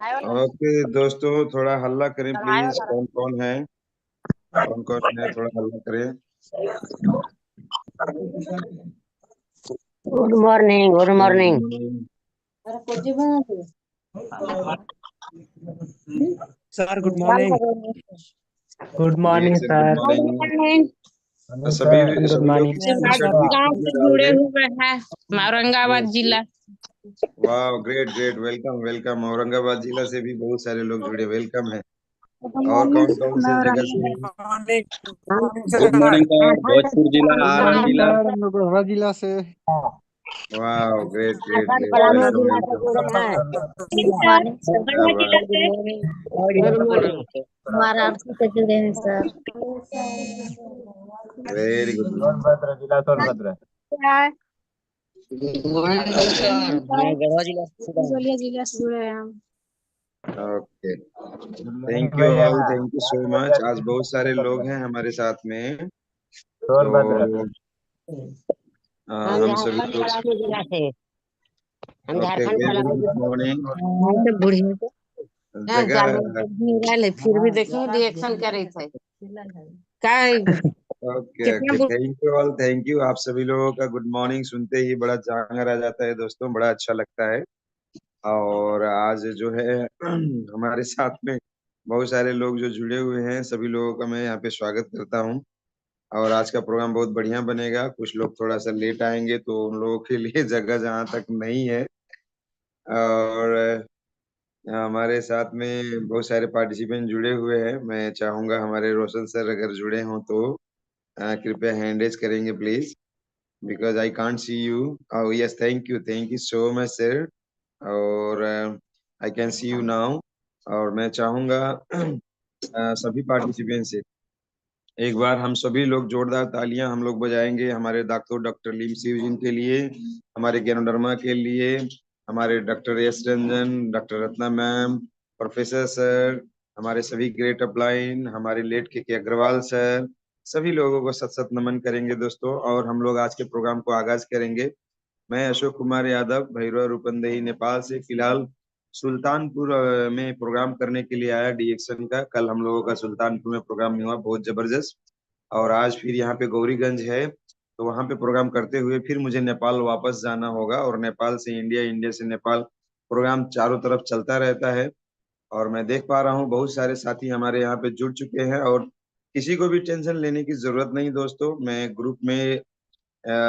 Okay दोस्तों, थोड़ा हल्ला करें प्लीज। कौन कौन है, कौन कौन है, थोड़ा हल्ला करें। Good morning, good morning. Sir good morning. Good ji morning sir, good sir. Morning. Sir good सभी लोग मॉर्निंग स्क्रीनशॉट भी गांव में से डाल जुड़े दें। हुए हैं औरंगाबाद जिला। वाह, great great, welcome welcome. Aurangabad जिला से भी बहुत सारे लोग जुड़े, वेलकम है। और कौन कौन से जगह से हैं? गुड मॉर्निंग सर, भोजपुर जिला, आरा जिला। सर जिला से। वाह, great great Jharkhand great, Palamu welcome जिला से वेलकम। जुड़े हैं। सर क्या गढ़वा बात। जिला से। Good morning. वाराणसी से जुड़े हैं सर। Very good. सोनभद्र जिला, सोनभद्र। नमस्कार, मैं गढ़वा जिला से जुड़ा हूँ। बलिया जिला से जुड़े हैं हम। Okay, thank you all, thank you so much. आज बहुत सारे लोग हैं हमारे साथ में। सोनभद्र। तो हम हम सभी झारखंड लोग। पलामू जिला से। हम okay, Jharkhand very Palamu good जिला मॉर्निंग। तो बुढ़िया को जगह। फिर भी देखो रिएक्शन करे थे का ओके कितना okay, thank you all, thank you. आप सभी लोगों का गुड मॉर्निंग सुनते ही बड़ा जांगर आ जाता है दोस्तों, बड़ा अच्छा लगता है। और आज जो है हमारे साथ में बहुत सारे लोग जो जुड़े हुए हैं, सभी लोगों का मैं यहाँ पे स्वागत करता हूँ। और आज का प्रोग्राम बहुत बढ़िया बनेगा। कुछ लोग थोड़ा सा लेट आएंगे तो उन लोगों के लिए जगह जहाँ तक नहीं है। और हमारे साथ में बहुत सारे पार्टिसिपेंट जुड़े हुए हैं। मैं चाहूंगा हमारे रोशन सर अगर जुड़े हों तो कृपया हैंड रेज करेंगे please, because I can't see you. Oh yes, thank you so much sir. और I can see you now. और मैं चाहूंगा सभी पार्टिसिपेंट से एक बार हम सभी लोग जोरदार तालियां हम लोग बजाएंगे हमारे डॉक्टर लीम सिंह जी के लिए, हमारे ज्ञानोडर्मा के लिए, हमारे doctor S Ranjan, doctor Ratna ma'am, professor sir, हमारे सभी ग्रेट अपलाइन, हमारे लेट के अग्रवाल सर, सभी लोगों को सत सत नमन करेंगे दोस्तों। और हम लोग आज के प्रोग्राम को आगाज करेंगे। मैं अशोक कुमार यादव, भैरव रूपंदेही, नेपाल से फिलहाल सुल्तानपुर में प्रोग्राम करने के लिए आया डीएक्शन का। कल हम लोगों का सुल्तानपुर में प्रोग्राम हुआ, बहुत जबरदस्त। और आज फिर यहाँ पे गौरीगंज है, तो वहाँ पे प्रोग्राम करते हुए फिर मुझे नेपाल वापस जाना होगा। और नेपाल से इंडिया, इंडिया से नेपाल, प्रोग्राम चारों तरफ चलता रहता है। और मैं देख पा रहा हूँ बहुत सारे साथी हमारे यहाँ पे जुड़ चुके हैं। और किसी को भी टेंशन लेने की जरूरत नहीं दोस्तों, मैं ग्रुप में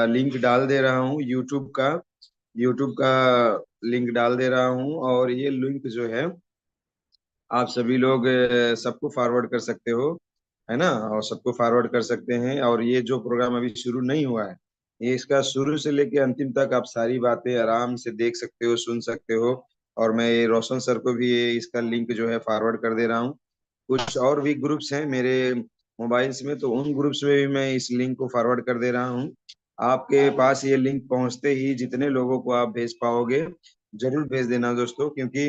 लिंक डाल दे रहा हूँ, यूट्यूब का लिंक डाल दे रहा हूँ। और ये लिंक जो है आप सभी लोग सबको फॉरवर्ड कर सकते हो, है ना, और सबको फॉरवर्ड कर सकते हैं। और ये जो प्रोग्राम अभी शुरू नहीं हुआ है, ये इसका शुरू से लेके अंतिम तक आप सारी बातें आराम से देख सकते हो, सुन सकते हो। और मैं ये रोशन सर को भी ये इसका लिंक जो है फॉरवर्ड कर दे रहा हूँ। कुछ और भी ग्रुप्स हैं मेरे मोबाइल्स में, तो उन ग्रुप्स में भी मैं इस लिंक को फॉरवर्ड कर दे रहा हूँ। आपके पास ये लिंक पहुंचते ही जितने लोगों को आप भेज पाओगे जरूर भेज देना दोस्तों, क्योंकि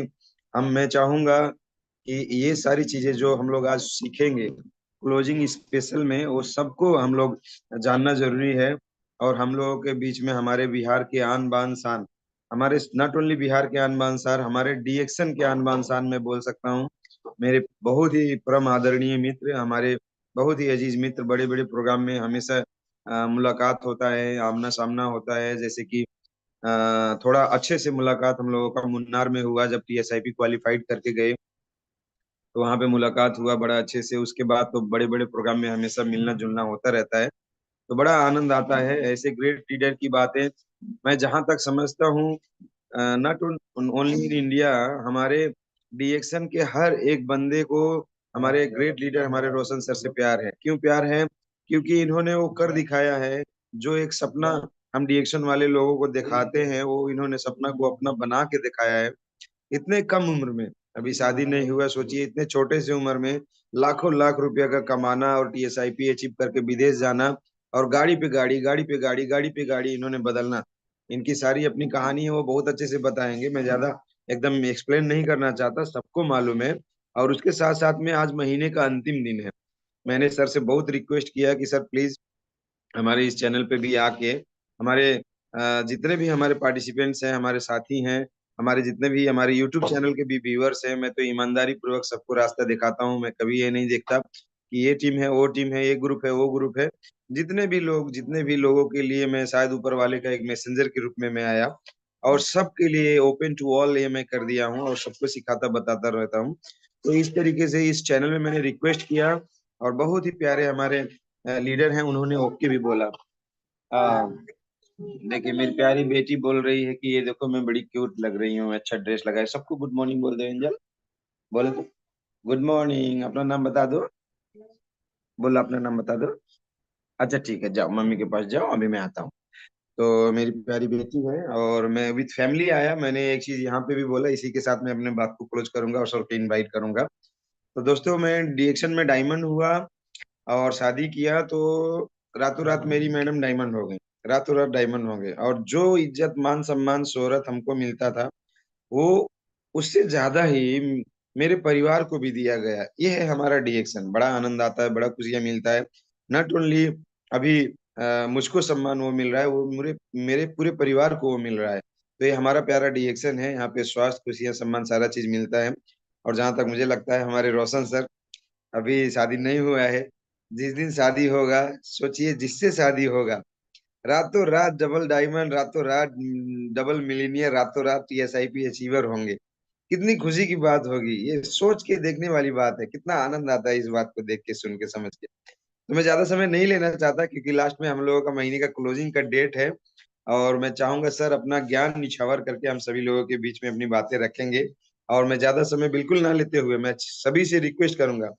मैं चाहूंगा कि ये सारी चीजें जो हम लोग आज सीखेंगे क्लोजिंग स्पेशल में, वो सबको हम लोग जानना जरूरी है। और हम लोगों के बीच में हमारे बिहार के आन बान शान, हमारे नॉट ओनली बिहार के आन बान शान, हमारे डीएक्शन के आन बान शान मैं बोल सकता हूँ। मेरे बहुत ही परम आदरणीय मित्र, हमारे बहुत ही अजीज मित्र, बड़े बड़े प्रोग्राम में हमेशा मुलाकात होता है, आमना सामना होता है। जैसे कि थोड़ा अच्छे से मुलाकात हम लोगों का मुन्नार में हुआ, जब टीएसआईपी क्वालिफाइड करके गए तो वहां पे मुलाकात हुआ बड़ा अच्छे से। उसके बाद तो बड़े बड़े प्रोग्राम में हमेशा मिलना जुलना होता रहता है, तो बड़ा आनंद आता है ऐसे ग्रेट लीडर की बातें। मैं जहां तक समझता हूँ, नॉट ओनली इन इंडिया, हमारे डीएक्शन के हर एक बंदे को हमारे ग्रेट लीडर हमारे रोशन सर से प्यार है। क्यों प्यार है? क्योंकि इन्होंने वो कर दिखाया है जो एक सपना हम डीएक्शन वाले लोगों को दिखाते हैं, वो इन्होंने सपना को अपना बना के दिखाया है। इतने कम उम्र में, अभी शादी नहीं हुआ, सोचिए इतने छोटे से उम्र में लाखों लाख रुपया का कमाना और टीएसआईपी अचीव करके विदेश जाना, और गाड़ी पे गाड़ी, गाड़ी पे गाड़ी, गाड़ी पे गाड़ी इन्होंने बदलना। इनकी सारी अपनी कहानी है, वो बहुत अच्छे से बताएंगे। मैं ज्यादा एकदम एक्सप्लेन नहीं करना चाहता, सबको मालूम है। और उसके साथ साथ में आज महीने का अंतिम दिन है। मैंने सर से बहुत रिक्वेस्ट किया कि सर प्लीज हमारे इस चैनल पे भी आके हमारे जितने भी हमारे पार्टिसिपेंट्स हैं, हमारे साथी हैं, हमारे जितने भी हमारे यूट्यूब चैनल के भी व्यूअर्स हैं, मैं तो ईमानदारी पूर्वक सबको रास्ता दिखाता हूँ। मैं कभी ये नहीं देखता कि ये टीम है, वो टीम है, ये ग्रुप है, वो ग्रुप है। जितने भी लोगों के लिए मैं शायद ऊपर वाले का एक मैसेंजर के रूप में मैं आया, और सबके लिए ओपन टू ऑल ये मैं कर दिया हूँ, और सबको सिखाता बताता रहता हूँ। तो इस तरीके से इस चैनल में मैंने रिक्वेस्ट किया, और बहुत ही प्यारे हमारे लीडर हैं, उन्होंने ओके भी बोला। देखिए मेरी प्यारी बेटी बोल रही है कि ये देखो मैं बड़ी क्यूट लग रही हूँ, अच्छा ड्रेस लगाए। सबको गुड मॉर्निंग बोल दो एंजल, बोले तो गुड मॉर्निंग। अपना नाम बता दो, बोलो अपना नाम बता दो। अच्छा ठीक है, जाओ मम्मी के पास जाओ, अभी मैं आता हूँ। तो मेरी प्यारी बेटी है, और मैं विद फैमिली आया। मैंने एक चीज यहाँ पे भी बोला, इसी के साथ मैं अपने बात को क्लोज करूंगा और सबको इनवाइट करूंगा। तो दोस्तों, मैं डीएक्शन में डायमंड हुआ और शादी किया, तो रातों रात मेरी मैडम डायमंड हो गई, रातों रात डायमंड हो गए। और जो इज्जत मान सम्मान शोहरत हमको मिलता था, वो उससे ज्यादा ही मेरे परिवार को भी दिया गया। ये है हमारा डीएक्शन। बड़ा आनंद आता है, बड़ा खुशियां मिलता है। नॉट ओनली अभी मुझको सम्मान वो मिल रहा है, वो मेरे मेरे पूरे परिवार को वो मिल रहा है। तो ये हमारा प्यारा डीएक्शन है। यहाँ पे स्वास्थ्य, खुशियां, सम्मान, सारा चीज मिलता है। और जहां तक मुझे लगता है, हमारे रोशन सर, अभी शादी नहीं हुआ है, जिस दिन शादी होगा, सोचिए जिससे शादी होगा, रातों रात डबल डायमंड, रातों रात डबल मिलीनियर, रातों रात टीएसआईपी अचीवर होंगे। कितनी खुशी की बात होगी, ये सोच के देखने वाली बात है। कितना आनंद आता है इस बात को देख के, सुन के, समझ के। तो मैं ज्यादा समय नहीं लेना चाहता, क्योंकि लास्ट में हम लोगों का महीने का क्लोजिंग का डेट है। और मैं चाहूंगा सर अपना ज्ञान निछावर करके हम सभी लोगों के बीच में अपनी बातें रखेंगे। और मैं ज्यादा समय बिल्कुल ना लेते हुए, मैं सभी से रिक्वेस्ट करूंगा,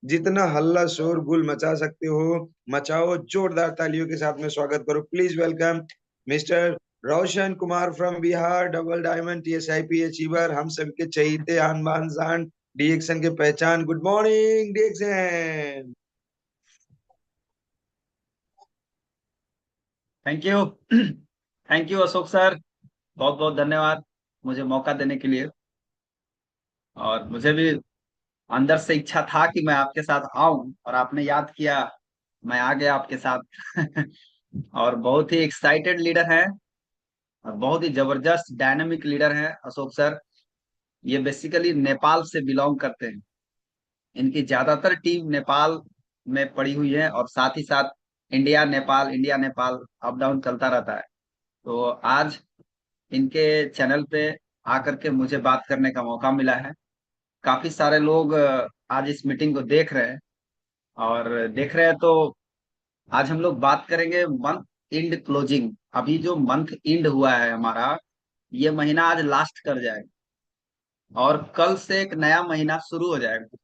जितना हल्ला शोर गुल मचा सकते हो मचाओ। जोरदार तालियों के साथ में स्वागत करो। Please welcome mister Roshan Kumar from Bihar, double diamond TSIP achiever, हम सबके चहीते, आन बान शान, डीएक्शन के पहचान। Good morning DXN. Thank you. Thank you Ashok sir, बहुत बहुत धन्यवाद मुझे मौका देने के लिए। और मुझे भी अंदर से इच्छा था कि मैं आपके साथ आऊं, और आपने याद किया, मैं आ गया आपके साथ। और बहुत ही एक्साइटेड लीडर हैं, और बहुत ही जबरदस्त डायनामिक लीडर हैं अशोक सर। ये बेसिकली नेपाल से बिलोंग करते हैं। इनकी ज्यादातर टीम नेपाल में पड़ी हुई है, और साथ ही साथ इंडिया नेपाल अप डाउन चलता रहता है। तो आज इनके चैनल पे आकर के मुझे बात करने का मौका मिला है। काफी सारे लोग आज इस मीटिंग को देख रहे हैं, और देख रहे हैं तो आज हम लोग बात करेंगे मंथ एंड क्लोजिंग। अभी जो मंथ एंड हुआ है हमारा, ये महीना आज लास्ट कर जाएगा, और कल से एक नया महीना शुरू हो जाएगा।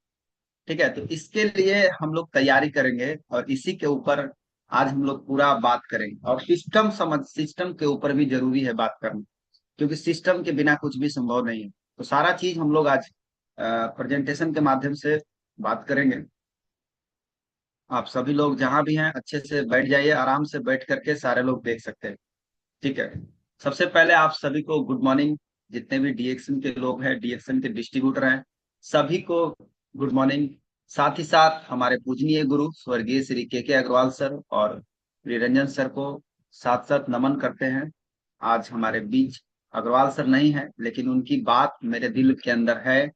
ठीक है, तो इसके लिए हम लोग तैयारी करेंगे, और इसी के ऊपर आज हम लोग पूरा बात करेंगे। और सिस्टम के ऊपर भी जरूरी है बात करना, क्योंकि सिस्टम के बिना कुछ भी संभव नहीं है। तो सारा चीज हम लोग आज प्रेजेंटेशन के माध्यम से बात करेंगे। आप सभी लोग जहां भी हैं अच्छे से बैठ जाइए, आराम से बैठ करके सारे लोग देख सकते हैं। ठीक है, सबसे पहले आप सभी को गुड मॉर्निंग। जितने भी डीएक्शन के लोग हैं, डीएक्शन के डिस्ट्रीब्यूटर हैं, सभी को गुड मॉर्निंग। साथ ही साथ हमारे पूजनीय गुरु स्वर्गीय श्री के अग्रवाल सर और निरंजन सर को साथ साथ नमन करते हैं। आज हमारे बीच अग्रवाल सर नहीं है, लेकिन उनकी बात मेरे दिल के अंदर है।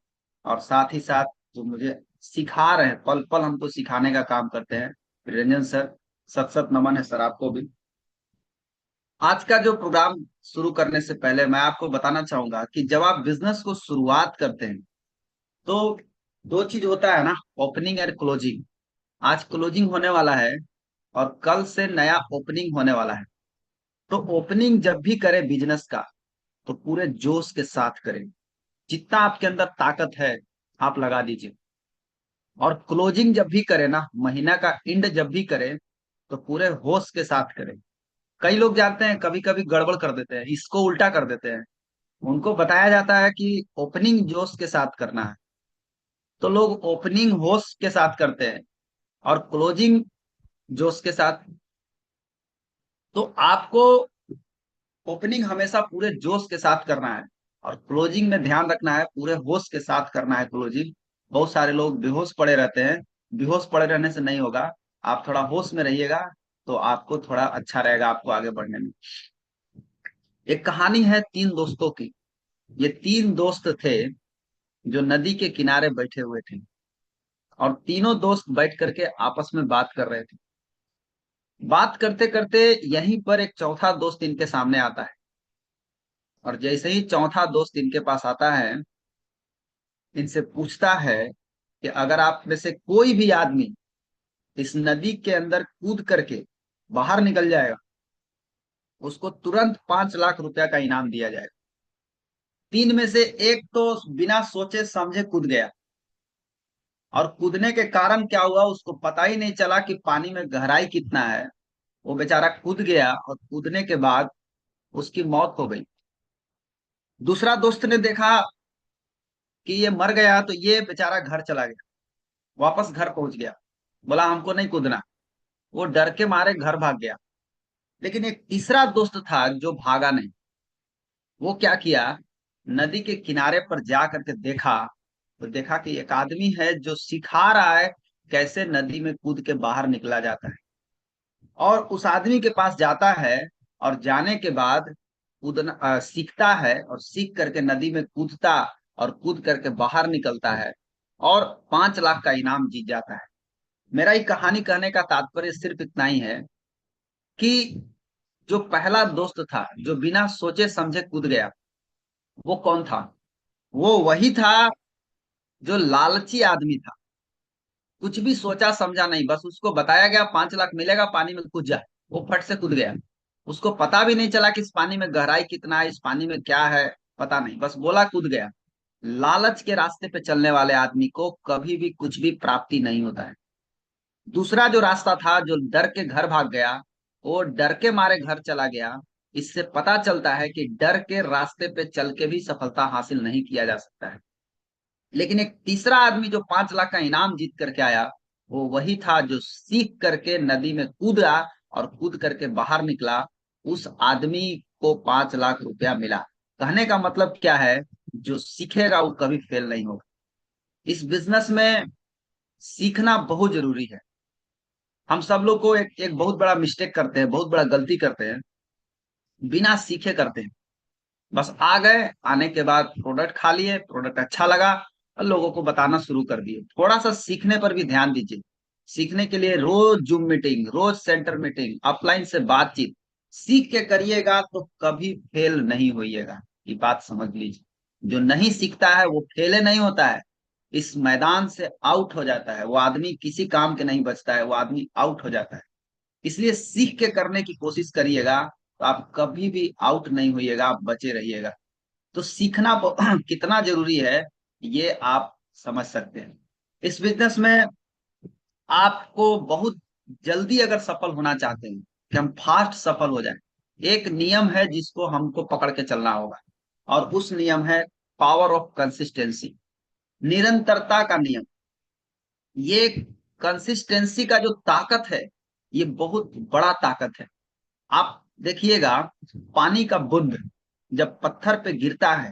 और साथ ही साथ जो मुझे सिखा रहे हैं, पल पल हमको सिखाने का काम करते हैं, निरंजन सर, सत सत नमन है सर आपको भी। आज का जो प्रोग्राम शुरू करने से पहले मैं आपको बताना चाहूंगा कि जब आप बिजनेस को शुरुआत करते हैं, तो दो चीज होता है ना, ओपनिंग और क्लोजिंग। आज क्लोजिंग होने वाला है, और कल से नया ओपनिंग होने वाला है। तो ओपनिंग जब भी करें बिजनेस का, तो पूरे जोश के साथ करें। जितना आपके अंदर ताकत है आप लगा दीजिए। और क्लोजिंग जब भी करें ना, महीना का एंड जब भी करें, तो पूरे होश के साथ करें। कई लोग जानते हैं कभी कभी गड़बड़ कर देते हैं, इसको उल्टा कर देते हैं। उनको बताया जाता है कि ओपनिंग जोश के साथ करना है, तो लोग ओपनिंग होश के साथ करते हैं और क्लोजिंग जोश के साथ। तो आपको ओपनिंग हमेशा पूरे जोश के साथ करना है, और क्लोजिंग में ध्यान रखना है, पूरे होश के साथ करना है क्लोजिंग। बहुत सारे लोग बेहोश पड़े रहते हैं, बेहोश पड़े रहने से नहीं होगा। आप थोड़ा होश में रहिएगा, तो आपको थोड़ा अच्छा रहेगा आपको आगे बढ़ने में। एक कहानी है तीन दोस्तों की। ये 3 दोस्त थे जो नदी के किनारे बैठे हुए थे, और तीनों दोस्त बैठ करके आपस में बात कर रहे थे। बात करते करते यहीं पर एक चौथा दोस्त इनके सामने आता है, और जैसे ही चौथा दोस्त इनके पास आता है, इनसे पूछता है कि अगर आप में से कोई भी आदमी इस नदी के अंदर कूद करके बाहर निकल जाएगा, उसको तुरंत 5 लाख रुपया का इनाम दिया जाएगा। 3 में से एक तो बिना सोचे समझे कूद गया, और कूदने के कारण क्या हुआ उसको पता ही नहीं चला कि पानी में गहराई कितना है। वो बेचारा कूद गया, और कूदने के बाद उसकी मौत हो गई। दूसरा दोस्त ने देखा कि ये मर गया, तो ये बेचारा घर चला गया, वापस घर पहुंच गया, बोला हमको नहीं कूदना। वो डर के मारे घर भाग गया। लेकिन एक तीसरा दोस्त था जो भागा नहीं। वो क्या किया, नदी के किनारे पर जा करके देखा, तो देखा कि एक आदमी है जो सिखा रहा है कैसे नदी में कूद के बाहर निकला जाता है। और उस आदमी के पास जाता है, और जाने के बाद कूदना सीखता है, और सीख करके नदी में कूदता, और कूद करके बाहर निकलता है, और 5 लाख का इनाम जीत जाता है। मेरा ये कहानी कहने का तात्पर्य सिर्फ इतना ही है कि जो पहला दोस्त था जो बिना सोचे समझे कूद गया, वो कौन था? वो वही था जो लालची आदमी था। कुछ भी सोचा समझा नहीं, बस उसको बताया गया 5 लाख मिलेगा, पानी में कूद जा। वो फट से कूद गया। उसको पता भी नहीं चला कि इस पानी में गहराई कितना है, इस पानी में क्या है, पता नहीं, बस बोला कूद गया। लालच के रास्ते पे चलने वाले आदमी को कभी भी कुछ भी प्राप्ति नहीं होता है। दूसरा जो रास्ता था, जो डर के घर भाग गया, वो डर के मारे घर चला गया। इससे पता चलता है कि डर के रास्ते पे चल के भी सफलता हासिल नहीं किया जा सकता है। लेकिन एक तीसरा आदमी जो 5 लाख का इनाम जीत करके आया, वो वही था जो सीख करके नदी में कूदा, और कूद करके बाहर निकला। उस आदमी को 5 लाख रुपया मिला। कहने का मतलब क्या है, जो सीखेगा वो कभी फेल नहीं होगा। इस बिजनेस में सीखना बहुत जरूरी है। हम सब लोग को एक बहुत बड़ा मिस्टेक करते हैं, बहुत बड़ा गलती करते हैं, बिना सीखे करते हैं। बस आ गए, आने के बाद प्रोडक्ट खा लिए, प्रोडक्ट अच्छा लगा और लोगों को बताना शुरू कर दिए। थोड़ा सा सीखने पर भी ध्यान दीजिए। सीखने के लिए रोज जूम मीटिंग, रोज सेंटर मीटिंग, ऑफलाइन से बातचीत, सीख के करिएगा तो कभी फेल नहीं होइएगा। ये बात समझ लीजिए। जो नहीं सीखता है वो फेल नहीं होता है, इस मैदान से आउट हो जाता है। वो आदमी किसी काम के नहीं बचता है, वो आदमी आउट हो जाता है। इसलिए सीख के करने की कोशिश करिएगा, तो आप कभी भी आउट नहीं होइएगा, आप बचे रहिएगा। तो सीखना कितना जरूरी है, ये आप समझ सकते हैं। इस बिजनेस में आपको बहुत जल्दी अगर सफल होना चाहते हैं कि हम फास्ट सफल हो जाएं, एक नियम है जिसको हमको पकड़ के चलना होगा, और उस नियम है पावर ऑफ कंसिस्टेंसी, निरंतरता का नियम। ये कंसिस्टेंसी का जो ताकत है, ये बहुत बड़ा ताकत है। आप देखिएगा, पानी का बूंद जब पत्थर पे गिरता है,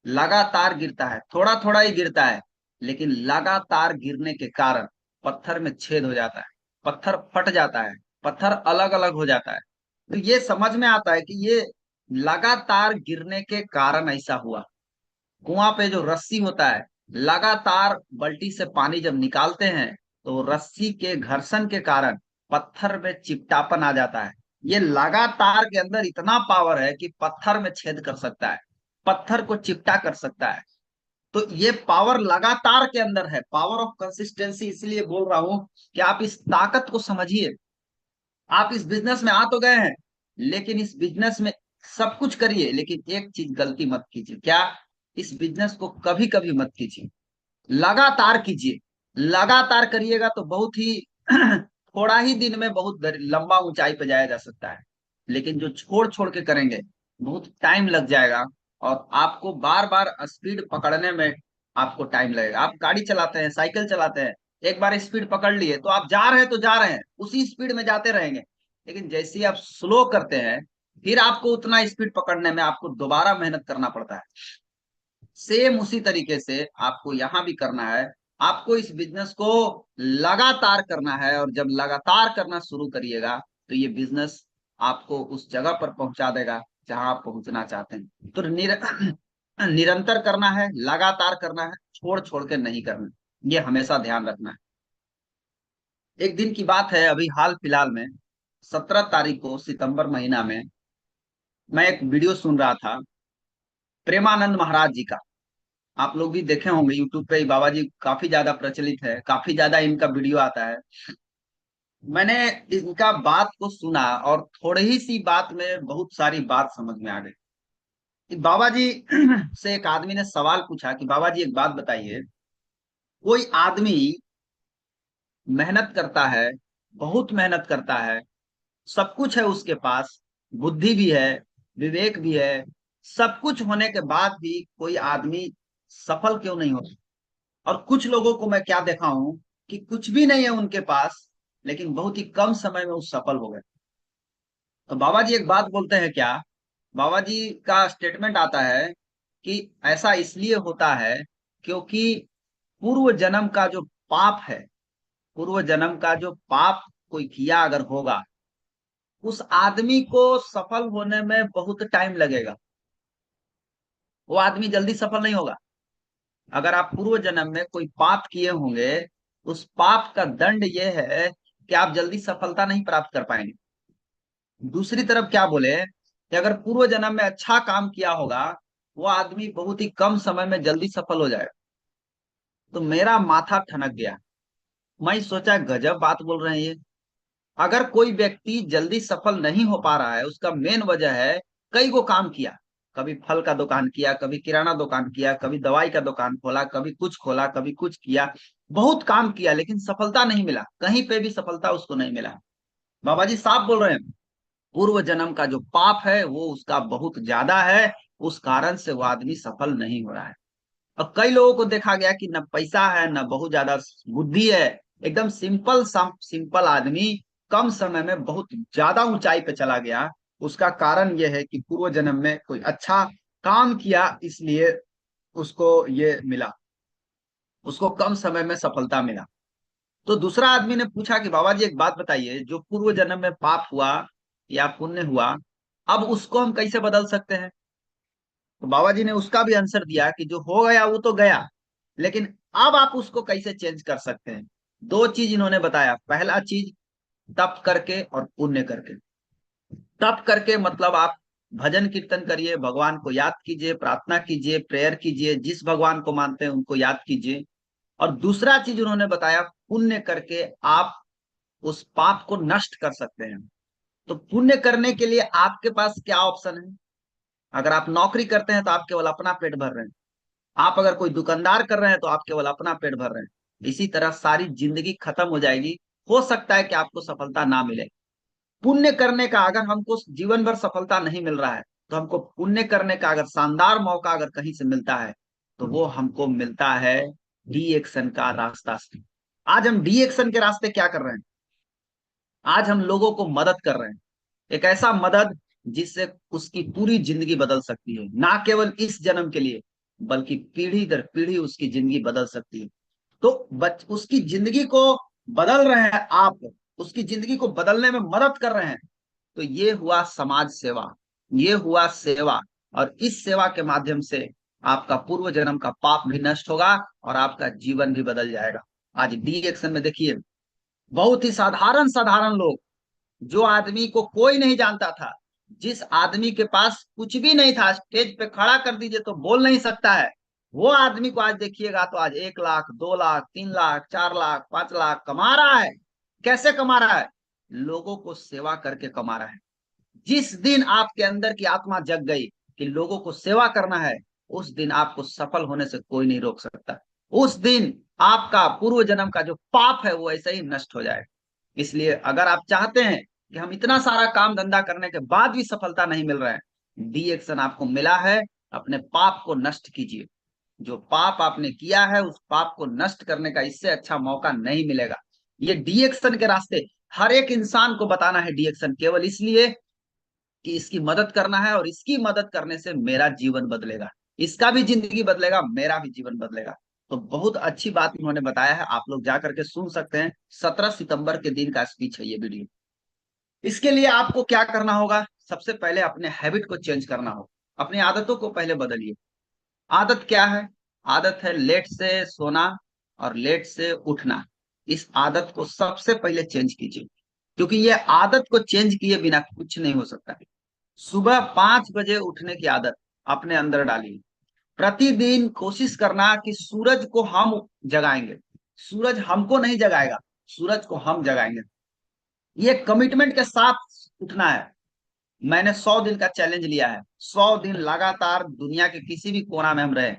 लगातार गिरता है, थोड़ा थोड़ा ही गिरता है, लेकिन लगातार गिरने के कारण पत्थर में छेद हो जाता है, पत्थर फट जाता है, पत्थर अलग अलग हो जाता है। तो ये समझ में आता है कि ये लगातार गिरने के कारण ऐसा हुआ। कुआं पे जो रस्सी होता है, लगातार बाल्टी से पानी जब निकालते हैं, तो रस्सी के घर्षण के कारण पत्थर में चिपटापन आ जाता है। ये लगातार के अंदर इतना पावर है कि पत्थर में छेद कर सकता है, पत्थर को चिपटा कर सकता है। तो ये पावर लगातार के अंदर है, पावर ऑफ कंसिस्टेंसी। इसलिए बोल रहा हूं कि आप इस ताकत को समझिए। आप इस बिजनेस में आ तो गए हैं, लेकिन इस बिजनेस में सब कुछ करिए, लेकिन एक चीज गलती मत कीजिए। क्या? इस बिजनेस को कभी कभी मत कीजिए, लगातार कीजिए। लगातार करिएगा तो बहुत ही थोड़ा ही दिन में बहुत लंबा ऊंचाई पे जाया जा सकता है। लेकिन जो छोड़ छोड़ के करेंगे, बहुत टाइम लग जाएगा, और आपको बार बार स्पीड पकड़ने में आपको टाइम लगेगा। आप गाड़ी चलाते हैं, साइकिल चलाते हैं, एक बार स्पीड पकड़ लिए तो आप जा रहे हैं तो जा रहे हैं, उसी स्पीड में जाते रहेंगे। लेकिन जैसे ही आप स्लो करते हैं, फिर आपको उतना स्पीड पकड़ने में आपको दोबारा मेहनत करना पड़ता है। सेम उसी तरीके से आपको यहां भी करना है। आपको इस बिजनेस को लगातार करना है, और जब लगातार करना शुरू करिएगा तो ये बिजनेस आपको उस जगह पर पहुंचा देगा जहां आप पहुंचना चाहते हैं। तो निरंतर करना है, लगातार करना है, छोड़ छोड़ के नहीं करना, ये हमेशा ध्यान रखना है। एक दिन की बात है, अभी हाल फिलहाल में 17 तारीख को सितंबर महीना में मैं एक वीडियो सुन रहा था प्रेमानंद महाराज जी का। आप लोग भी देखे होंगे यूट्यूब पे, बाबा जी काफी ज्यादा प्रचलित है, काफी ज्यादा इनका वीडियो आता है। मैंने इनका बात को सुना और थोड़ी ही सी बात में बहुत सारी बात समझ में आ गई कि बाबा जी से एक आदमी ने सवाल पूछा कि बाबा जी एक बात बताइए, कोई आदमी मेहनत करता है, बहुत मेहनत करता है, सब कुछ है उसके पास, बुद्धि भी है, विवेक भी है, सब कुछ होने के बाद भी कोई आदमी सफल क्यों नहीं होता? और कुछ लोगों को मैं क्या देखा हूं कि कुछ भी नहीं है उनके पास, लेकिन बहुत ही कम समय में वो सफल हो गए। तो बाबा जी एक बात बोलते हैं क्या, बाबा जी का स्टेटमेंट आता है कि ऐसा इसलिए होता है क्योंकि पूर्व जन्म का जो पाप है, पूर्व जन्म का जो पाप कोई किया अगर होगा, उस आदमी को सफल होने में बहुत टाइम लगेगा, वो आदमी जल्दी सफल नहीं होगा। अगर आप पूर्व जन्म में कोई पाप किए होंगे, उस पाप का दंड ये है कि आप जल्दी सफलता नहीं प्राप्त कर पाएंगे। दूसरी तरफ क्या बोले कि अगर पूर्व जन्म में अच्छा काम किया होगा, वो आदमी बहुत ही कम समय में जल्दी सफल हो जाएगा। तो मेरा माथा ठनक गया, मैं सोचा गजब बात बोल रहे हैं ये। अगर कोई व्यक्ति जल्दी सफल नहीं हो पा रहा है, उसका मेन वजह है कई गो काम किया, कभी फल का दुकान किया, कभी किराना दुकान किया, कभी दवाई का दुकान खोला, कभी कुछ खोला, कभी कुछ किया, बहुत काम किया, लेकिन सफलता नहीं मिला, कहीं पे भी सफलता उसको नहीं मिला। बाबा जी साफ बोल रहे हैं, पूर्व जन्म का जो पाप है वो उसका बहुत ज्यादा है, उस कारण से वो आदमी सफल नहीं हो रहा है। और कई लोगों को देखा गया कि न पैसा है, न बहुत ज्यादा बुद्धि है, एकदम सिंपल सिंपल आदमी कम समय में बहुत ज्यादा ऊंचाई पे चला गया। उसका कारण यह है कि पूर्व जन्म में कोई अच्छा काम किया, इसलिए उसको ये मिला, उसको कम समय में सफलता मिला। तो दूसरा आदमी ने पूछा कि बाबा जी एक बात बताइए, जो पूर्व जन्म में पाप हुआ या पुण्य हुआ, अब उसको हम कैसे बदल सकते हैं? तो बाबा जी ने उसका भी आंसर दिया कि जो हो गया वो तो गया, लेकिन अब आप उसको कैसे चेंज कर सकते हैं। दो चीज इन्होंने बताया। पहला चीज, तप करके और पुण्य करके। तप करके मतलब आप भजन कीर्तन करिए, भगवान को याद कीजिए, प्रार्थना कीजिए, प्रेयर कीजिए, जिस भगवान को मानते हैं उनको याद कीजिए। और दूसरा चीज उन्होंने बताया, पुण्य करके आप उस पाप को नष्ट कर सकते हैं। तो पुण्य करने के लिए आपके पास क्या ऑप्शन है? अगर आप नौकरी करते हैं तो आप केवल अपना पेट भर रहे हैं, आप अगर कोई दुकानदार कर रहे हैं तो आप केवल अपना पेट भर रहे हैं। इसी तरह सारी जिंदगी खत्म हो जाएगी, हो सकता है कि आपको सफलता ना मिले। पुण्य करने का अगर हमको जीवन भर सफलता नहीं मिल रहा है, तो हमको पुण्य करने का अगर शानदार मौका अगर कहीं से मिलता है, तो वो हमको मिलता है डी एक्शन का रास्ता से। आज हम डी एक्शन के रास्ते क्या कर रहे हैं? आज हम लोगों को मदद कर रहे हैं, एक ऐसा मदद जिससे उसकी पूरी जिंदगी बदल सकती है, ना केवल इस जन्म के लिए बल्कि पीढ़ी दर पीढ़ी उसकी जिंदगी बदल सकती है। तो उसकी जिंदगी को बदल रहे हैं आप, उसकी जिंदगी को बदलने में मदद कर रहे हैं। तो ये हुआ समाज सेवा, ये हुआ सेवा। और इस सेवा के माध्यम से आपका पूर्व जन्म का पाप भी नष्ट होगा और आपका जीवन भी बदल जाएगा। आज डी एक्शन में देखिए, बहुत ही साधारण साधारण लोग, जो आदमी को कोई नहीं जानता था, जिस आदमी के पास कुछ भी नहीं था, स्टेज पे खड़ा कर दीजिए तो बोल नहीं सकता है, वो आदमी को आज देखिएगा तो आज 1 लाख, 2 लाख, 3 लाख, 4 लाख, 5 लाख कमा रहा है। कैसे कमा रहा है? लोगों को सेवा करके कमा रहा है। जिस दिन आपके अंदर की आत्मा जग गई कि लोगों को सेवा करना है, उस दिन आपको सफल होने से कोई नहीं रोक सकता। उस दिन आपका पूर्व जन्म का जो पाप है वो ऐसे ही नष्ट हो जाएगा। इसलिए अगर आप चाहते हैं कि हम इतना सारा काम धंधा करने के बाद भी सफलता नहीं मिल रहा है, डी एक्शन आपको मिला है, अपने पाप को नष्ट कीजिए। जो पाप आपने किया है उस पाप को नष्ट करने का इससे अच्छा मौका नहीं मिलेगा। ये डी एक्शन के रास्ते हर एक इंसान को बताना है, डी एक्शन केवल इसलिए कि इसकी मदद करना है, और इसकी मदद करने से मेरा जीवन बदलेगा, इसका भी जिंदगी बदलेगा, मेरा भी जीवन बदलेगा। तो बहुत अच्छी बात उन्होंने बताया है, आप लोग जा करके सुन सकते हैं। 17 सितंबर के दिन का स्पीच है ये वीडियो। इसके लिए आपको क्या करना होगा? सबसे पहले अपने हैबिट को चेंज करना होगा, अपनी आदतों को पहले बदलिए। आदत क्या है? आदत है लेट से सोना और लेट से उठना। इस आदत को सबसे पहले चेंज कीजिए, क्योंकि ये आदत को चेंज किए बिना कुछ नहीं हो सकता। सुबह 5 बजे उठने की आदत अपने अंदर डालिए। प्रतिदिन कोशिश करना कि सूरज को हम जगाएंगे, सूरज हमको नहीं जगाएगा, सूरज को हम जगाएंगे। ये कमिटमेंट के साथ उठना है। मैंने 100 दिन का चैलेंज लिया है। 100 दिन लगातार दुनिया के किसी भी कोना में हम रहे,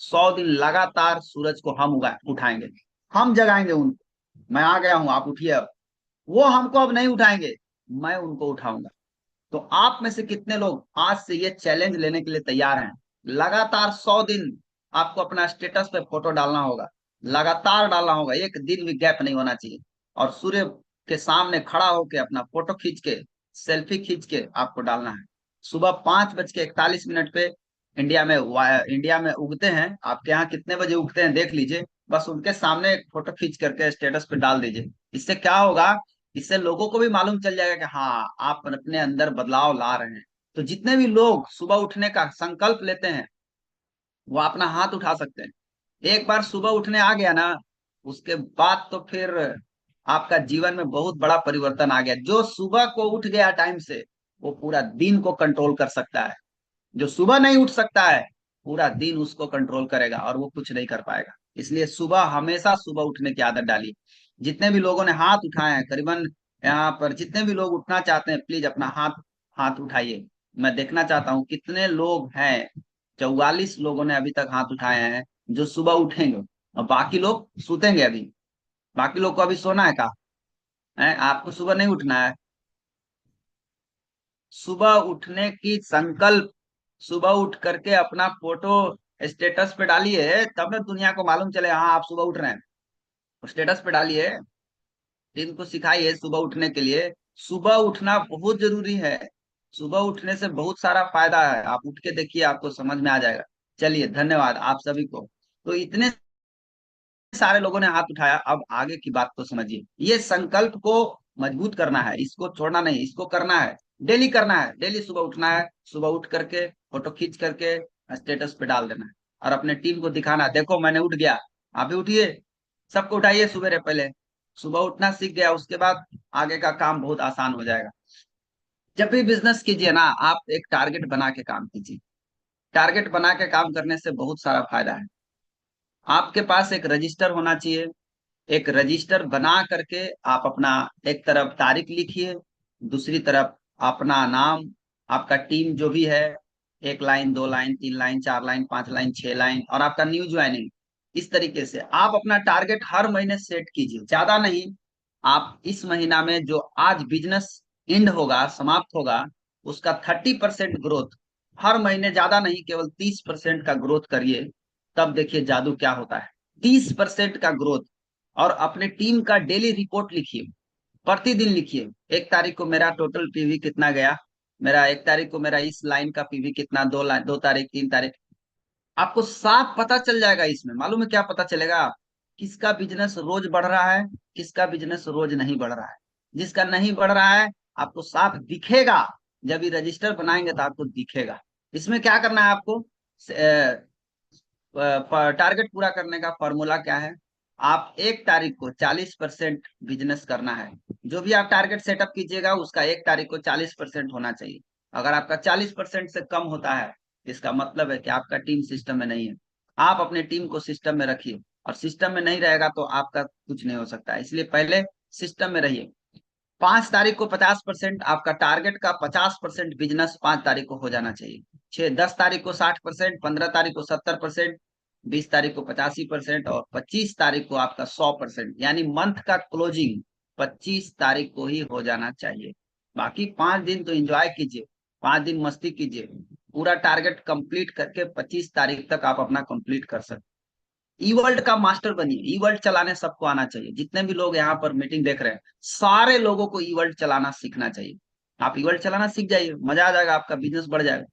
100 दिन लगातार सूरज को हम उठाएंगे, हम जगाएंगे उनको। मैं आ गया हूं, आप उठिए। अब वो हमको अब नहीं उठाएंगे, मैं उनको उठाऊंगा। तो आप में से कितने लोग आज से ये चैलेंज लेने के लिए तैयार हैं? लगातार 100 दिन आपको अपना स्टेटस पे फोटो डालना होगा, लगातार डालना होगा, एक दिन भी गैप नहीं होना चाहिए। और सूर्य के सामने खड़ा होकर अपना फोटो खींच के, सेल्फी खींच के आपको डालना है। सुबह 5:41 पे इंडिया में उगते हैं। आपके यहाँ कितने बजे उगते हैं देख लीजिए, बस उनके सामने एक फोटो खींच करके स्टेटस पे डाल दीजिए। इससे क्या होगा? इससे लोगों को भी मालूम चल जाएगा कि हाँ, आप अपने अंदर बदलाव ला रहे हैं। तो जितने भी लोग सुबह उठने का संकल्प लेते हैं वो अपना हाथ उठा सकते हैं। एक बार सुबह उठने आ गया ना, उसके बाद तो फिर आपका जीवन में बहुत बड़ा परिवर्तन आ गया। जो सुबह को उठ गया टाइम से, वो पूरा दिन को कंट्रोल कर सकता है। जो सुबह नहीं उठ सकता है, पूरा दिन उसको कंट्रोल करेगा और वो कुछ नहीं कर पाएगा। इसलिए सुबह, हमेशा सुबह उठने की आदत डालिए। जितने भी लोगों ने हाथ उठाए हैं, करीबन यहाँ पर जितने भी लोग उठना चाहते हैं, प्लीज अपना हाथ हाथ उठाइए। मैं देखना चाहता हूँ कितने लोग हैं। 44 लोगों ने अभी तक हाथ उठाए हैं जो सुबह उठेंगे, और बाकी लोग सुतेंगे अभी। बाकी लोग को अभी सोना है। कहा है आपको सुबह नहीं उठना है? सुबह उठने की संकल्प, सुबह उठ करके अपना फोटो स्टेटस पे डालिए, तब ना दुनिया को मालूम चले हाँ आप सुबह उठ रहे हैं। स्टेटस पे डालिए, टीम को सिखाइए सुबह उठने के लिए। सुबह उठना बहुत जरूरी है। सुबह उठने से बहुत सारा फायदा है, आप उठ के देखिए, आपको समझ में आ जाएगा। चलिए, धन्यवाद आप सभी को। तो इतने सारे लोगों ने हाथ उठाया, अब आगे की बात को समझिए। ये संकल्प को मजबूत करना है, इसको छोड़ना नहीं, इसको करना है, डेली करना है। डेली सुबह उठना है, सुबह उठ करके फोटो खींच करके स्टेटस पे डाल देना है और अपने टीम को दिखाना है, देखो मैंने उठ गया। आप भी उठिए, सबको उठाइए सुबह पहले। सुबह उठना सीख गया, उसके बाद आगे का काम बहुत आसान हो जाएगा। जब भी बिजनेस कीजिए ना, आप एक टारगेट बना के काम कीजिए। टारगेट बना के काम करने से बहुत सारा फायदा है। आपके पास एक रजिस्टर होना चाहिए। एक रजिस्टर बना करके आप अपना एक तरफ तारीख लिखिए, दूसरी तरफ अपना नाम, आपका टीम जो भी है, 1 line, 2 line, 3 line, 4 line, 5 line, 6 line, और आपका न्यू ज्वाइनिंग। इस तरीके से आप अपना टारगेट हर महीने सेट कीजिए, ज्यादा नहीं। आप इस महीना में जो आज बिजनेस एंड होगा, समाप्त होगा, उसका 30% ग्रोथ हर महीने, ज्यादा नहीं, केवल 30% का ग्रोथ करिए। तब देखिए जादू क्या होता है। 30% का ग्रोथ। और अपने टीम का डेली रिपोर्ट लिखिए, प्रतिदिन लिखिए। 1 तारीख को मेरा टोटल पीवी कितना गया, मेरा 1 तारीख को मेरा इस लाइन का पीवी कितना, 2 लाइन, 2 तारीख, 3 तारीख। आपको साफ पता चल जाएगा। इसमें मालूम है क्या पता चलेगा? किसका बिजनेस रोज बढ़ रहा है, किसका बिजनेस रोज नहीं बढ़ रहा है। जिसका नहीं बढ़ रहा है आपको साफ दिखेगा। जब ये रजिस्टर बनाएंगे तो आपको दिखेगा। इसमें क्या करना है आपको? टारगेट पूरा करने का फॉर्मूला क्या है? आप 1 तारीख को 40% बिजनेस करना है। जो भी आप टारगेट सेटअप कीजिएगा, उसका 1 तारीख को 40% होना चाहिए। अगर आपका 40% से कम होता है, इसका मतलब है कि आपका टीम सिस्टम में नहीं है। आप अपने टीम को सिस्टम में रखिए, और सिस्टम में नहीं रहेगा तो आपका कुछ नहीं हो सकता है। इसलिए पहले सिस्टम में रहिए। 5 तारीख को 50%, आपका टारगेट का 50% बिजनेस 5 तारीख को हो जाना चाहिए। 10 तारीख को 60%, 15 तारीख को 70%, 20 तारीख को 85%, और 25 तारीख को आपका 100%, यानी मंथ का क्लोजिंग 25 तारीख को ही हो जाना चाहिए। बाकी 5 दिन तो एंजॉय कीजिए, 5 दिन मस्ती कीजिए। पूरा टारगेट कंप्लीट करके 25 तारीख तक आप अपना कंप्लीट कर सकते। ई वर्ल्ड का मास्टर बनिए। ई वर्ल्ड चलाने सबको आना चाहिए। जितने भी लोग यहाँ पर मीटिंग देख रहे हैं, सारे लोगों को ई वर्ल्ड चलाना सीखना चाहिए। आप ई वर्ल्ड चलाना सीख जाइए, मजा आ जाएगा, आपका बिजनेस बढ़ जाएगा।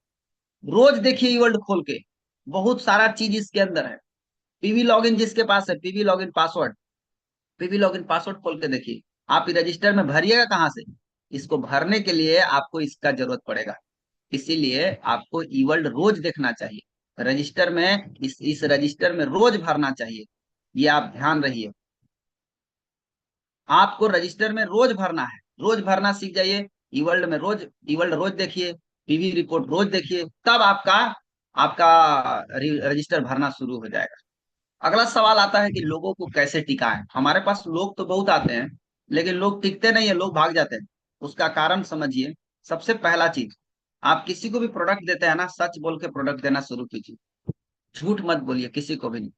रोज देखिए ई वर्ल्ड खोल के, बहुत सारा चीज इसके अंदर है। पीवी लॉगिन जिसके पास है, PV login password, PV login password खोल के देखिए। आप रजिस्टर में भरिएगा कहाँ से? इसको भरने के लिए आपको इसका जरूरत पड़ेगा। इसीलिए आपको ई वर्ल्ड रोज देखना चाहिए। रजिस्टर में इस रजिस्टर में रोज भरना चाहिए, ये आप ध्यान रहिए। आपको रजिस्टर में रोज भरना है, रोज भरना सीख जाइए। ईवर्ल्ड में रोज, ईवर्ल्ड रोज देखिए, पीवी रिपोर्ट रोज देखिए, तब आपका आपका रजिस्टर भरना शुरू हो जाएगा। अगला सवाल आता है कि लोगों को कैसे टिकाएं। हमारे पास लोग तो बहुत आते हैं, लेकिन लोग टिकते नहीं है, लोग भाग जाते हैं। उसका कारण समझिए। सबसे पहला चीज, आप किसी को भी प्रोडक्ट देते हैं ना, सच बोल के प्रोडक्ट देना शुरू कीजिए। झूठ मत बोलिए किसी को भी नहीं,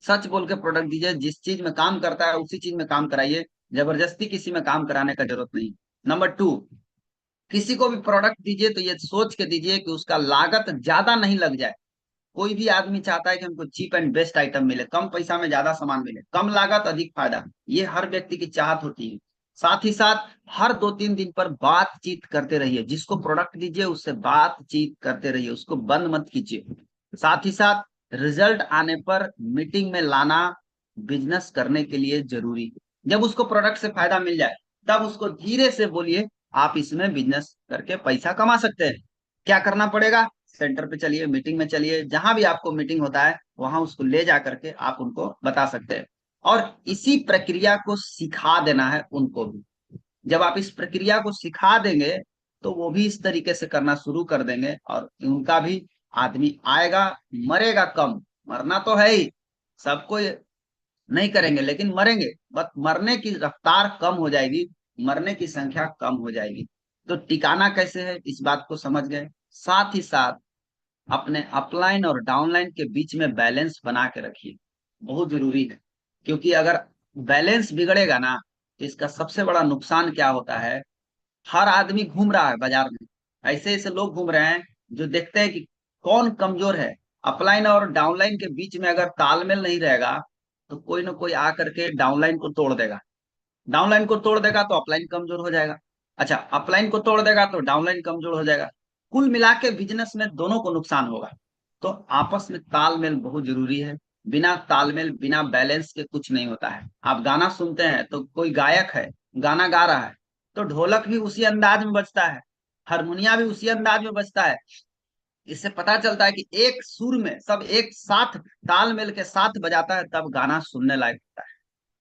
सच बोल के प्रोडक्ट दीजिए। जिस चीज में काम करता है उसी चीज में काम कराइए, जबरदस्ती किसी में काम कराने का जरूरत नहीं। नंबर 2, किसी को भी प्रोडक्ट दीजिए तो ये सोच के दीजिए कि उसका लागत ज्यादा नहीं लग जाए। कोई भी आदमी चाहता है कि हमको चीप एंड बेस्ट आइटम मिले, कम पैसा में ज्यादा सामान मिले, कम लागत अधिक फायदा, ये हर व्यक्ति की चाहत होती है। साथ ही साथ हर 2-3 दिन पर बातचीत करते रहिए। जिसको प्रोडक्ट दीजिए उससे बातचीत करते रहिए, उसको बंद मत कीजिए। साथ ही साथ रिजल्ट आने पर मीटिंग में लाना बिजनेस करने के लिए जरूरी है। जब उसको प्रोडक्ट से फायदा मिल जाए तब उसको धीरे से बोलिए आप इसमें बिजनेस करके पैसा कमा सकते हैं। क्या करना पड़ेगा? सेंटर पे चलिए, मीटिंग में चलिए, जहां भी आपको मीटिंग होता है वहां उसको ले जा करके आप उनको बता सकते हैं। और इसी प्रक्रिया को सिखा देना है उनको भी। जब आप इस प्रक्रिया को सिखा देंगे तो वो भी इस तरीके से करना शुरू कर देंगे, और उनका भी आदमी आएगा। मरेगा कम, मरना तो है ही, सबको नहीं करेंगे लेकिन मरेंगे, बस मरने की रफ्तार कम हो जाएगी, मरने की संख्या कम हो जाएगी। तो टिकाना कैसे है इस बात को समझ गए। साथ ही साथ अपने अपलाइन और डाउनलाइन के बीच में बैलेंस बना के रखिए, बहुत जरूरी है। क्योंकि अगर बैलेंस बिगड़ेगा ना तो इसका सबसे बड़ा नुकसान क्या होता है, हर आदमी घूम रहा है बाजार में, ऐसे ऐसे लोग घूम रहे हैं जो देखते हैं कि कौन कमजोर है। अपलाइन और डाउनलाइन के बीच में अगर तालमेल नहीं रहेगा तो कोई ना कोई आकर के डाउनलाइन को तोड़ देगा, डाउनलाइन को तोड़ देगा तो अपलाइन कमजोर हो जाएगा, अच्छा अपलाइन को तोड़ देगा तो डाउनलाइन कमजोर हो जाएगा। कुल मिला के बिजनेस में दोनों को नुकसान होगा। तो आपस में तालमेल बहुत जरूरी है। बिना तालमेल, बिना बैलेंस के कुछ नहीं होता है। आप गाना सुनते हैं तो कोई गायक है, गाना गा रहा है तो ढोलक भी उसी अंदाज में बजता है, हारमोनिया भी उसी अंदाज में बजता है। इससे पता चलता है कि एक सुर में सब एक साथ तालमेल के साथ बजाता है, तब गाना सुनने लायक होता है।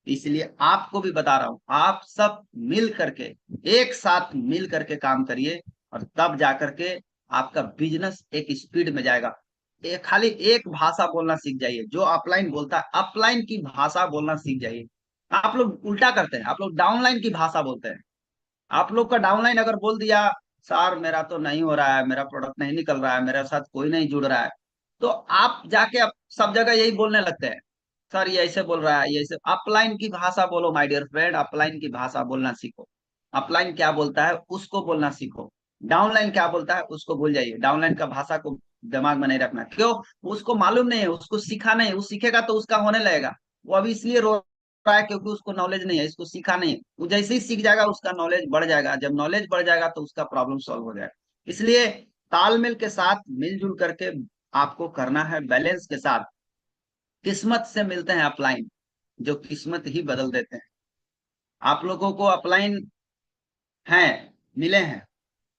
इसलिए आपको भी बता रहा हूं, आप सब मिल करके, एक साथ मिल करके काम करिए, और तब जाकर के आपका बिजनेस एक स्पीड में जाएगा। खाली एक भाषा बोलना सीख जाइए, जो अपलाइन बोलता है अपलाइन की भाषा बोलना सीख जाइए। आप लोग उल्टा करते हैं, आप लोग डाउनलाइन की भाषा बोलते हैं। आप लोग का डाउनलाइन अगर बोल दिया सर मेरा तो नहीं हो रहा है, मेरा प्रोडक्ट नहीं निकल रहा है, मेरे साथ कोई नहीं जुड़ रहा है, तो आप जाके अब सब जगह यही बोलने लगते हैं, सर ये ऐसे बोल रहा है, ये ऐसे। अपलाइन की भाषा बोलो माय डियर फ्रेंड, अपलाइन की भाषा बोलना सीखो। अपलाइन क्या बोलता है उसको बोलना सीखो। डाउनलाइन क्या बोलता है उसको भूल जाइए। डाउनलाइन का भाषा को दिमाग में नहीं रखना। क्यों? उसको मालूम नहीं है, उसको सीखा नहीं। वो सीखेगा तो उसका होने लगेगा। वो अभी इसलिए रो रहा है क्योंकि उसको नॉलेज नहीं है, इसको सीखा नहीं है। वो जैसे ही सीख जाएगा उसका नॉलेज बढ़ जाएगा, जब नॉलेज बढ़ जाएगा तो उसका प्रॉब्लम सॉल्व हो जाएगा। इसलिए तालमेल के साथ मिलजुल करके आपको करना है, बैलेंस के साथ। किस्मत से मिलते हैं अपलाइन, जो किस्मत ही बदल देते हैं। आप लोगों को अपलाइन हैं, मिले हैं।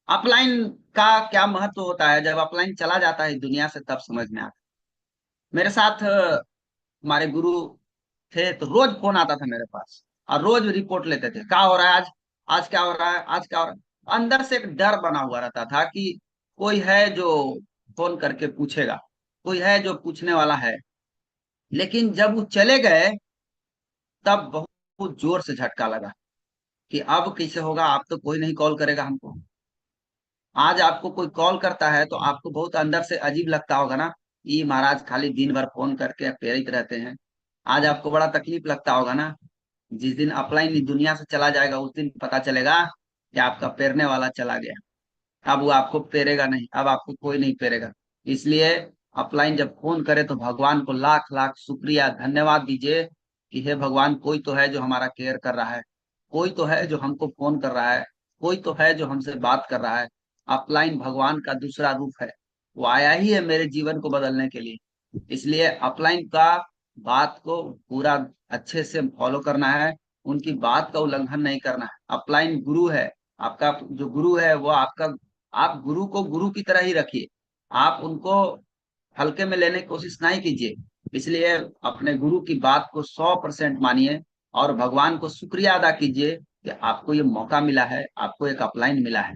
अपलाइन का क्या महत्व होता है, जब अपलाइन चला जाता है दुनिया से तब समझ में आता है। मेरे साथ हमारे गुरु थे तो रोज फोन आता था मेरे पास, और रोज रिपोर्ट लेते थे, क्या हो रहा है आज, आज क्या हो रहा है, आज क्या हो रहा है। अंदर से एक डर बना हुआ रहता था कि कोई है जो फोन करके पूछेगा, कोई है जो पूछने वाला है। लेकिन जब वो चले गए तब बहुत जोर से झटका लगा कि अब कैसे होगा, अब तो कोई नहीं कॉल करेगा हमको। आज आपको कोई कॉल करता है तो आपको बहुत अंदर से अजीब लगता होगा ना, ये महाराज खाली दिन भर फोन करके प्रेरित रहते हैं। आज आपको बड़ा तकलीफ लगता होगा ना। जिस दिन अपलाइन दुनिया से चला जाएगा उस दिन पता चलेगा कि आपका पेरने वाला चला गया। अब वो आपको पेरेगा नहीं, अब आपको कोई नहीं पेरेगा। इसलिए अपलाइन जब फोन करे तो भगवान को लाख लाख शुक्रिया धन्यवाद दीजिए कि हे भगवान, कोई तो है जो हमारा केयर कर रहा है, कोई तो है जो हमको फोन कर रहा है, कोई तो है जो हमसे बात कर रहा है। अपलाइन भगवान का दूसरा रूप है, वो आया ही है मेरे जीवन को बदलने के लिए। इसलिए अपलाइन का बात को पूरा अच्छे से फॉलो करना है, उनकी बात का उल्लंघन नहीं करना है। अपलाइन गुरु है, आपका जो गुरु है वो आपका, आप गुरु को गुरु की तरह ही रखिए। आप उनको हल्के में लेने की कोशिश नहीं कीजिए। इसलिए अपने गुरु की बात को 100% मानिए और भगवान को शुक्रिया अदा कीजिए कि आपको ये मौका मिला है, आपको एक अपलाइन मिला है।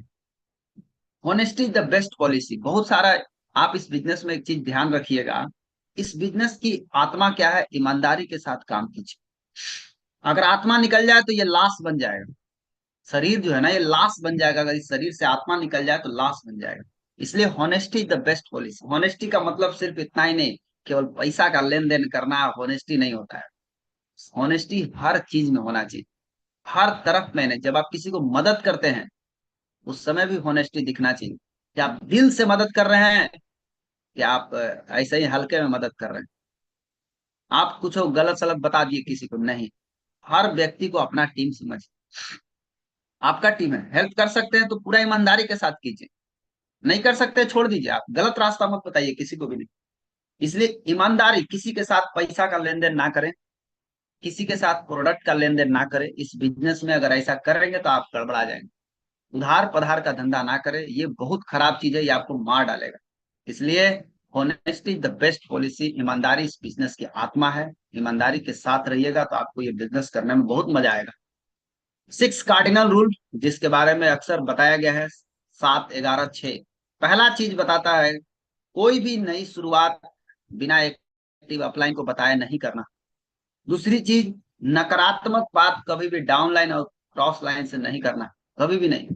Honesty is the best policy. बहुत सारा आप इस बिजनेस में एक चीज ध्यान रखिएगा, इस बिजनेस की आत्मा क्या है? ईमानदारी के साथ काम कीजिए। अगर आत्मा निकल जाए तो ये लाश बन जाएगा। शरीर जो है ना, ये लाश बन जाएगा। अगर इस शरीर से आत्मा निकल जाए तो लाश बन जाएगा। इसलिए honesty is the best policy. Honesty का मतलब सिर्फ इतना ही नहीं केवल पैसा का लेन देन करना होनेस्टी नहीं होता है। होनेस्टी हर चीज में होना चाहिए, हर तरफ में नहीं। जब आप किसी को मदद करते हैं उस समय भी होनेस्टी दिखना चाहिए कि आप दिल से मदद कर रहे हैं, कि आप ऐसे ही हल्के में मदद कर रहे हैं। आप कुछ गलत सलत बता दिए किसी को नहीं। हर व्यक्ति को अपना टीम समझिए। आपका टीम है, हेल्प कर सकते हैं तो पूरा ईमानदारी के साथ कीजिए, नहीं कर सकते छोड़ दीजिए। आप गलत रास्ता मत बताइए किसी को भी नहीं। इसलिए ईमानदारी, किसी के साथ पैसा का लेन देन ना करें, किसी के साथ प्रोडक्ट का लेन देन ना करें। इस बिजनेस में अगर ऐसा करेंगे तो आप गड़बड़ा जाएंगे। उधार पधार का धंधा ना करें, ये बहुत खराब चीज है, ये आपको मार डालेगा। इसलिए होनेस्टी द बेस्ट पॉलिसी। ईमानदारी इस बिजनेस की आत्मा है। ईमानदारी के साथ रहिएगा तो आपको ये बिजनेस करने में बहुत मजा आएगा। 6 कार्डिनल रूल जिसके बारे में अक्सर बताया गया है, 7, 11, 6। पहला चीज बताता है कोई भी नई शुरुआत बिना एक्टिव अपलाइन को बताए नहीं करना। दूसरी चीज, नकारात्मक बात कभी भी डाउन लाइन और क्रॉस लाइन से नहीं करना, कभी भी नहीं।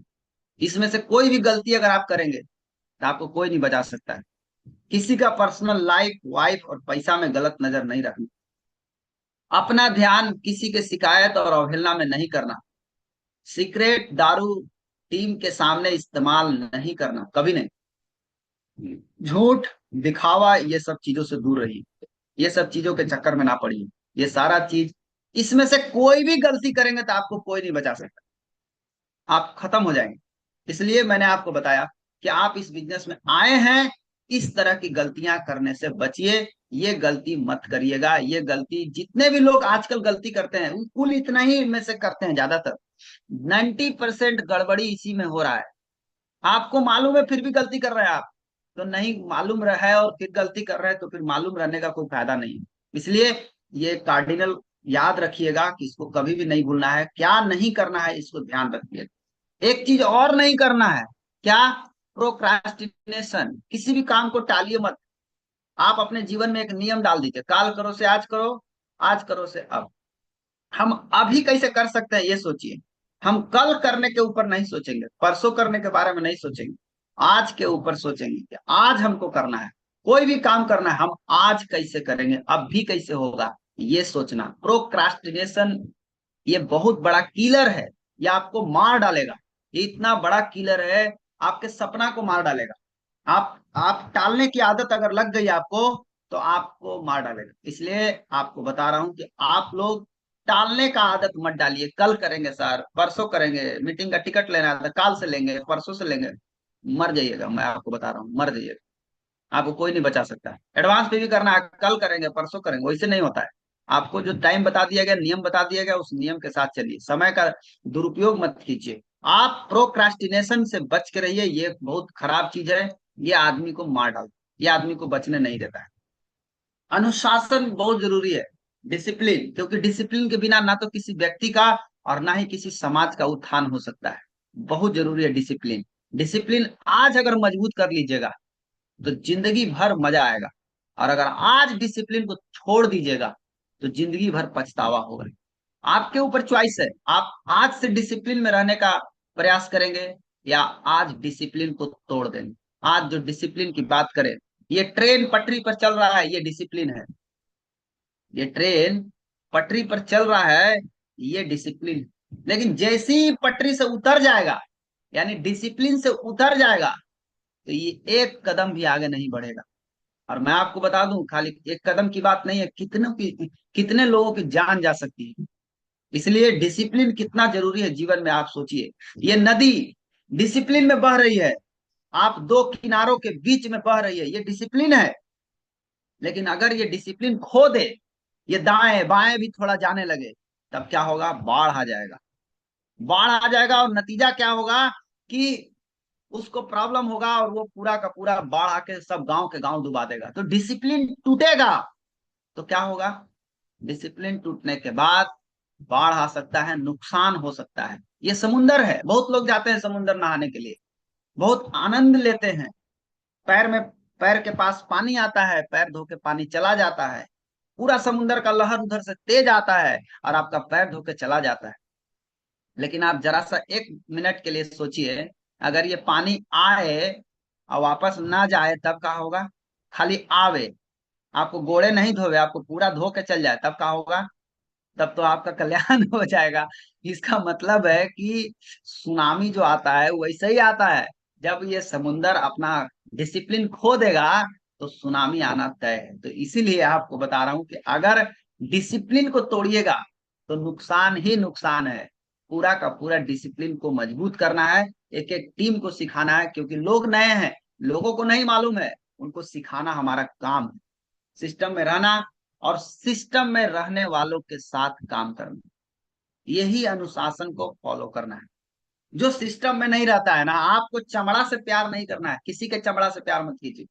इसमें से कोई भी गलती अगर आप करेंगे तो आपको कोई नहीं बचा सकता है। किसी का पर्सनल लाइफ, वाइफ और पैसा में गलत नजर नहीं रखना। अपना ध्यान किसी के शिकायत और अवहेलना में नहीं करना। सीक्रेट दारू टीम के सामने इस्तेमाल नहीं करना, कभी नहीं। झूठ, दिखावा, ये सब चीजों से दूर रहिए। ये सब चीजों के चक्कर में ना पड़िए। ये सारा चीज, इसमें से कोई भी गलती करेंगे तो आपको कोई नहीं बचा सकता, आप खत्म हो जाएंगे। इसलिए मैंने आपको बताया कि आप इस बिजनेस में आए हैं, इस तरह की गलतियां करने से बचिए। ये गलती मत करिएगा। ये गलती जितने भी लोग आजकल गलती करते हैं कुल इतना ही में से करते हैं। ज्यादातर 90% गड़बड़ी इसी में हो रहा है। आपको मालूम है फिर भी गलती कर रहे हैं आप, तो नहीं मालूम रहा है और फिर गलती कर रहे हैं तो फिर मालूम रहने का कोई फायदा नहीं है। इसलिए ये कार्डिनल याद रखिएगा कि इसको कभी भी नहीं भूलना है। क्या नहीं करना है इसको ध्यान रखिए। एक चीज और नहीं करना है, क्या? प्रोक्रास्टिनेशन। किसी भी काम को टालिए मत। आप अपने जीवन में एक नियम डाल दीजिए, काल करो से आज करो, आज करो से अब। हम अभी कैसे कर सकते हैं ये सोचिए। हम कल करने के ऊपर नहीं सोचेंगे, परसों करने के बारे में नहीं सोचेंगे, आज के ऊपर सोचेंगे कि आज हमको करना है। कोई भी काम करना है, हम आज कैसे करेंगे, अब भी कैसे होगा, ये सोचना। प्रोक्रास्टिनेशन ये बहुत बड़ा किलर है, ये आपको मार डालेगा। ये इतना बड़ा किलर है, आपके सपना को मार डालेगा। आप टालने की आदत अगर लग गई आपको तो आपको मार डालेगा। इसलिए आपको बता रहा हूं कि आप लोग टालने का आदत मत डालिए। कल करेंगे सर, परसों करेंगे, मीटिंग का टिकट लेना है कल से लेंगे, परसों से लेंगे, मर जाइएगा। मैं आपको बता रहा हूँ, मर जाइएगा। आपको कोई नहीं बचा सकता है। एडवांस पे भी करना है, कल करेंगे, परसों करेंगे, वैसे नहीं होता है। आपको जो टाइम बता दिया गया, नियम बता दिया गया, उस नियम के साथ चलिए। समय का दुरुपयोग मत कीजिए। आप प्रोक्रास्टिनेशन से बच के रहिए। ये बहुत खराब चीज है, ये आदमी को मार डालता है, ये आदमी को बचने नहीं देता है। अनुशासन बहुत जरूरी है, डिसिप्लिन, क्योंकि डिसिप्लिन के बिना ना तो किसी व्यक्ति का और ना ही किसी समाज का उत्थान हो सकता है। बहुत जरूरी है डिसिप्लिन। डिसिप्लिन आज अगर मजबूत कर लीजिएगा तो जिंदगी भर मजा आएगा, और अगर आज डिसिप्लिन को छोड़ दीजिएगा तो जिंदगी भर पछतावा होगा। आपके ऊपर चॉइस है, आप आज से डिसिप्लिन में रहने का प्रयास करेंगे या आज डिसिप्लिन को तोड़ देंगे। आज जो डिसिप्लिन की बात करें, ये ट्रेन पटरी पर चल रहा है, ये डिसिप्लिन है। ये ट्रेन पटरी पर चल रहा है, ये डिसिप्लिन। लेकिन जैसे ही पटरी से उतर जाएगा, यानी डिसिप्लिन से उतर जाएगा, तो ये एक कदम भी आगे नहीं बढ़ेगा। और मैं आपको बता दूं, खाली एक कदम की बात नहीं है, कितने लोगों की जान जा सकती है। इसलिए डिसिप्लिन कितना जरूरी है जीवन में, आप सोचिए। ये नदी डिसिप्लिन में बह रही है, आप दो किनारों के बीच में बह रही है, ये डिसिप्लिन है। लेकिन अगर ये डिसिप्लिन खो दे, ये दाएं बाएं भी थोड़ा जाने लगे, तब क्या होगा? बाढ़ आ जाएगा। बाढ़ आ जाएगा और नतीजा क्या होगा कि उसको प्रॉब्लम होगा और वो पूरा का पूरा बाढ़ आके सब गांव के गांव डुबा देगा। तो डिसिप्लिन टूटेगा तो क्या होगा? डिसिप्लिन टूटने के बाद बाढ़ आ सकता है, नुकसान हो सकता है। ये समुंदर है, बहुत लोग जाते हैं समुंदर नहाने के लिए, बहुत आनंद लेते हैं। पैर में, पैर के पास पानी आता है, पैर धो के पानी चला जाता है, पूरा समुंदर का लहर उधर से तेज आता है और आपका पैर धो के चला जाता है। लेकिन आप जरा सा 1 मिनट के लिए सोचिए, अगर ये पानी आए और वापस ना जाए तब क्या होगा? खाली आवे, आपको गोड़े नहीं धोवे, आपको पूरा धो के चल जाए, तब क्या होगा? तब तो आपका कल्याण हो जाएगा। इसका मतलब है कि सुनामी जो आता है वैसे ही आता है। जब ये समुंदर अपना डिसिप्लिन खो देगा तो सुनामी आना तय है। तो इसीलिए आपको बता रहा हूं कि अगर डिसिप्लिन को तोड़िएगा तो नुकसान ही नुकसान है। पूरा का पूरा डिसिप्लिन को मजबूत करना है, एक एक टीम को सिखाना है, क्योंकि लोग नए हैं, लोगों को नहीं मालूम है, उनको सिखाना हमारा काम है। सिस्टम में रहना और सिस्टम में रहने वालों के साथ काम करना, यही अनुशासन को फॉलो करना है। जो सिस्टम में नहीं रहता है ना, आपको चमड़ा से प्यार नहीं करना है, किसी के चमड़ा से प्यार मत कीजिए,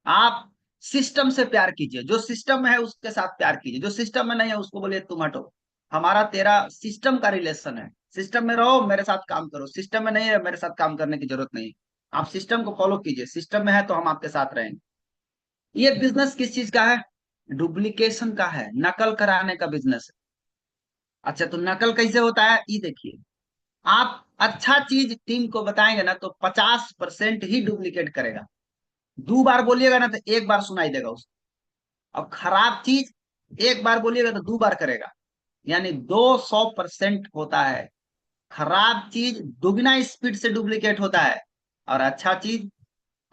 आप सिस्टम से प्यार कीजिए। जो सिस्टम में है उसके साथ प्यार कीजिए, जो सिस्टम में नहीं है उसको बोलिए तुम हटो। हमारा तेरा सिस्टम का रिलेशन है, सिस्टम में रहो, मेरे साथ काम करो, सिस्टम में नहीं है मेरे साथ काम करने की जरूरत नहीं। आप सिस्टम को फॉलो कीजिए, सिस्टम में है तो हम आपके साथ रहेंगे। ये बिजनेस किस चीज का है? डुप्लीकेशन का है, नकल कराने का बिजनेस है। अच्छा, तो नकल कैसे होता है ये देखिए। आप अच्छा चीज टीम को बताएंगे ना तो 50% ही डुप्लीकेट करेगा। 2 बार बोलिएगा ना तो 1 बार सुनाई देगा उसको। अब खराब चीज 1 बार बोलिएगा तो 2 बार करेगा, यानी 200% होता है। खराब चीज दुगना स्पीड से डुप्लीकेट होता है और अच्छा चीज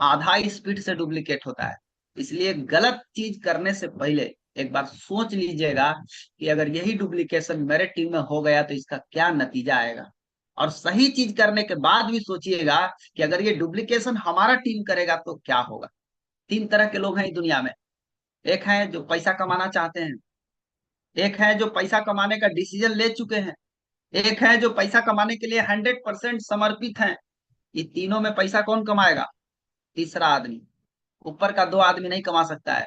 आधा स्पीड से डुप्लीकेट होता है। इसलिए गलत चीज करने से पहले एक बार सोच लीजिएगा कि अगर यही डुप्लीकेशन मेरे टीम में हो गया तो इसका क्या नतीजा आएगा। और सही चीज करने के बाद भी सोचिएगा कि अगर ये डुप्लीकेशन हमारा टीम करेगा तो क्या होगा। 3 तरह के लोग हैं इस दुनिया में। एक है जो पैसा कमाना चाहते हैं, एक है जो पैसा कमाने का डिसीजन ले चुके हैं, एक है जो पैसा कमाने के लिए 100% समर्पित हैं। ये तीनों में पैसा कौन कमाएगा? तीसरा आदमी। ऊपर का 2 आदमी नहीं कमा सकता है,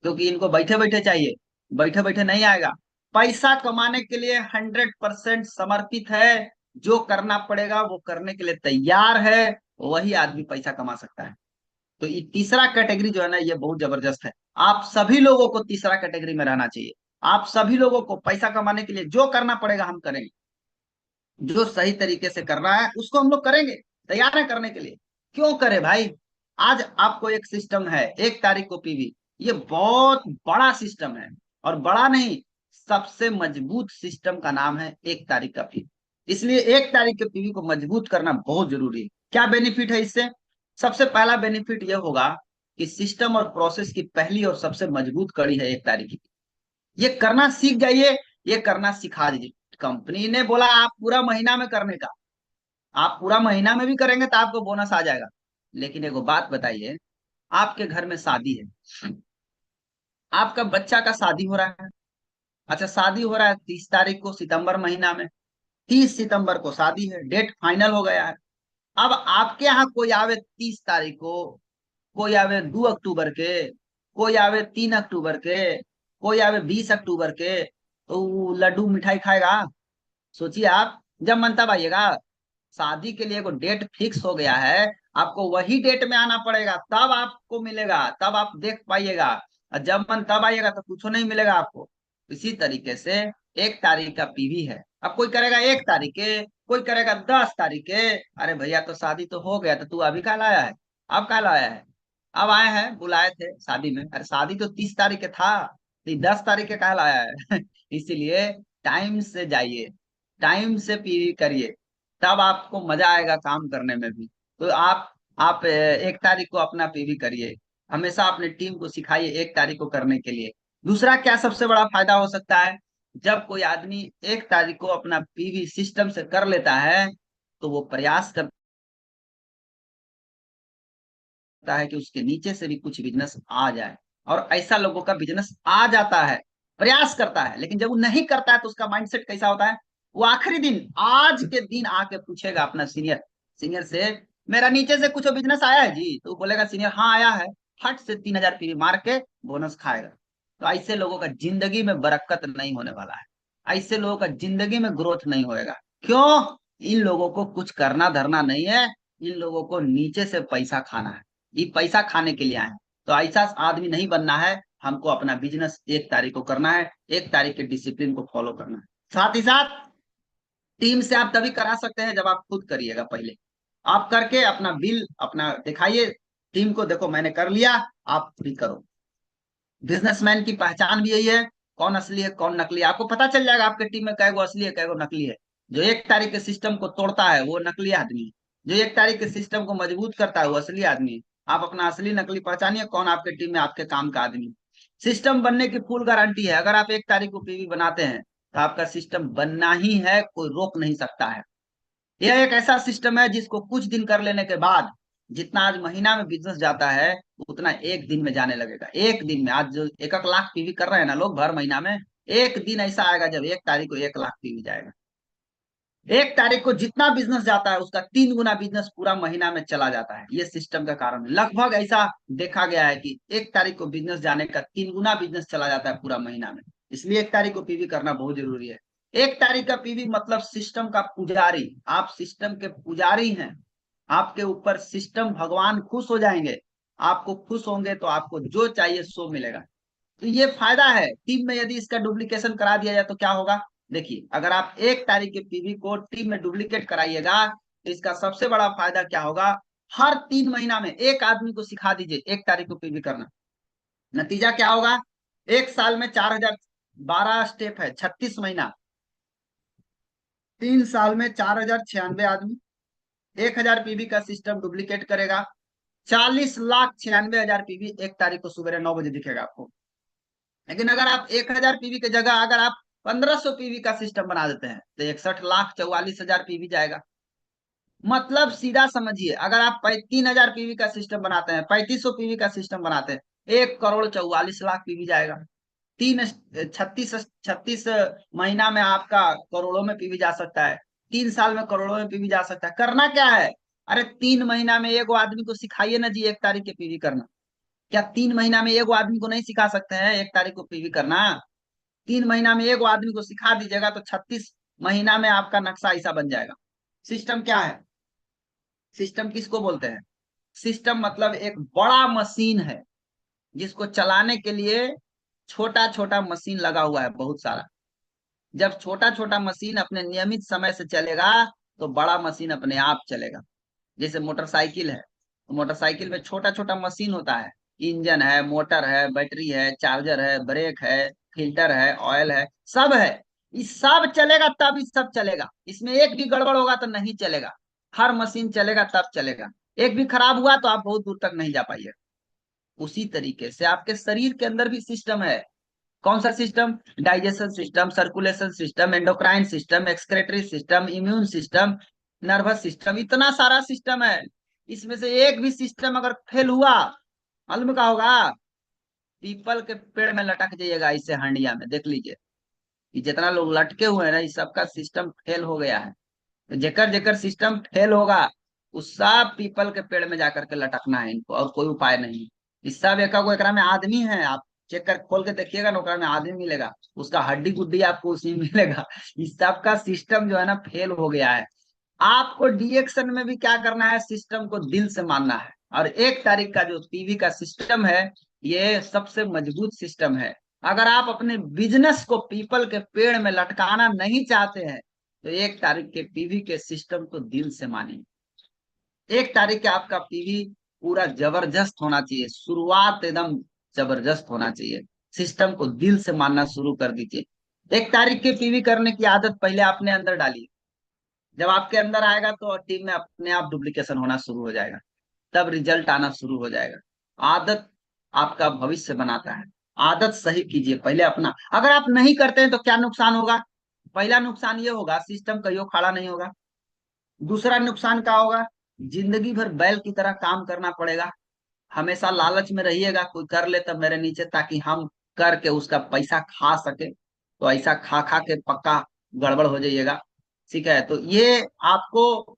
क्योंकि इनको बैठे बैठे चाहिए, बैठे बैठे नहीं आएगा। पैसा कमाने के लिए 100% समर्पित है, जो करना पड़ेगा वो करने के लिए तैयार है, वही आदमी पैसा कमा सकता है। तो ये तीसरा कैटेगरी जो है ना, ये बहुत जबरदस्त है। आप सभी लोगों को तीसरा कैटेगरी में रहना चाहिए। आप सभी लोगों को पैसा कमाने के लिए जो करना पड़ेगा हम करेंगे, जो सही तरीके से करना है उसको हम लोग करेंगे, तैयार है करने के लिए। क्यों करे भाई? आज आपको एक सिस्टम है, 1 तारीख को पीवी, ये बहुत बड़ा सिस्टम है, और बड़ा नहीं, सबसे मजबूत सिस्टम का नाम है 1 तारीख का पीवी। इसलिए 1 तारीख के पीवी को मजबूत करना बहुत जरूरी है। क्या बेनिफिट है इससे? सबसे पहला बेनिफिट यह होगा कि सिस्टम और प्रोसेस की पहली और सबसे मजबूत कड़ी है 1 तारीख की। ये करना सीख जाइए, ये करना सिखा दीजिए। कंपनी ने बोला आप पूरा महीना में करने का, आप पूरा महीना में भी करेंगे तो आपको बोनस आ जाएगा। लेकिन एगो बात बताइए, आपके घर में शादी है, आपका बच्चा का शादी हो रहा है। अच्छा, शादी हो रहा है 30 तारीख को, सितंबर महीना में, 30 सितंबर को शादी है, डेट फाइनल हो गया है। अब आपके यहाँ कोई आवे 30 तारीख को, कोई आवे 2 अक्टूबर के, कोई आवे 3 अक्टूबर के, कोई आवे 20 अक्टूबर के, तो वो लड्डू मिठाई खाएगा? सोचिए आप, जब मन तब आइएगा। शादी के लिए एगो डेट फिक्स हो गया है, आपको वही डेट में आना पड़ेगा, तब आपको मिलेगा, तब आप देख पाइएगा। और जब मन तब आइएगा तो कुछ नहीं मिलेगा आपको। इसी तरीके से 1 तारीख का पीवी है। अब कोई करेगा 1 तारीख के, कोई करेगा 10 तारीख के। अरे भैया, तो शादी तो हो गया, तो तू अभी कहाँ लाया है? अब कहाँ लाया है? अब आए हैं, बुलाए थे शादी में, अरे शादी तो 30 तारीख के था, तो 10 तारीख के कहाँ लाया है? इसीलिए टाइम से जाइए, टाइम से पीवी करिए, तब आपको मजा आएगा काम करने में भी। तो आप 1 तारीख को अपना पीवी करिए, हमेशा अपने टीम को सिखाइए 1 तारीख को करने के लिए। दूसरा क्या सबसे बड़ा फायदा हो सकता है? जब कोई आदमी 1 तारीख को अपना पीवी सिस्टम से कर लेता है तो वो प्रयास करता है कि उसके नीचे से भी कुछ बिजनेस आ जाए, और ऐसा लोगों का बिजनेस आ जाता है, प्रयास करता है। लेकिन जब वो नहीं करता है तो उसका माइंडसेट कैसा होता है? वो आखिरी दिन, आज के दिन आके पूछेगा अपना सीनियर से मेरा नीचे से कुछ बिजनेस आया है जी, तो बोलेगा सीनियर हाँ आया है, फट से 3,000 पीवी मार के बोनस खाएगा। तो ऐसे लोगों का जिंदगी में बरकत नहीं होने वाला है, ऐसे लोगों का जिंदगी में ग्रोथ नहीं होएगा। क्यों? इन लोगों को कुछ करना धरना नहीं है, इन लोगों को नीचे से पैसा खाना है, ये पैसा खाने के लिए आए हैं। तो ऐसा आदमी नहीं बनना है, हमको अपना बिजनेस 1 तारीख को करना है, 1 तारीख के डिसिप्लिन को फॉलो करना है। साथ ही साथ टीम से आप तभी करा सकते हैं जब आप खुद करिएगा। पहले आप करके अपना बिल अपना दिखाइए टीम को, देखो मैंने कर लिया, आप भी करो। बिजनेसमैन की पहचान भी यही है, कौन असली है कौन नकली है। आपको पता चल जाएगा आपके टीम में कैगो असली है कैगो नकली है। जो 1 तारीख के सिस्टम को तोड़ता है वो नकली आदमी है, जो 1 तारीख के सिस्टम को मजबूत करता है वो असली आदमी है। आप अपना असली नकली पहचानिए, कौन आपके टीम में आपके काम का आदमी है। सिस्टम बनने की फुल गारंटी है। अगर आप 1 तारीख को पीवी बनाते हैं तो आपका सिस्टम बनना ही है, कोई रोक नहीं सकता है। यह एक ऐसा सिस्टम है जिसको कुछ दिन कर लेने के बाद जितना आज महीना में बिजनेस जाता है उतना एक दिन में जाने लगेगा। एक दिन में आज जो 1,00,000 पीवी कर रहे हैं ना लोग भर महीना में, एक दिन ऐसा आएगा जब 1 तारीख को 1,00,000 पीवी जाएगा। 1 तारीख को जितना बिजनेस जाता है उसका 3 गुना बिजनेस पूरा महीना में चला जाता है। ये सिस्टम का कारण है। लगभग ऐसा देखा गया है कि 1 तारीख को बिजनेस जाने का 3 गुना बिजनेस चला जाता है पूरा महीना में। इसलिए 1 तारीख को पीवी करना बहुत जरूरी है। 1 तारीख का पीवी मतलब सिस्टम का पुजारी, आप सिस्टम के पुजारी हैं। आपके ऊपर सिस्टम भगवान खुश हो जाएंगे, आपको खुश होंगे तो आपको जो चाहिए सो मिलेगा। तो ये फायदा है टीम में। यदि इसका डुप्लीकेशन करा दिया जाए तो क्या होगा? देखिए, अगर आप 1 तारीख के पीवी को टीम में डुप्लीकेट कराइएगा तो इसका सबसे बड़ा फायदा क्या होगा? हर 3 महीना में एक आदमी को सिखा दीजिए 1 तारीख को पीवी करना। नतीजा क्या होगा? 1 साल में 4,000, 12 स्टेप है, 36 महीना, 3 साल में 4,096 आदमी 1,000 पीवी का सिस्टम डुप्लीकेट करेगा। 40,96,000 पीवी 1 तारीख को सुबह 9 बजे दिखेगा आपको। लेकिन अगर आप 1,000 पीवी की जगह अगर आप 1,500 पीवी का सिस्टम बना देते हैं तो 61,44,000 पीवी जाएगा। मतलब सीधा समझिए, अगर आप 3,000 पीवी का सिस्टम बनाते हैं, 3,500 पीवी का सिस्टम बनाते हैं, 1,44,00,000 पीवी जाएगा। 36 महीना में आपका करोड़ों में पीवी जा सकता है, 3 साल में करोड़ों में पीवी जा सकता है। करना क्या है? अरे 3 महीना में एक आदमी को सिखाइए ना जी 1 तारीख के पीवी करना। क्या 3 महीना में एक आदमी को नहीं सिखा सकते हैं 1 तारीख को पीवी करना? 3 महीना में एक आदमी को सिखा दीजिएगा तो 36 महीना में आपका नक्शा ऐसा बन जाएगा। सिस्टम क्या है? सिस्टम किसको बोलते हैं? सिस्टम मतलब एक बड़ा मशीन है जिसको चलाने के लिए छोटा छोटा मशीन लगा हुआ है बहुत सारा। जब छोटा छोटा मशीन अपने नियमित समय से चलेगा तो बड़ा मशीन अपने आप चलेगा। जैसे मोटरसाइकिल है, तो मोटरसाइकिल में छोटा छोटा मशीन होता है, इंजन है, मोटर है, बैटरी है, चार्जर है, ब्रेक है, फिल्टर है, ऑयल है, सब है। ये सब चलेगा तब ये सब चलेगा। इसमें एक भी गड़बड़ होगा तो नहीं चलेगा। हर मशीन चलेगा तब चलेगा। एक भी खराब हुआ तो आप बहुत दूर तक नहीं जा पाइए। उसी तरीके से आपके शरीर के अंदर भी सिस्टम है। कौन सा system? Digestion system, circulation system, endocrine system, excretory system, immune system, nervous system, इतना सारा सिस्टम है। इसमें से एक भी सिस्टम अगर फेल हुआ, मालूम क्या होगा? पीपल के पेड़ में लटक जाइएगा। इसे हंडिया में देख लीजिए कि जितना लोग लटके हुए हैं ना, इस सबका सिस्टम फेल हो गया है। तो जेकर जेकर सिस्टम फेल होगा उस सब पीपल के पेड़ में जाकर के लटकना है इनको, और कोई उपाय नहीं। इस सब एकरा में आदमी है, आप चेक कर खोल के देखिएगा ना, ओकरा में आदमी मिलेगा, उसका हड्डी गुड्डी आपको उसी में मिलेगा। इस सब का सिस्टम जो है ना फेल हो गया है। आपको डीएक्शन में भी क्या करना है? सिस्टम को दिल से मानना है। और 1 तारीख का जो पीवी का सिस्टम है ये सबसे मजबूत सिस्टम है। अगर आप अपने बिजनेस को पीपल के पेड़ में लटकाना नहीं चाहते हैं तो 1 तारीख के पीवी के सिस्टम को दिल से मानिए। 1 तारीख के आपका पीवी पूरा जबरदस्त होना चाहिए, शुरुआत एकदम जबरदस्त होना चाहिए। सिस्टम को दिल से मानना शुरू कर दीजिए। 1 तारीख के पीवी करने की आदत पहले अपने अंदर डालिए। जब आपके अंदर आएगा तो टीम में अपने आप डुप्लीकेशन होना शुरू हो जाएगा, तब रिजल्ट आना शुरू हो जाएगा। आदत आपका भविष्य बनाता है। आदत सही कीजिए पहले अपना। अगर आप नहीं करते हैं तो क्या नुकसान होगा? पहला नुकसान ये होगा सिस्टम कहियो खड़ा नहीं होगा। दूसरा नुकसान क्या होगा? जिंदगी भर बैल की तरह काम करना पड़ेगा। हमेशा लालच में रहिएगा कोई कर ले तब मेरे नीचे, ताकि हम करके उसका पैसा खा सके। तो ऐसा खा खा के पक्का गड़बड़ हो जाइएगा। ठीक है, तो ये आपको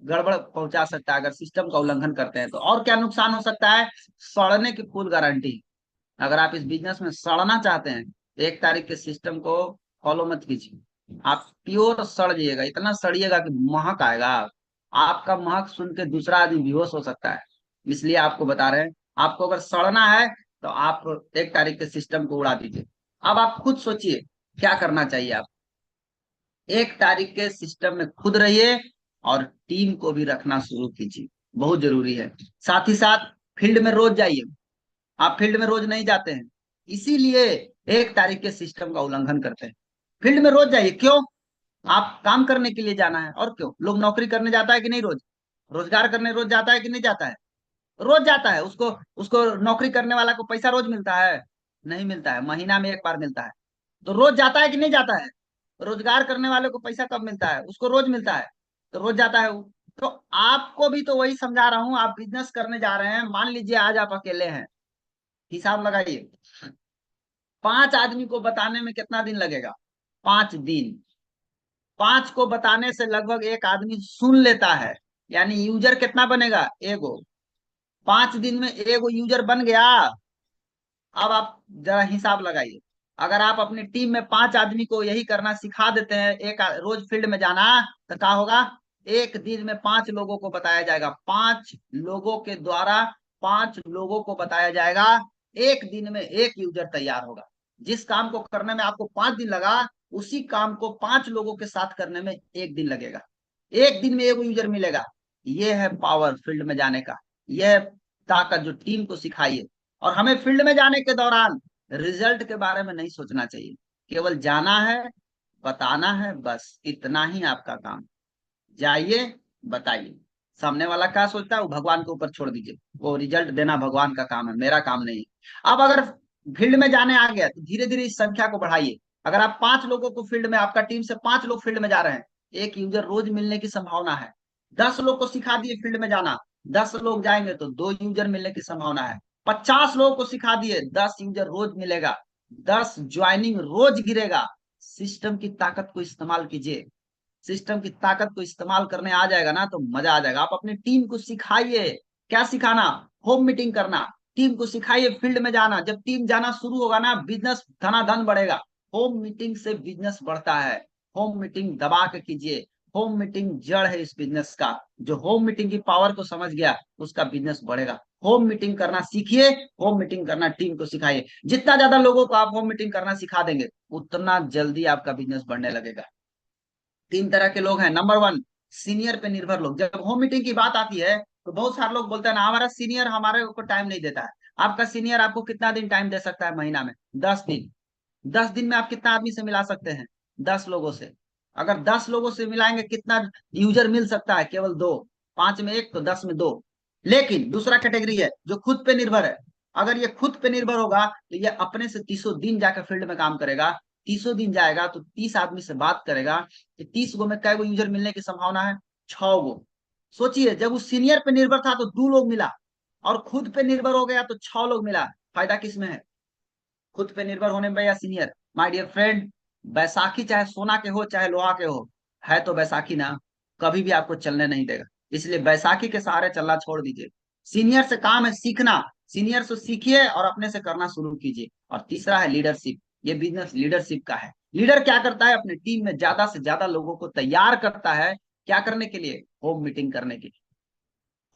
गड़बड़ पहुंचा सकता है अगर सिस्टम का उल्लंघन करते हैं तो। और क्या नुकसान हो सकता है? सड़ने की फुल गारंटी। अगर आप इस बिजनेस में सड़ना चाहते हैं तो 1 तारीख के सिस्टम को फॉलो मत कीजिए। आप प्योर सड़ जाइएगा, इतना सड़िएगा कि महक आएगा। आपका महक सुन के दूसरा आदमी बेहोश हो सकता है। इसलिए आपको बता रहे हैं, आपको अगर सड़ना है तो आप 1 तारीख के सिस्टम को उड़ा दीजिए। अब आप खुद सोचिए क्या करना चाहिए। आप 1 तारीख के सिस्टम में खुद रहिए और टीम को भी रखना शुरू कीजिए, बहुत जरूरी है। साथ ही साथ फील्ड में रोज जाइए। आप फील्ड में रोज नहीं जाते हैं, इसीलिए 1 तारीख के सिस्टम का उल्लंघन करते हैं। फील्ड में रोज जाइए। क्यों? आप काम करने के लिए जाना है। और क्यों? लोग नौकरी करने जाता है कि नहीं? रोज रोजगार करने रोज जाता है कि नहीं जाता है? रोज जाता है। उसको उसको नौकरी करने वाला को पैसा रोज मिलता है? नहीं मिलता है, महीना में 1 बार मिलता है। तो रोज जाता है कि नहीं जाता है? रोजगार करने वाले को पैसा कब मिलता है? उसको रोज मिलता है, तो रोज जाता है वो। तो आपको भी तो वही समझा रहा हूं। आप बिजनेस करने जा रहे हैं, मान लीजिए आज आप अकेले हैं, हिसाब लगाइए 5 आदमी को बताने में कितना दिन लगेगा? 5 दिन। 5 को बताने से लगभग एक आदमी सुन लेता है, यानी यूजर कितना बनेगा? एगो। 5 दिन में एगो यूजर बन गया। अब आप जरा हिसाब लगाइए, अगर आप अपनी टीम में 5 आदमी को यही करना सिखा देते हैं, एक रोज फील्ड में जाना, तो क्या होगा? 1 दिन में 5 लोगों को बताया जाएगा। 5 लोगों के द्वारा 5 लोगों को बताया जाएगा। 1 दिन में 1 यूजर तैयार होगा। जिस काम को करने में आपको 5 दिन लगा, उसी काम को 5 लोगों के साथ करने में 1 दिन लगेगा। 1 दिन में 1 यूजर मिलेगा। यह है पावर फील्ड में जाने का, यह ताकत जो टीम को सिखाइए। और हमें फील्ड में जाने के दौरान रिजल्ट के बारे में नहीं सोचना चाहिए, केवल जाना है, बताना है, बस इतना ही आपका काम। जाइए, बताइए। सामने वाला क्या सोचता है वो भगवान के ऊपर छोड़ दीजिए, वो रिजल्ट देना भगवान का काम है, मेरा काम नहीं है। अब अगर फील्ड में जाने आ गया तो धीरे धीरे इस संख्या को बढ़ाइए। अगर आप 5 लोगों को फील्ड में, आपका टीम से 5 लोग फील्ड में जा रहे हैं, 1 यूजर रोज मिलने की संभावना है। 10 लोग को सिखा दिए फील्ड में जाना, 10 लोग जाएंगे तो 2 यूजर मिलने की संभावना है। 50 लोगों को सिखा दिए, 10 यूजर रोज मिलेगा, 10 ज्वाइनिंग रोज गिरेगा। सिस्टम की ताकत को इस्तेमाल कीजिए। सिस्टम की ताकत को इस्तेमाल करने आ जाएगा ना तो मजा आ जाएगा। आप अपनी टीम को सिखाइए। क्या सिखाना? होम मीटिंग करना। टीम को सिखाइए फील्ड में जाना। जब टीम जाना शुरू होगा ना, बिजनेस धनाधन बढ़ेगा। होम मीटिंग से बिजनेस बढ़ता है। होम मीटिंग दबा के कीजिए। होम मीटिंग जड़ है इस बिजनेस का। जो होम मीटिंग की पावर को समझ गया उसका बिजनेस बढ़ेगा। होम मीटिंग करना सीखिए, होम मीटिंग करना टीम को सिखाइए। जितना ज्यादा लोगों को आप होम मीटिंग करना सिखा देंगे, उतना जल्दी आपका बिजनेस बढ़ने लगेगा। 3 तरह के लोग हैं। नंबर 1, सीनियर पे निर्भर लोग। जब होम मीटिंग की बात आती है तो बहुत सारे लोग बोलते हैं ना, हमारा सीनियर हमारे को टाइम नहीं देता है। आपका सीनियर आपको कितना दिन टाइम दे सकता है? महीना में 10 दिन। 10 दिन में आप कितना आदमी से मिला सकते हैं? 10 लोगों से। अगर 10 लोगों से मिलाएंगे, कितना यूजर मिल सकता है? केवल 2। 5 में 1 तो 10 में 2। लेकिन दूसरा कैटेगरी है जो खुद पे निर्भर है। अगर ये खुद पे निर्भर होगा तो ये अपने से 30 दिन जाकर फील्ड में काम करेगा। 30 दिन जाएगा तो 30 आदमी से बात करेगा कि 30 गो में कै गो यूजर मिलने की संभावना है? 6 गो। सोचिए, जब उस सीनियर पे निर्भर था तो 2 लोग मिला, और खुद पे निर्भर हो गया तो 6 लोग मिला। फायदा किस में है? खुद पे निर्भर होने में या सीनियर? माय डियर फ्रेंड, बैसाखी चाहे सोना के हो चाहे लोहा के हो, है तो बैसाखी ना, कभी भी आपको चलने नहीं देगा। इसलिए बैसाखी के सहारे चलना छोड़ दीजिए। सीनियर से काम है सीखना। सीनियर से सीखिए और अपने से करना शुरू कीजिए। और तीसरा है लीडरशिप। ये बिजनेस लीडरशिप का है। लीडर क्या करता है? अपने टीम में ज्यादा से ज्यादा लोगों को तैयार करता है। क्या करने के लिए? होम मीटिंग करने के लिए।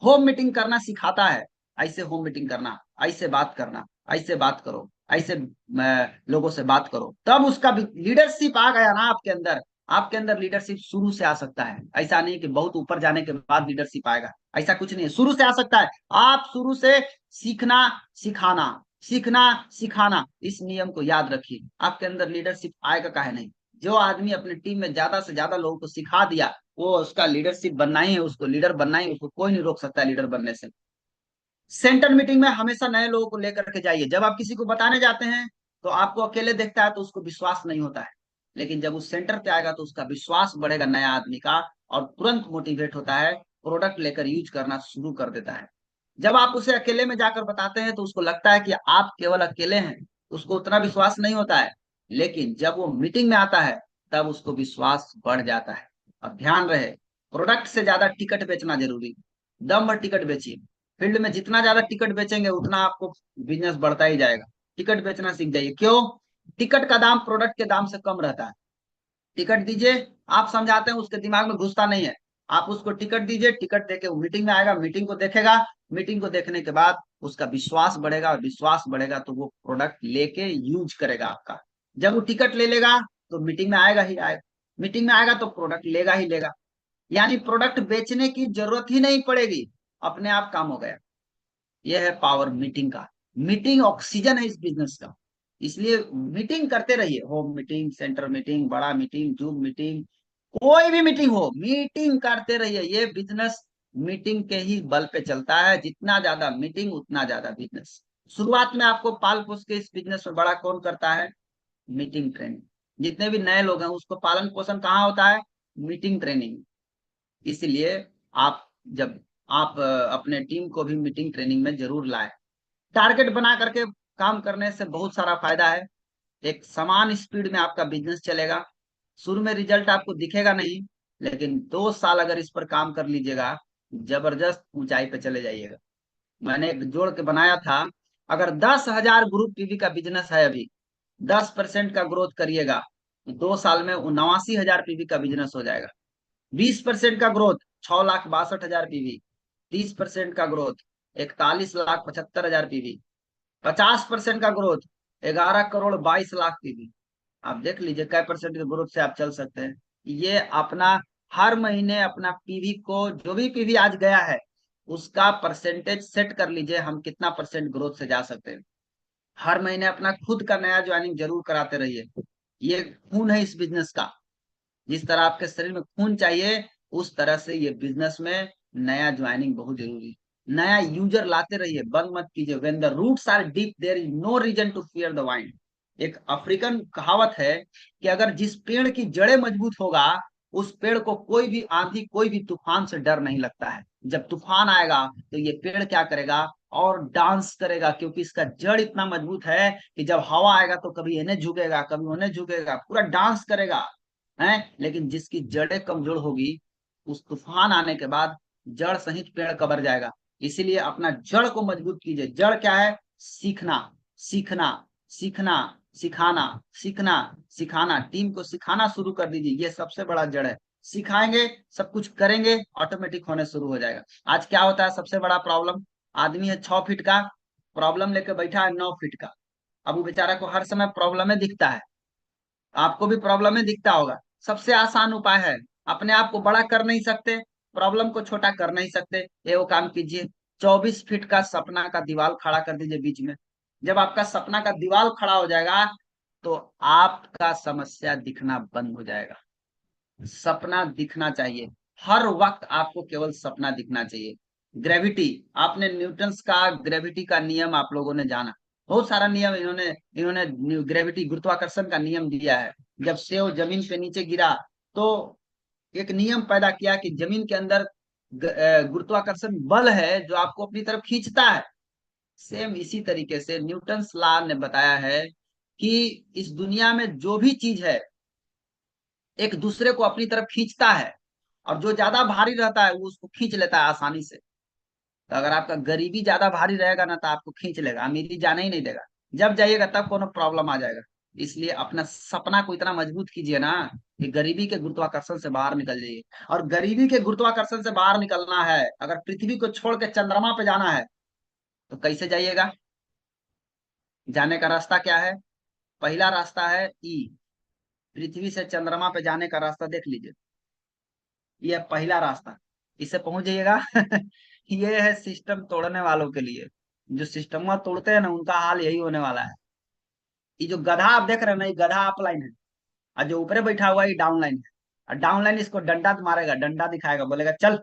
होम मीटिंग करना सिखाता है। ऐसे होम मीटिंग करना, ऐसे बात करना, ऐसे बात करो, ऐसे लोगों से बात करो। तब उसका लीडरशिप आ गया ना आपके अंदर। आपके अंदर लीडरशिप शुरू से आ सकता है। ऐसा नहीं कि बहुत ऊपर जाने के बाद लीडरशिप आएगा, ऐसा कुछ नहीं है। शुरू से आ सकता है। आप शुरू से सीखना सिखाना, सीखना सिखाना, इस नियम को याद रखिए। आपके अंदर लीडरशिप आएगा काहे नहीं। जो आदमी अपनी टीम में ज्यादा से ज्यादा लोगों को सिखा दिया, वो उसका लीडरशिप बनना ही है, उसको लीडर बनना ही, उसको कोई नहीं रोक सकता लीडर बनने से। सेंटर मीटिंग में हमेशा नए लोगों को लेकर के जाइए। जब आप किसी को बताने जाते हैं तो आपको अकेले देखता है तो उसको विश्वास नहीं होता है, लेकिन जब उस सेंटर पे आएगा तो उसका विश्वास बढ़ेगा नया आदमी का, और तुरंत मोटिवेट होता है, प्रोडक्ट लेकर यूज करना शुरू कर देता है। जब आप उसे अकेले में जाकर बताते हैं तो उसको लगता है कि आप केवल अकेले हैं, उसको उतना विश्वास नहीं होता है। लेकिन जब वो मीटिंग में आता है तब उसको विश्वास बढ़ जाता है। और ध्यान रहे, प्रोडक्ट से ज्यादा टिकट बेचना जरूरी, दम भर टिकट बेचिए। फील्ड में जितना ज्यादा टिकट बेचेंगे उतना आपको बिजनेस बढ़ता ही जाएगा। टिकट बेचना सीख जाइए। क्यों? टिकट का दाम प्रोडक्ट के दाम से कम रहता है। टिकट दीजिए, आप समझाते हैं उसके दिमाग में घुसता नहीं है। आप उसको टिकट दीजिए, टिकट देके वो मीटिंग में आएगा, मीटिंग को देखेगा, मीटिंग को देखने के बाद उसका विश्वास बढ़ेगा, और विश्वास बढ़ेगा तो वो प्रोडक्ट लेके यूज करेगा आपका। जब वो टिकट ले लेगा तो मीटिंग में आएगा ही आएगा, मीटिंग में आएगा तो प्रोडक्ट लेगा ही लेगा। यानी प्रोडक्ट बेचने की जरूरत ही नहीं पड़ेगी, अपने आप काम हो गया। यह है पावर मीटिंग का। मीटिंग ऑक्सीजन है इस बिजनेस का। इसलिए मीटिंग करते रहिए, होम मीटिंग, सेंटर मीटिंग, बड़ा मीटिंग, जूम मीटिंग, कोई भी मीटिंग हो, मीटिंग करते रहिए। ये बिजनेस मीटिंग के ही बल पे चलता है। जितना ज्यादा मीटिंग उतना ज्यादा बिजनेस। शुरुआत में आपको पाल पोस के इस बिजनेस में बड़ा कौन करता है? Meeting training. जितने भी नए लोग हैं उसको पालन पोषण कहाँ होता है? Meeting training. इसलिए आप जब आप अपने टीम को भी मीटिंग ट्रेनिंग में जरूर लाएं। टारगेट बना करके काम करने से बहुत सारा फायदा है। एक समान स्पीड में आपका बिजनेस चलेगा। शुरू में रिजल्ट आपको दिखेगा नहीं, लेकिन 2 साल अगर इस पर काम कर लीजिएगा, जबरदस्त ऊंचाई पे चले जाइएगा। मैंने एक जोड़ के बनाया था, अगर 10,000 ग्रुप पीवी का बिजनेस है, अभी 10% का ग्रोथ करिएगा तो 2 साल में 79,000 पीवी का बिजनेस हो जाएगा। 20% का ग्रोथ 6,62,000 पीवी। 30% का ग्रोथ 41,75,000 पीवी। 50% का ग्रोथ 11,22,00,000 पीवी। आप देख लीजिए कै परसेंट के ग्रोथ से आप चल सकते हैं। ये अपना हर महीने अपना पीवी को, जो भी पीवी आज गया है उसका परसेंटेज सेट कर लीजिए, हम कितना परसेंट ग्रोथ से जा सकते हैं। हर महीने अपना खुद का नया ज्वाइनिंग जरूर कराते रहिए। ये खून है इस बिजनेस का। जिस तरह आपके शरीर में खून चाहिए, उस तरह से ये बिजनेस में नया ज्वाइनिंग बहुत जरूरी। नया यूजर लाते रहिए, बंद मत कीजिए। When the roots are deep there is no reason to fear the wind. एक अफ्रीकन कहावत है कि अगर जिस पेड़ की जड़ें मजबूत होगा, उस पेड़ को कोई भी आंधी, कोई भी तूफान से डर नहीं लगता है। जब तूफान आएगा तो ये पेड़ क्या करेगा? और डांस करेगा, क्योंकि इसका जड़ इतना मजबूत है कि जब हवा आएगा तो कभी इन्हें झुकेगा, कभी उन्हें झुकेगा, पूरा डांस करेगा है। लेकिन जिसकी जड़ें कमजोर होगी, उस तूफान आने के बाद जड़ सहित पेड़ कबर जाएगा। इसीलिए अपना जड़ को मजबूत कीजिए। जड़ क्या है? सीखना, सीखना, सीखना, सिखाना, सीखना, सिखाना। टीम को सिखाना शुरू कर दीजिए, ये सबसे बड़ा जड़ है। सिखाएंगे, सब कुछ करेंगे, ऑटोमेटिक होने शुरू हो जाएगा। आज क्या होता है सबसे बड़ा प्रॉब्लम? आदमी है 6 फीट का, प्रॉब्लम लेके बैठा है 9 फीट का। अब वो बेचारा को हर समय प्रॉब्लम में दिखता है, आपको भी प्रॉब्लम में दिखता होगा। सबसे आसान उपाय है, अपने आप को बड़ा कर नहीं सकते, प्रॉब्लम को छोटा कर नहीं सकते, ये वो काम कीजिए। 24 फीट का सपना का दीवार खड़ा कर दीजिए बीच में। जब आपका सपना का दीवार खड़ा हो जाएगा तो आपका समस्या दिखना बंद हो जाएगा। सपना दिखना चाहिए, हर वक्त आपको केवल सपना दिखना चाहिए। ग्रेविटी, आपने न्यूटन्स का ग्रेविटी का नियम आप लोगों ने जाना। बहुत सारा नियम इन्होंने इन्होंने ग्रेविटी, गुरुत्वाकर्षण का नियम दिया है। जब सेव जमीन पे नीचे गिरा तो एक नियम पैदा किया कि जमीन के अंदर गुरुत्वाकर्षण बल है जो आपको अपनी तरफ खींचता है। सेम इसी तरीके से न्यूटन्स लॉ ने बताया है कि इस दुनिया में जो भी चीज है एक दूसरे को अपनी तरफ खींचता है, और जो ज्यादा भारी रहता है वो उसको खींच लेता है आसानी से। तो अगर आपका गरीबी ज्यादा भारी रहेगा ना तो आपको खींच लेगा, अमीरी जाने ही नहीं देगा। जब जाइएगा तब कोनो प्रॉब्लम आ जाएगा। इसलिए अपना सपना को इतना मजबूत कीजिए ना कि गरीबी के गुरुत्वाकर्षण से बाहर निकल जाइए। और गरीबी के गुरुत्वाकर्षण से बाहर निकलना है, अगर पृथ्वी को छोड़ के चंद्रमा पे जाना है तो कैसे जाइएगा? जाने का रास्ता क्या है? पहला रास्ता है ई। पृथ्वी से चंद्रमा पे जाने का रास्ता देख लीजिए, ये पहला रास्ता, इससे पहुंच जाइएगा। ये है सिस्टम तोड़ने वालों के लिए। जो सिस्टम तोड़ते हैं ना उनका हाल यही होने वाला है। ये जो गधा आप देख रहे हैं ना, ये गधा अपलाइन है, और जो ऊपर बैठा हुआ है ये डाउनलाइन है। और डाउनलाइन इसको डंडा मारेगा, डंडा दिखाएगा, बोलेगा चल।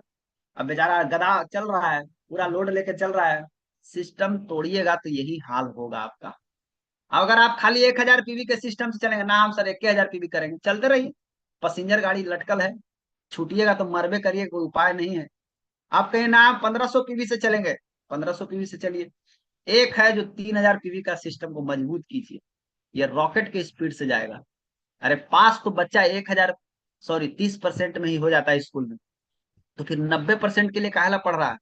अब बेचारा गधा चल रहा है, पूरा लोड लेके चल रहा है। सिस्टम तोड़िएगा तो यही हाल होगा आपका। अगर आप खाली 1,000 पीवी के सिस्टम से चलेंगे ना, हम सर 21,000 पीवी करेंगे, चलते रहिए। पैसेंजर गाड़ी लटकल है, छूटिएगा तो मरबे करिए, कोई उपाय नहीं है। आप कहें ना हम 1500 पीवी से चलेंगे, 1500 पीवी से चलिए। एक है जो 3,000 पीवी का सिस्टम को मजबूत कीजिए, ये रॉकेट के स्पीड से जाएगा। अरे पास तो बच्चा 1,000, सॉरी 30% में ही हो जाता है स्कूल में। तो फिर 90% के लिए काहेला पढ़ रहा है?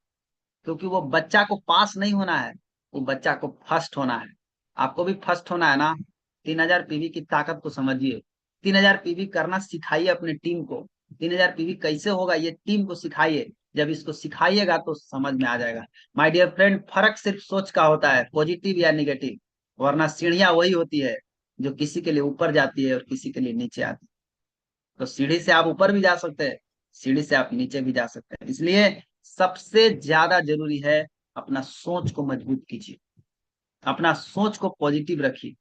क्योंकि वो बच्चा को पास नहीं होना है, वो बच्चा को फर्स्ट होना है। आपको भी फर्स्ट होना है ना। 3000 पीवी की ताकत को समझिए। 3000 पीवी करना सिखाइए अपने टीम को। 3000 पीवी कैसे होगा ये टीम को सिखाइए। जब इसको सिखाइएगा तो समझ में आ जाएगा। माय डियर फ्रेंड, फर्क सिर्फ सोच का होता है, पॉजिटिव या निगेटिव। वरना सीढ़ियां वही होती है जो किसी के लिए ऊपर जाती है और किसी के लिए नीचे आती है। तो सीढ़ी से आप ऊपर भी जा सकते हैं, सीढ़ी से आप नीचे भी जा सकते हैं। इसलिए सबसे ज्यादा जरूरी है अपना सोच को मजबूत कीजिए, अपना सोच को पॉजिटिव रखिए।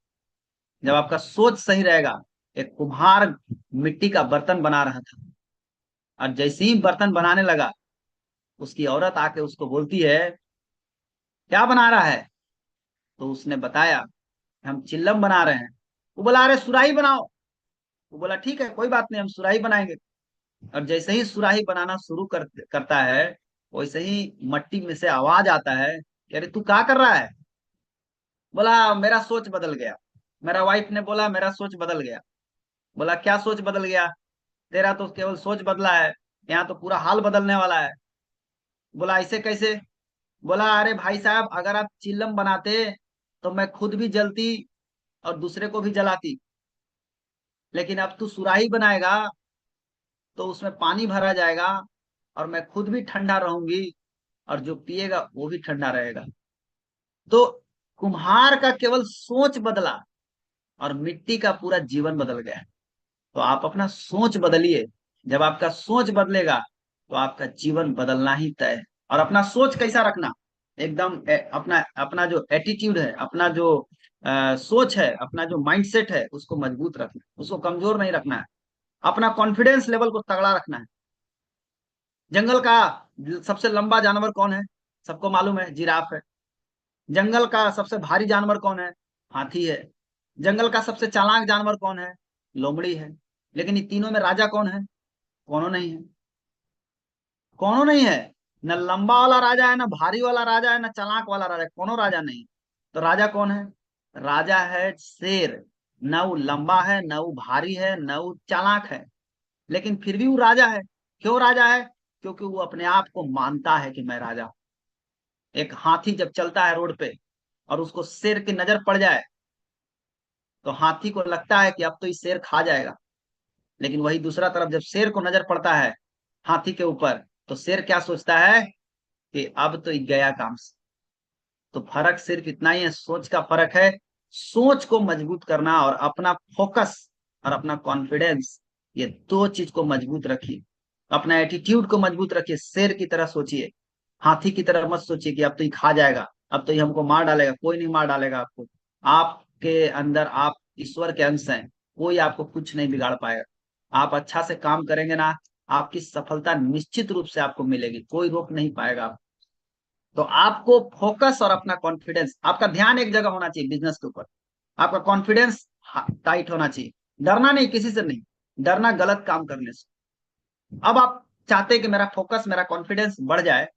जब आपका सोच सही रहेगा, एक कुम्हार मिट्टी का बर्तन बना रहा था, और जैसे ही बर्तन बनाने लगा, उसकी औरत आके उसको बोलती है, क्या बना रहा है? तो उसने बताया, हम चिल्लम बना रहे हैं। वो बोला, अरे सुराही बनाओ। वो बोला, ठीक है, कोई बात नहीं, हम सुराही बनाएंगे। और जैसे ही सुराही बनाना शुरू करता है, वैसे ही मट्टी में से आवाज आता है कि अरे तू क्या कर रहा है? बोला, मेरा सोच बदल गया। मेरा वाइफ ने बोला, मेरा सोच बदल गया। बोला, क्या सोच बदल गया? तेरा तो केवल सोच बदला है, यहाँ तो पूरा हाल बदलने वाला है। बोला, ऐसे कैसे? बोला, अरे भाई साहब, अगर आप चिल्लम बनाते तो मैं खुद भी जलती और दूसरे को भी जलाती, लेकिन अब तू सुराही बनाएगा तो उसमें पानी भरा जाएगा और मैं खुद भी ठंडा रहूंगी और जो पिएगा वो भी ठंडा रहेगा। तो कुम्हार का केवल सोच बदला और मिट्टी का पूरा जीवन बदल गया। तो आप अपना सोच बदलिए। जब आपका सोच बदलेगा तो आपका जीवन बदलना ही तय है। और अपना सोच कैसा रखना, एकदम अपना अपना जो एटीट्यूड है, अपना जो सोच है, अपना जो माइंडसेट है, उसको मजबूत रखना, उसको कमजोर नहीं रखना है। अपना कॉन्फिडेंस लेवल को तगड़ा रखना है। जंगल का सबसे लंबा जानवर कौन है? सबको मालूम है, जिराफ है। जंगल का सबसे भारी जानवर कौन है? हाथी है। जंगल का सबसे चालाक जानवर कौन है? लोमड़ी है। लेकिन इन तीनों में राजा कौन है? कौनो नहीं है। कौनो नहीं है। न लंबा वाला राजा है, न भारी वाला राजा है, न चालाक वाला राजा है। कोनो राजा नहीं। तो राजा कौन है? राजा है शेर। न वो लंबा है, न वो भारी है, न वो चालाक है, लेकिन फिर भी वो राजा है। क्यों राजा है? क्योंकि वो अपने आप को मानता है कि मैं राजा हूं। एक हाथी जब चलता है रोड पे और उसको शेर की नजर पड़ जाए, तो हाथी को लगता है कि अब तो इस शेर खा जाएगा। लेकिन वही दूसरा तरफ जब शेर को नजर पड़ता है हाथी के ऊपर, तो शेर क्या सोचता है कि अब तो गया काम से। तो फर्क सिर्फ इतना ही है, सोच का फर्क है। सोच को मजबूत करना और अपना फोकस और अपना कॉन्फिडेंस, ये दो चीज को मजबूत रखिए। अपना एटीट्यूड को मजबूत रखिए। शेर की तरह सोचिए, हाथी की तरह मत सोचिए कि अब तो ये खा जाएगा, अब तो ये हमको मार डालेगा। कोई नहीं मार डालेगा आपको। आपके अंदर आप ईश्वर के अंश हैं, कोई आपको कुछ नहीं बिगाड़ पाएगा। आप अच्छा से काम करेंगे ना, आपकी सफलता निश्चित रूप से आपको मिलेगी, कोई रोक नहीं पाएगा आपको। तो आपको फोकस और अपना कॉन्फिडेंस, आपका ध्यान एक जगह होना चाहिए बिजनेस के ऊपर। आपका कॉन्फिडेंस टाइट होना चाहिए। डरना नहीं, किसी से नहीं डरना, गलत काम करने से। अब आप चाहते हैं कि मेरा फोकस, मेरा कॉन्फिडेंस बढ़ जाए,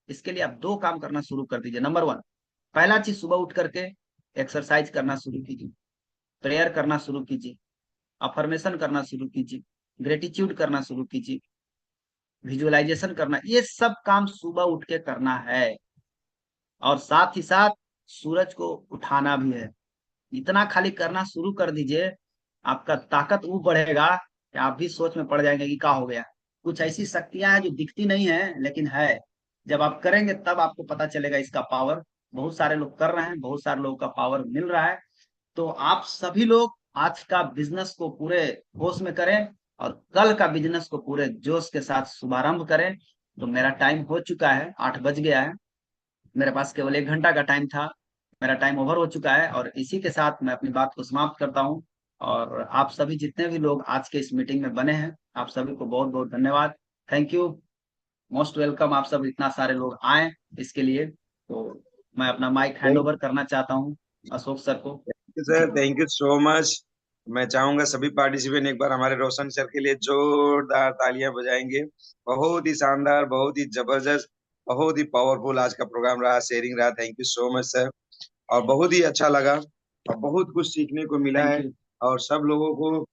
इसके लिए आप दो काम करना शुरू कर दीजिए। नंबर 1, पहला चीज, सुबह उठ करके एक्सरसाइज करना शुरू कीजिए, प्रेयर करना शुरू कीजिए, अफर्मेशन करना शुरू कीजिए, ग्रेटिट्यूड करना शुरू कीजिए, विजुअलाइजेशन करना। ये सब काम सुबह उठ के करना है। और साथ ही साथ सूरज को उठाना भी है। इतना खाली करना शुरू कर दीजिए, आपका ताकत वो बढ़ेगा कि आप भी सोच में पड़ जाएंगे कि क्या हो गया। कुछ ऐसी शक्तियां हैं जो दिखती नहीं है लेकिन है। जब आप करेंगे तब आपको पता चलेगा इसका पावर। बहुत सारे लोग कर रहे हैं, बहुत सारे लोगों का पावर मिल रहा है। तो आप सभी लोग आज का बिजनेस को पूरे होश में करें और कल का बिजनेस को पूरे जोश के साथ शुभारंभ करें। तो मेरा टाइम हो चुका है, 8 बज गया है। मेरे पास केवल 1 घंटा का टाइम था, मेरा टाइम ओवर हो चुका है और इसी के साथ मैं अपनी बात को समाप्त करता हूं। और आप सभी जितने भी लोग आज के इस मीटिंग में बने हैं, आप सभी को बहुत बहुत धन्यवाद। Thank you, most welcome. आप सब इतना सारे लोग आए इसके लिए। तो मैं अपना माइक हैंड ओवर करना चाहता हूँ अशोक सर को। Sir, thank you so much. मैं चाहूंगा सभी पार्टिसिपेंट एक बार हमारे रोशन सर के लिए जोरदार तालियां बजाएंगे। बहुत ही शानदार, बहुत ही जबरदस्त, बहुत ही पावरफुल आज का प्रोग्राम रहा, शेयरिंग रहा। Thank you so much sir. और बहुत ही अच्छा लगा और बहुत कुछ सीखने को मिला थैंक है। यू। और सब लोगों को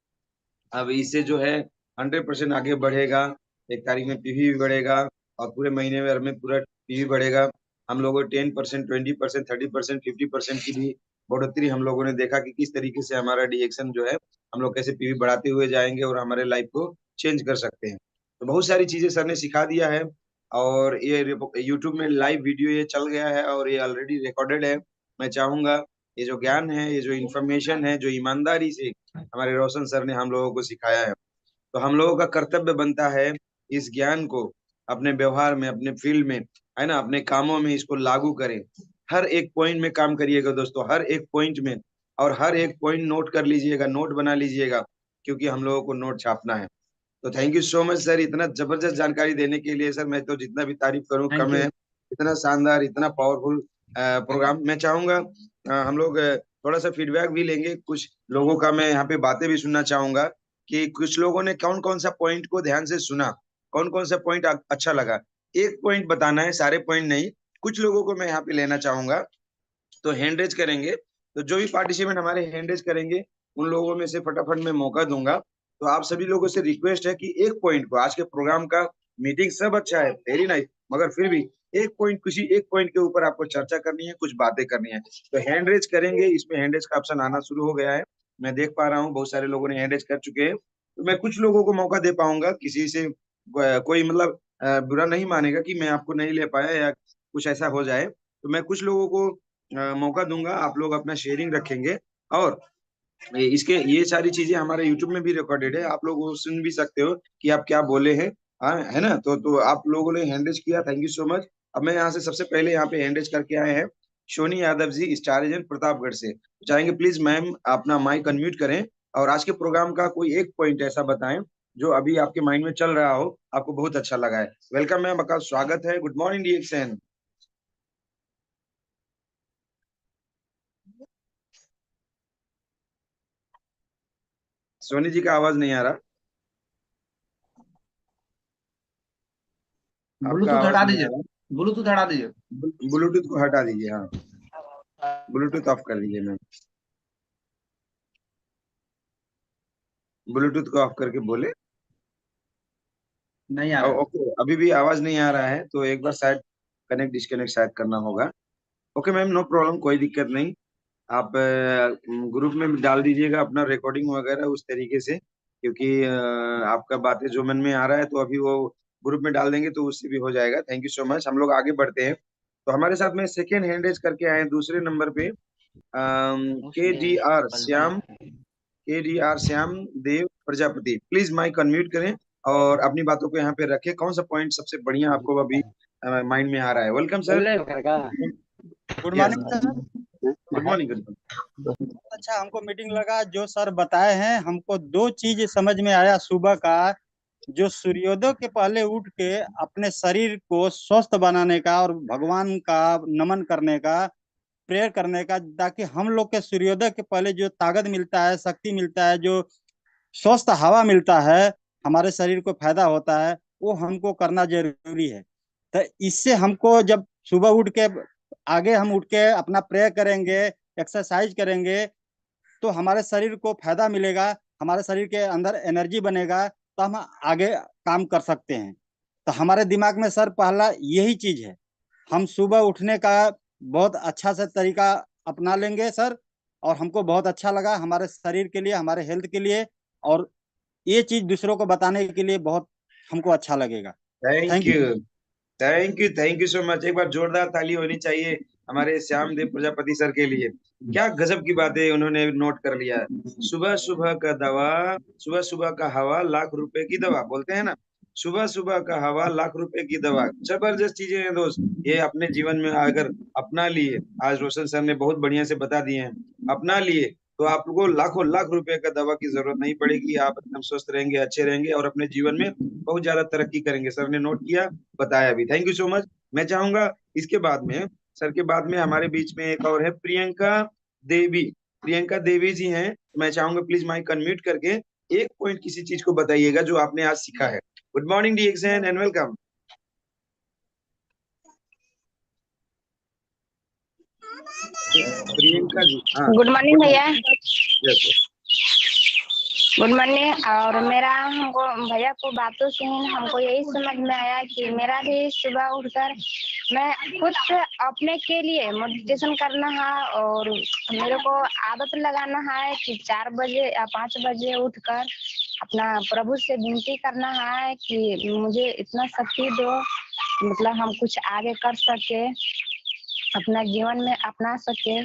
अब इससे जो है 100% आगे बढ़ेगा। 1 तारीख में पीवी भी बढ़ेगा और पूरे महीने भर में पूरा पीवी बढ़ेगा। हम लोगों को 10%, 20%, 30%, 50% की भी बढ़ोतरी हम लोगों ने देखा कि किस तरीके से हमारा डीएक्शन जो है हम लोग कैसे पीवी बढ़ाते हुए जाएंगे और हमारे लाइफ को चेंज कर सकते हैं। तो बहुत सारी चीजें सर ने सिखा दिया है और ये यूट्यूब में लाइव वीडियो ये चल गया है और ये ऑलरेडी रिकॉर्डेड है। मैं चाहूंगा ये जो ज्ञान है, ये जो इन्फॉर्मेशन है, जो ईमानदारी से हमारे रोशन सर ने हम लोगों को सिखाया है, तो हम लोगों का कर्तव्य बनता है इस ज्ञान को अपने व्यवहार में, अपने फील्ड में, है ना, अपने कामों में इसको लागू करें। हर एक पॉइंट में काम करिएगा दोस्तों, हर एक पॉइंट में, और हर एक पॉइंट नोट कर लीजिएगा, नोट बना लीजिएगा, क्योंकि हम लोगों को नोट छापना है। तो thank you so much sir, इतना जबरदस्त जानकारी देने के लिए। सर मैं तो जितना भी तारीफ करूं थैंक कम यू। है। इतना शानदार, इतना पावरफुल प्रोग्राम। मैं चाहूंगा हम लोग थोड़ा सा फीडबैक भी लेंगे, कुछ लोगों का मैं यहाँ पे बातें भी सुनना चाहूंगा कि कुछ लोगों ने कौन कौन सा पॉइंट को ध्यान से सुना, कौन कौन सा पॉइंट अच्छा लगा। एक पॉइंट बताना है, सारे पॉइंट नहीं। कुछ लोगों को मैं यहाँ पे लेना चाहूंगा, तो हैंड रेज करेंगे। तो जो भी पार्टिसिपेंट हमारे हैंड रेज करेंगे उन लोगों में से फटाफट मैं मौका दूंगा। तो आप सभी लोगों से रिक्वेस्ट है कि एक पॉइंट को, आज के प्रोग्राम का मीटिंग सब अच्छा है, वेरी नाइस, मगर फिर भी एक पॉइंट, किसी एक पॉइंट के ऊपर आपको चर्चा करनी है, कुछ बातें करनी है। तो हैंड रेज करेंगे, इसमें हैंड रेज का ऑप्शन आना शुरू हो गया है, मैं देख पा रहा हूँ बहुत सारे लोगों ने हैंड रेज कर चुके हैं। तो मैं कुछ लोगों को मौका दे पाऊंगा, किसी से कोई मतलब बुरा नहीं मानेगा कि मैं आपको नहीं ले पाया या कुछ ऐसा हो जाए। तो मैं कुछ लोगों को मौका दूंगा, आप लोग अपना शेयरिंग रखेंगे और इसके ये सारी चीजें हमारे यूट्यूब में भी रिकॉर्डेड है, आप लोग वो सुन भी सकते हो कि आप क्या बोले हैं। हाँ, है ना। तो आप लोगों ने हैंडरेज किया, थैंक यू सो मच। अब मैं यहाँ से सबसे पहले यहाँ पे हैंडरेज करके आए हैं सोनी यादव जी, स्टार एजेंट प्रतापगढ़ से। चाहेंगे प्लीज मैम अपना माइक अनम्यूट करें और आज के प्रोग्राम का कोई एक पॉइंट ऐसा बताएं जो अभी आपके माइंड में चल रहा हो, आपको बहुत अच्छा लगा है। वेलकम मैम, आपका स्वागत है। Good morning DXN. Soni ji का आवाज नहीं आ रहा, आपका ब्लूटूथ आवाज हटा नहीं आ दीजिए, रहा। ब्लूटूथ हटा दीजिए। ब्लूटूथ को हटा दीजिए, हाँ ब्लूटूथ ऑफ कर दीजिए मैम, ब्लूटूथ को ऑफ करके बोले। नहीं आ रहा है। ओके, अभी भी आवाज नहीं आ रहा है, तो एक बार शायद कनेक्ट डिस्कनेक्ट शायद करना होगा। ओके मैम, नो प्रॉब्लम, कोई दिक्कत नहीं। आप ग्रुप में भी डाल दीजिएगा अपना रिकॉर्डिंग वगैरह उस तरीके से, क्योंकि आपका बातें जो मन में आ रहा है तो अभी वो ग्रुप में डाल देंगे तो उससे भी हो जाएगा। Thank you so much. हम लोग आगे बढ़ते हैं। तो हमारे साथ में सेकेंड हैंड रेज करके आए हैं दूसरे नंबर पे के D R Shyam, K D R Shyam Dev Prajapati. Please mic unmute करें और अपनी बातों को यहाँ पे रखें। कौन सा पॉइंट सबसे बढ़िया आपको अभी माइंड में आ रहा है? Welcome sir. Good yes, morning sir. Good morning, good morning. अच्छा हमको मीटिंग लगा, जो सर बताए हैं हमको दो चीज समझ में आया सुबह का। जो सूर्योदय के पहले उठ के अपने शरीर को स्वस्थ बनाने का और भगवान का नमन करने का, प्रेयर करने का, ताकि हम लोग के सूर्योदय के पहले जो ताकत मिलता है, शक्ति मिलता है, जो स्वस्थ हवा मिलता है, हमारे शरीर को फायदा होता है, वो हमको करना जरूरी है। तो इससे हमको जब सुबह उठ के आगे हम उठ के अपना प्रेयर करेंगे, एक्सरसाइज करेंगे, तो हमारे शरीर को फायदा मिलेगा, हमारे शरीर के अंदर एनर्जी बनेगा, तो हम आगे काम कर सकते हैं। तो हमारे दिमाग में सर पहला यही चीज है, हम सुबह उठने का बहुत अच्छा से तरीका अपना लेंगे सर, और हमको बहुत अच्छा लगा हमारे शरीर के लिए, हमारे हेल्थ के लिए, और ये चीज दूसरों को बताने के लिए बहुत हमको अच्छा लगेगा। Thank thank you. You, thank you, thank you so much. एक बार जोरदार ताली होनी चाहिए हमारे श्याम देव प्रजापति सर के लिए। क्या गजब की बातें उन्होंने नोट कर लिया। सुबह सुबह का दवा, सुबह सुबह का हवा लाख रुपए की दवा, बोलते हैं ना, सुबह सुबह का हवा लाख रुपए की दवा। जबरदस्त चीजें हैं दोस्त, ये अपने जीवन में अगर अपना लिए, आज रोशन सर ने बहुत बढ़िया से बता दिए हैं, अपना लिए तो आपको लाखों लाख रुपए का दवा की जरूरत नहीं पड़ेगी। आप एकदम स्वस्थ रहेंगे, अच्छे रहेंगे और अपने जीवन में बहुत ज्यादा तरक्की करेंगे। सर ने नोट किया, बताया भी, थैंक यू सो मच। मैं चाहूंगा इसके बाद में, सर के बाद में हमारे बीच में एक और है प्रियंका देवी। प्रियंका देवी जी हैं, मैं चाहूंगा प्लीज माइक अनम्यूट करके एक पॉइंट किसी चीज को बताइएगा जो आपने आज सीखा है। Good morning DXN and welcome. Priyanka ji, हाँ गुड मॉर्निंग भैया। यस। Good morning. और मेरा हमको भैया को बातों से ही हमको यही समझ में आया कि मेरा भी सुबह उठकर मैं खुद से अपने के लिए मेडिटेशन करना है और मेरे को आदत लगाना है कि 4 बजे या 5 बजे उठकर अपना प्रभु से विनती करना है कि मुझे इतना शक्ति दो, मतलब हम कुछ आगे कर सके, अपना जीवन में अपना सके,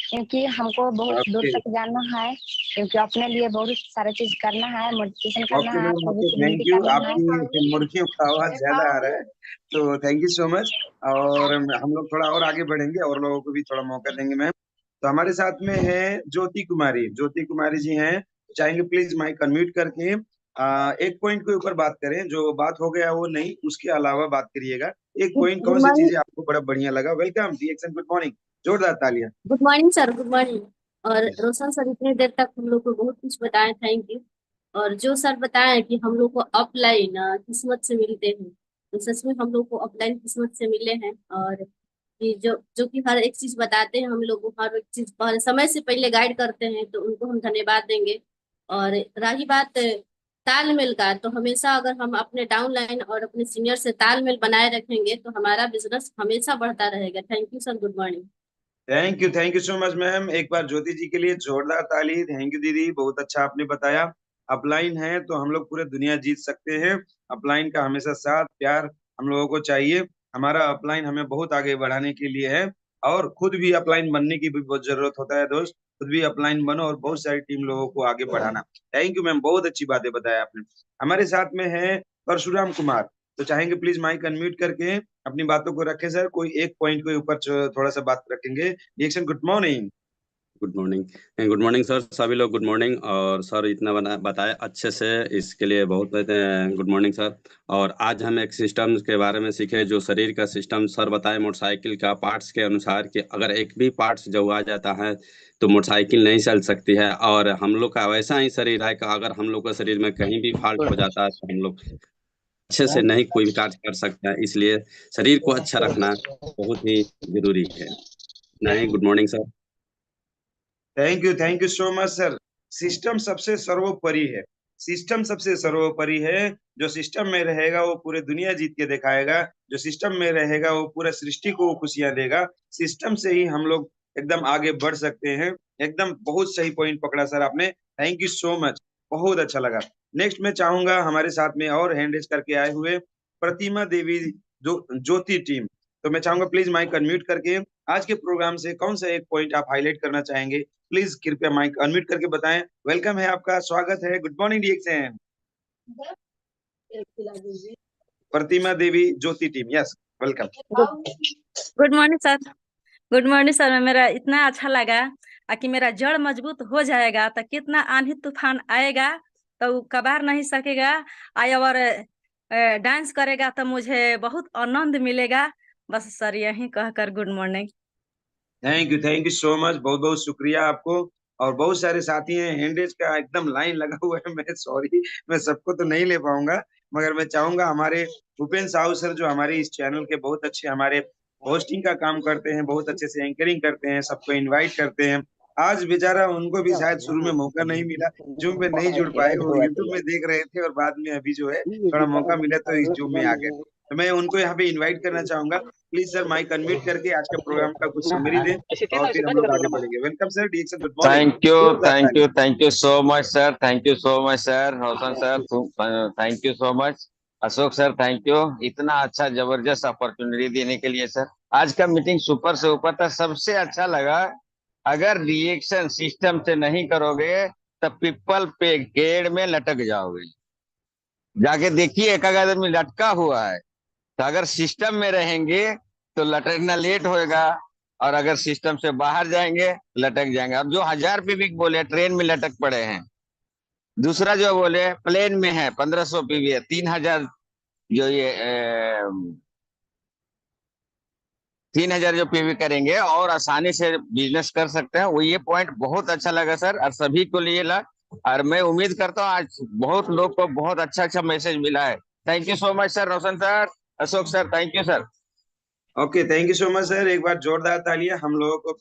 क्योंकि हमको बहुत दूर तक जाना है, क्योंकि अपने लिए बहुत सारे चीज करना है, मेडिटेशन करना ओके है, मैम, प्रभु ओके, से थैंक विनती यू। करना है। आपकी मुर्गियों का आवाज ज्यादा आ रहा है, तो थैंक यू सो मच। और हम लोग थोड़ा और आगे बढ़ेंगे और लोगों को भी थोड़ा मौका देंगे मैम। तो हमारे साथ में है ज्योति कुमारी। ज्योति कुमारी जी हैं, चाहेंगे प्लीज माइक अनम्यूट करके एक पॉइंट के ऊपर बात करें, जो बात हो गया वो नहीं, उसके अलावा बात करिएगा। एक पॉइंट, गुड कौन सी मॉर्निंग। चीजें आपको बड़ा बढ़िया लगा? वेलकम रिएक्शन, गुड मॉर्निंग, जोरदार तालियां। Good morning sir, good morning. और रोशन सर इतने देर तक हम लोग को बहुत कुछ बताए, थैंक यू। और जो सर बताए कि हम लोग को अपलाइन किस्मत से मिलते हैं, तो सच में हम लोग को अपलाइन किस्मत से मिले हैं। और कि जो जो कि हर एक चीज बताते हैं हम लोग को, हर एक चीज पहले समय से पहले गाइड करते हैं, तो उनको हम धन्यवाद देंगे। और रही बात तालमेल का, तो हमेशा अगर हम अपने डाउनलाइन और अपने सीनियर से तालमेल बनाए रखेंगे तो हमारा बिजनेस हमेशा बढ़ता रहेगा। Thank you sir, good morning. Thank you so much ma'am. एक बार ज्योति जी के लिए जोरदार ताली। थैंक यू दीदी, बहुत अच्छा आपने बताया। अपलाइन है तो हम लोग पूरे दुनिया जीत सकते हैं। अपलाइन का हमेशा साथ प्यार हम लोगों को चाहिए। हमारा अपलाइन हमें बहुत आगे बढ़ाने के लिए है, और खुद भी अपलाइन बनने की भी बहुत जरूरत होता है दोस्त। खुद भी अपलाइन बनो और बहुत सारी टीम लोगों को आगे बढ़ाना। थैंक यू मैम, बहुत अच्छी बातें बताया आपने। हमारे साथ में है परशुराम कुमार। तो चाहेंगे प्लीज माइक अनम्यूट करके अपनी बातों को रखें सर। कोई एक पॉइंट के ऊपर थोड़ा सा बात रखेंगे। Reaction, good morning. Good morning. Good morning sir, सभी लोग गुड मॉर्निंग। और सर इतना बताया अच्छे से, इसके लिए बहुत गुड मॉर्निंग सर। और आज हम एक सिस्टम के बारे में सीखे, जो शरीर का सिस्टम सर बताए मोटरसाइकिल का पार्ट्स के अनुसार, कि अगर एक भी पार्ट्स जो आ जाता है तो मोटरसाइकिल नहीं चल सकती है। और हम लोग का वैसा ही शरीर है कि अगर हम लोग का शरीर में कहीं भी फॉल्ट हो जाता है तो हम लोग अच्छे से नहीं कोई भी कार्य कर सकते हैं। इसलिए शरीर को अच्छा रखना बहुत ही जरूरी है। नहीं, good morning sir. Thank you so much sir. System सबसे सर्वोपरि है। सिस्टम सबसे सर्वोपरि है। जो सिस्टम में रहेगा वो पूरे दुनिया जीत के दिखाएगा। जो सिस्टम में रहेगा वो पूरा सृष्टि को खुशियां देगा। सिस्टम से ही हम लोग एकदम आगे बढ़ सकते हैं। एकदम बहुत सही पॉइंट पकड़ा सर आपने। थैंक यू सो मच, बहुत अच्छा लगा। नेक्स्ट मैं चाहूंगा हमारे साथ में और हैंड रेज करके आए हुए प्रतिमा देवी, जो ज्योति टीम। तो मैं चाहूंगा प्लीज माइक अनम्यूट करके आज के प्रोग्राम से कौन सा एक पॉइंट आप हाईलाइट करना चाहेंगे? प्लीज कृपया माइक अनम्यूट करके बताएं। वेलकम है आपका, स्वागत है। Good morning DXN. Pratima Devi Jyoti team, yes welcome. Good morning sir. Good morning sir. मेरा इतना अच्छा लगा कि मेरा जड़ मजबूत हो जाएगा तो कितना आंधी तूफान आएगा तो वो कबार नहीं सकेगा। और डांस करेगा तो मुझे बहुत आनंद मिलेगा। बस सर यही कहकर good morning. Thank you so much, बहुत बहुत शुक्रिया आपको। और बहुत सारे साथी हैं, हैंडरेज का एकदम लाइन लगा हुआ है। मैं सॉरी, मैं सबको तो नहीं ले पाऊंगा, मगर मैं चाहूंगा हमारे भूपेन साहू सर, जो हमारे इस चैनल के बहुत अच्छे हमारे होस्टिंग का काम करते हैं, बहुत अच्छे से एंकरिंग करते हैं, सबको इनवाइट करते हैं। आज बेचारा उनको भी शायद शुरू में मौका नहीं मिला, जूम में नहीं जुड़ पाए, वो यूट्यूब में देख रहे थे और बाद में अभी जो है थोड़ा मौका मिला तो इस जूम में आ गए। तो मैं उनको यहाँ पे इनवाइट करना चाहूंगा। प्लीज सर माइक अनम्यूट करके आज का प्रोग्राम का कुछ समरी दें और फिर हम लोग आगे बढ़ेंगे। Welcome sir, DXN, good morning. Thank you so much sir. Thank you so much sir. Roshan sir thank you so much. Ashok sir thank you, इतना अच्छा जबरदस्त अपॉर्चुनिटी देने के लिए सर। आज का मीटिंग सुपर से ऊपर था, सबसे अच्छा लगा। अगर रिएक्शन सिस्टम से नहीं करोगे तो पीपल पे पेड़ में लटक जाओगे। जाके देखिए, एक आदमी लटका हुआ है। तो अगर सिस्टम में रहेंगे तो लटकना लेट होएगा, और अगर सिस्टम से बाहर जाएंगे लटक जाएंगे। और जो 1000 पीवी बोले ट्रेन में लटक पड़े हैं, दूसरा जो बोले प्लेन में है 1500 पीवी है, 3000 जो ये 3000 जो पीवी करेंगे और आसानी से बिजनेस कर सकते हैं। वो ये पॉइंट बहुत अच्छा लगा सर, और सभी को लिए और मैं उम्मीद करता हूँ आज बहुत लोग को बहुत अच्छा अच्छा मैसेज मिला है। Thank you so much sir. Roshan sir, Ashok sir, thank you sir. Okay, thank you so much sir. एक बार जोरदार तालियां। हम लोगों को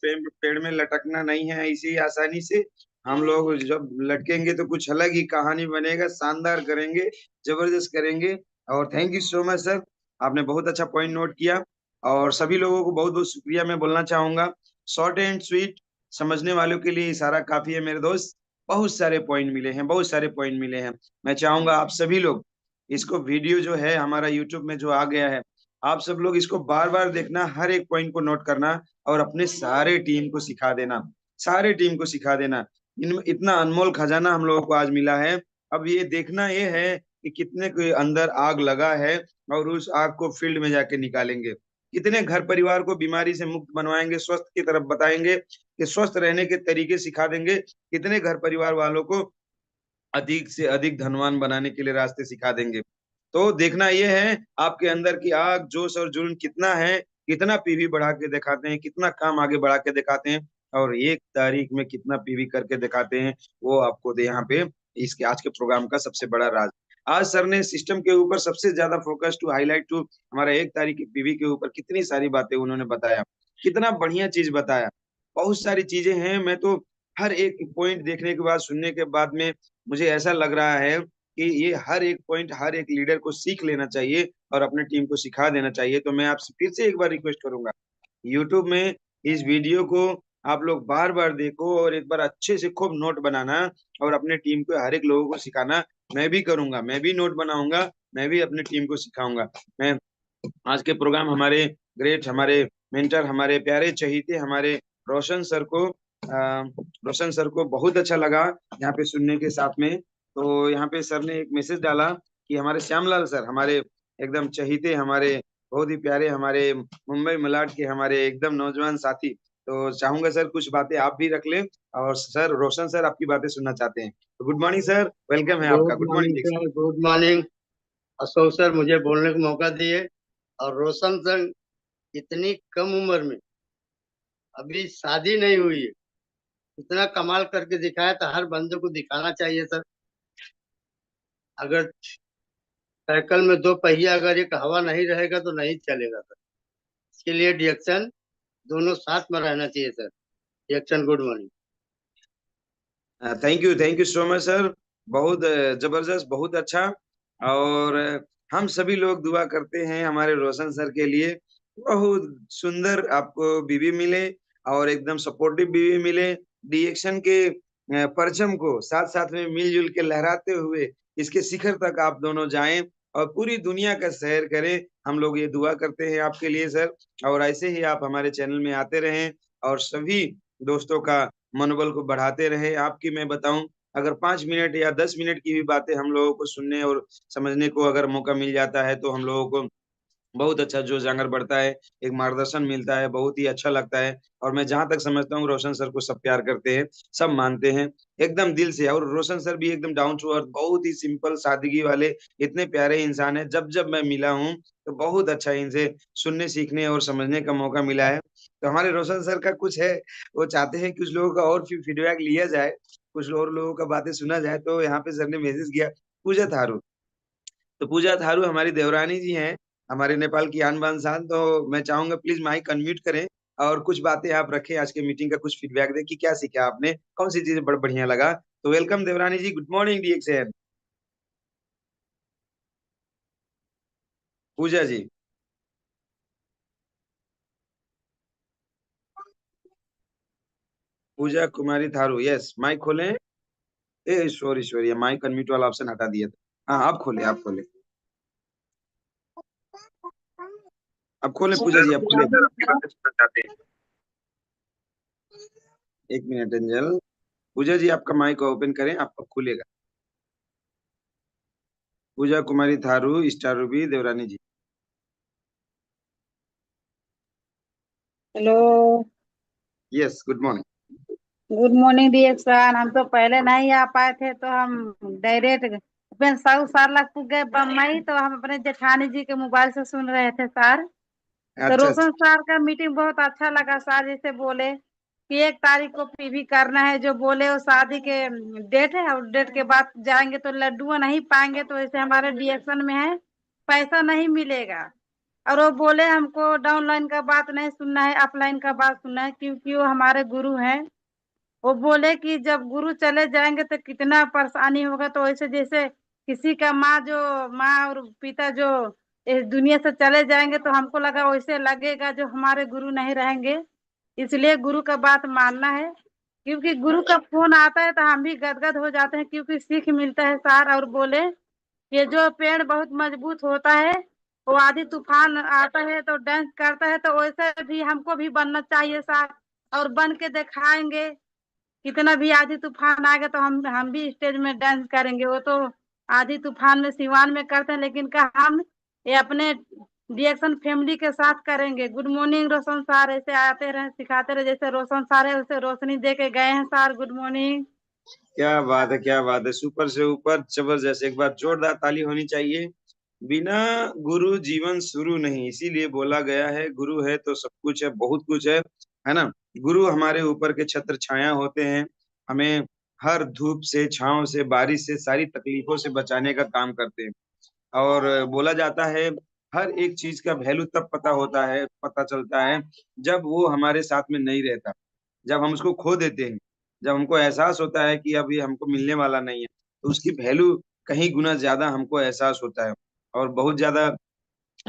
पेड़ में लटकना नहीं है ऐसे ही आसानी से। हम लोग जब लटकेंगे तो कुछ अलग ही कहानी बनेगा, शानदार करेंगे, जबरदस्त करेंगे। और thank you so much sir, आपने बहुत अच्छा पॉइंट नोट किया। और सभी लोगों को बहुत बहुत शुक्रिया मैं बोलना चाहूंगा। शॉर्ट एंड स्वीट, समझने वालों के लिए इशारा काफी है मेरे दोस्त। बहुत सारे पॉइंट मिले हैं, बहुत सारे पॉइंट मिले हैं। मैं चाहूंगा आप सभी लोग इसको, वीडियो जो है हमारा यूट्यूब में जो आ गया है, आप सब लोग इसको बार बार देखना, हर एक पॉइंट को नोट करना और अपने सारे टीम को सिखा देना, सारे टीम को सिखा देना। इतना अनमोल खजाना हम लोगों को आज मिला है। अब ये देखना ये है कि कितने के अंदर आग लगा है और उस आग को फील्ड में जाके निकालेंगे। कितने घर परिवार को बीमारी से मुक्त बनवाएंगे, स्वस्थ की तरफ बताएंगे कि स्वस्थ रहने के तरीके सिखा देंगे। कितने घर परिवार वालों को अधिक से अधिक धनवान बनाने के लिए रास्ते सिखा देंगे। तो देखना यह है आपके अंदर की आग, जोश और जुनून कितना है, कितना पीवी बढ़ा के दिखाते हैं, कितना काम आगे बढ़ा के दिखाते हैं और 1 तारीख में कितना पीवी करके दिखाते हैं, वो आपको दे यहाँ पे इसके आज के प्रोग्राम का सबसे बड़ा राज। आज सर ने सिस्टम के ऊपर सबसे ज्यादा फोकस टू हाईलाइट टू हमारा 1 तारीख की पीवी के ऊपर कितनी सारी बातें उन्होंने बताया, कितना बढ़िया चीज बताया। बहुत सारी चीजें हैं, मैं तो हर एक पॉइंट देखने के बाद, सुनने के बाद में मुझे ऐसा लग रहा है कि ये हर एक पॉइंट हर एक लीडर को सीख लेना चाहिए और अपने टीम को सिखा देना चाहिए। तो मैं आपसे फिर से एक बार रिक्वेस्ट करूंगा, यूट्यूब में इस वीडियो को आप लोग बार बार देखो और एक बार अच्छे से खूब नोट बनाना और अपने टीम को, हर एक लोगों को सिखाना। मैं भी करूंगा, मैं भी नोट बनाऊंगा, मैं भी अपने टीम को सिखाऊंगा। मैं आज के प्रोग्राम हमारे ग्रेट, हमारे मेंटर, हमारे प्यारे चहीते, हमारे रोशन सर को रोशन सर को बहुत अच्छा लगा यहाँ पे सुनने के साथ में। तो यहाँ पे सर ने एक मैसेज डाला कि हमारे श्यामलाल सर, हमारे एकदम चहीते, हमारे बहुत ही प्यारे, हमारे मुंबई मलाड के हमारे एकदम नौजवान साथी। तो चाहूंगा सर कुछ बातें आप भी रख लें और सर रोशन सर आपकी बातें सुनना चाहते हैं। तो गुड मॉर्निंग सर, वेलकम है आपका। Good good morning morning. Sir, good morning Ashok sir, मुझे बोलने का मौका दिए। और रोशन सर, इतनी कम उम्र में अभी शादी नहीं हुई है, इतना कमाल करके दिखाया तो हर बंदे को दिखाना चाहिए सर। अगर साइकिल में 2 पहिया अगर एक हवा नहीं रहेगा तो नहीं चलेगा सर। इसके लिए डिएक्शन दोनों साथ में रहना चाहिए sir. DXN, good morning. Thank you so much sir, बहुत जबरदस्त, बहुत अच्छा। और हम सभी लोग दुआ करते हैं हमारे रोशन सर के लिए, बहुत सुंदर आपको बीवी मिले और एकदम सपोर्टिव बीवी मिले। डीएक्शन के परचम को साथ साथ में मिलजुल के लहराते हुए इसके शिखर तक आप दोनों जाएं और पूरी दुनिया का सैर करें। हम लोग ये दुआ करते हैं आपके लिए सर। और ऐसे ही आप हमारे चैनल में आते रहें और सभी दोस्तों का मनोबल को बढ़ाते रहे। आपकी मैं बताऊं, अगर 5 मिनट या 10 मिनट की भी बातें हम लोगों को सुनने और समझने को अगर मौका मिल जाता है तो हम लोगों को बहुत अच्छा जोश जांगर बढ़ता है, एक मार्गदर्शन मिलता है, बहुत ही अच्छा लगता है। और मैं जहां तक समझता हूँ रोशन सर को सब प्यार करते हैं, सब मानते हैं एकदम दिल से। और रोशन सर भी एकदम डाउन टू अर्थ, बहुत ही सिंपल सादगी वाले इतने प्यारे इंसान है। जब जब मैं मिला हूँ तो बहुत अच्छा इनसे सुनने, सीखने और समझने का मौका मिला है। तो हमारे रोशन सर का कुछ है, वो चाहते हैं कुछ लोगों का और फीडबैक लिया जाए, कुछ और लोगों का बातें सुना जाए। तो यहाँ पे सर ने मैसेज किया, पूजा थारू। तो पूजा थारू हमारी देवरानी जी हैं, हमारे नेपाल की आन बान शान। तो मैं चाहूंगा प्लीज माइक अनम्यूट करें और कुछ बातें आप रखें, आज के मीटिंग का कुछ फीडबैक दें कि क्या सीखा आपने, कौन सी चीजें बड़ा बढ़िया लगा। तो वेलकम देवरानी जी, गुड मॉर्निंग डीएक्सएन। पूजा जी, पूजा कुमारी थारू, यस माइक खोलें। ए सॉरी सॉरी, माइक अनम्यूट वाला ऑप्शन हटा दिया था। हाँ आप खोले, आप खोले, अब खोले पूजा जी, आप खोले। एक मिनट एंजल, पूजा जी आपका माइक ओपन करें, आपका खुलेगा। Pooja Kumari Tharu, star ruby, Devrani ji. Hello, yes, good morning. Good morning DXN. हम तो पहले नहीं आ पाए थे तो हम डायरेक्ट साउथ सारलाखपुर गए बम्बई, तो हम अपने जेठानी जी के मोबाइल से सुन रहे थे सर। तो अच्छा रोशन सर का मीटिंग बहुत अच्छा लगा सर। जैसे बोले कि 1 तारीख को पीवी करना है, जो बोले वो शादी के डेट है और डेट के बाद जाएंगे तो लड्डू नहीं पाएंगे, तो ऐसे हमारे डिएक्शन में है पैसा नहीं मिलेगा। और वो बोले हमको डाउनलाइन का बात नहीं सुनना है, अपलाइन का बात सुनना है, क्योंकि वो हमारे गुरु हैं। वो बोले कि जब गुरु चले जाएंगे तो कितना परेशानी होगा। तो ऐसे जैसे किसी का माँ और पिता जो इस दुनिया से चले जाएंगे तो हमको लगा वैसे लगेगा जो हमारे गुरु नहीं रहेंगे। इसलिए गुरु का बात मानना है, क्योंकि गुरु का फोन आता है तो हम भी गदगद हो जाते हैं, क्योंकि सीख मिलता है सार। और बोले ये जो पेड़ बहुत मजबूत होता है, वो आधी तूफान आता है तो डांस करता है, तो वैसे भी हमको भी बनना चाहिए साथ, और बन के दिखाएंगे। कितना भी आधी तूफान आएगा तो हम भी स्टेज में डांस करेंगे। वो तो आधी तूफान में सिवान में करते हैं, लेकिन का हम ये अपने डीएक्शन फैमिली के साथ करेंगे। गुड मॉर्निंग रोशन सर, ऐसे आते रहे सिखाते रहे, जैसे रोशन सर है उसे रोशनी दे के गए हैं सर। Good morning. क्या बात है, क्या बात है, सुपर से ऊपर, जबरदस्त। एक बार जोरदार ताली होनी चाहिए। बिना गुरु जीवन शुरू नहीं, इसीलिए बोला गया है गुरु है तो सब कुछ है, बहुत कुछ है ना। गुरु हमारे ऊपर के छत्र छाया होते हैं, हमें हर धूप से, छांव से, बारिश से, सारी तकलीफों से बचाने का काम करते हैं। और बोला जाता है हर एक चीज का वैल्यू तब पता चलता है जब वो हमारे साथ में नहीं रहता, जब हम उसको खो देते हैं, जब हमको एहसास होता है कि अब ये हमको मिलने वाला नहीं है, तो उसकी वैल्यू कहीं गुना ज्यादा हमको एहसास होता है। और बहुत ज्यादा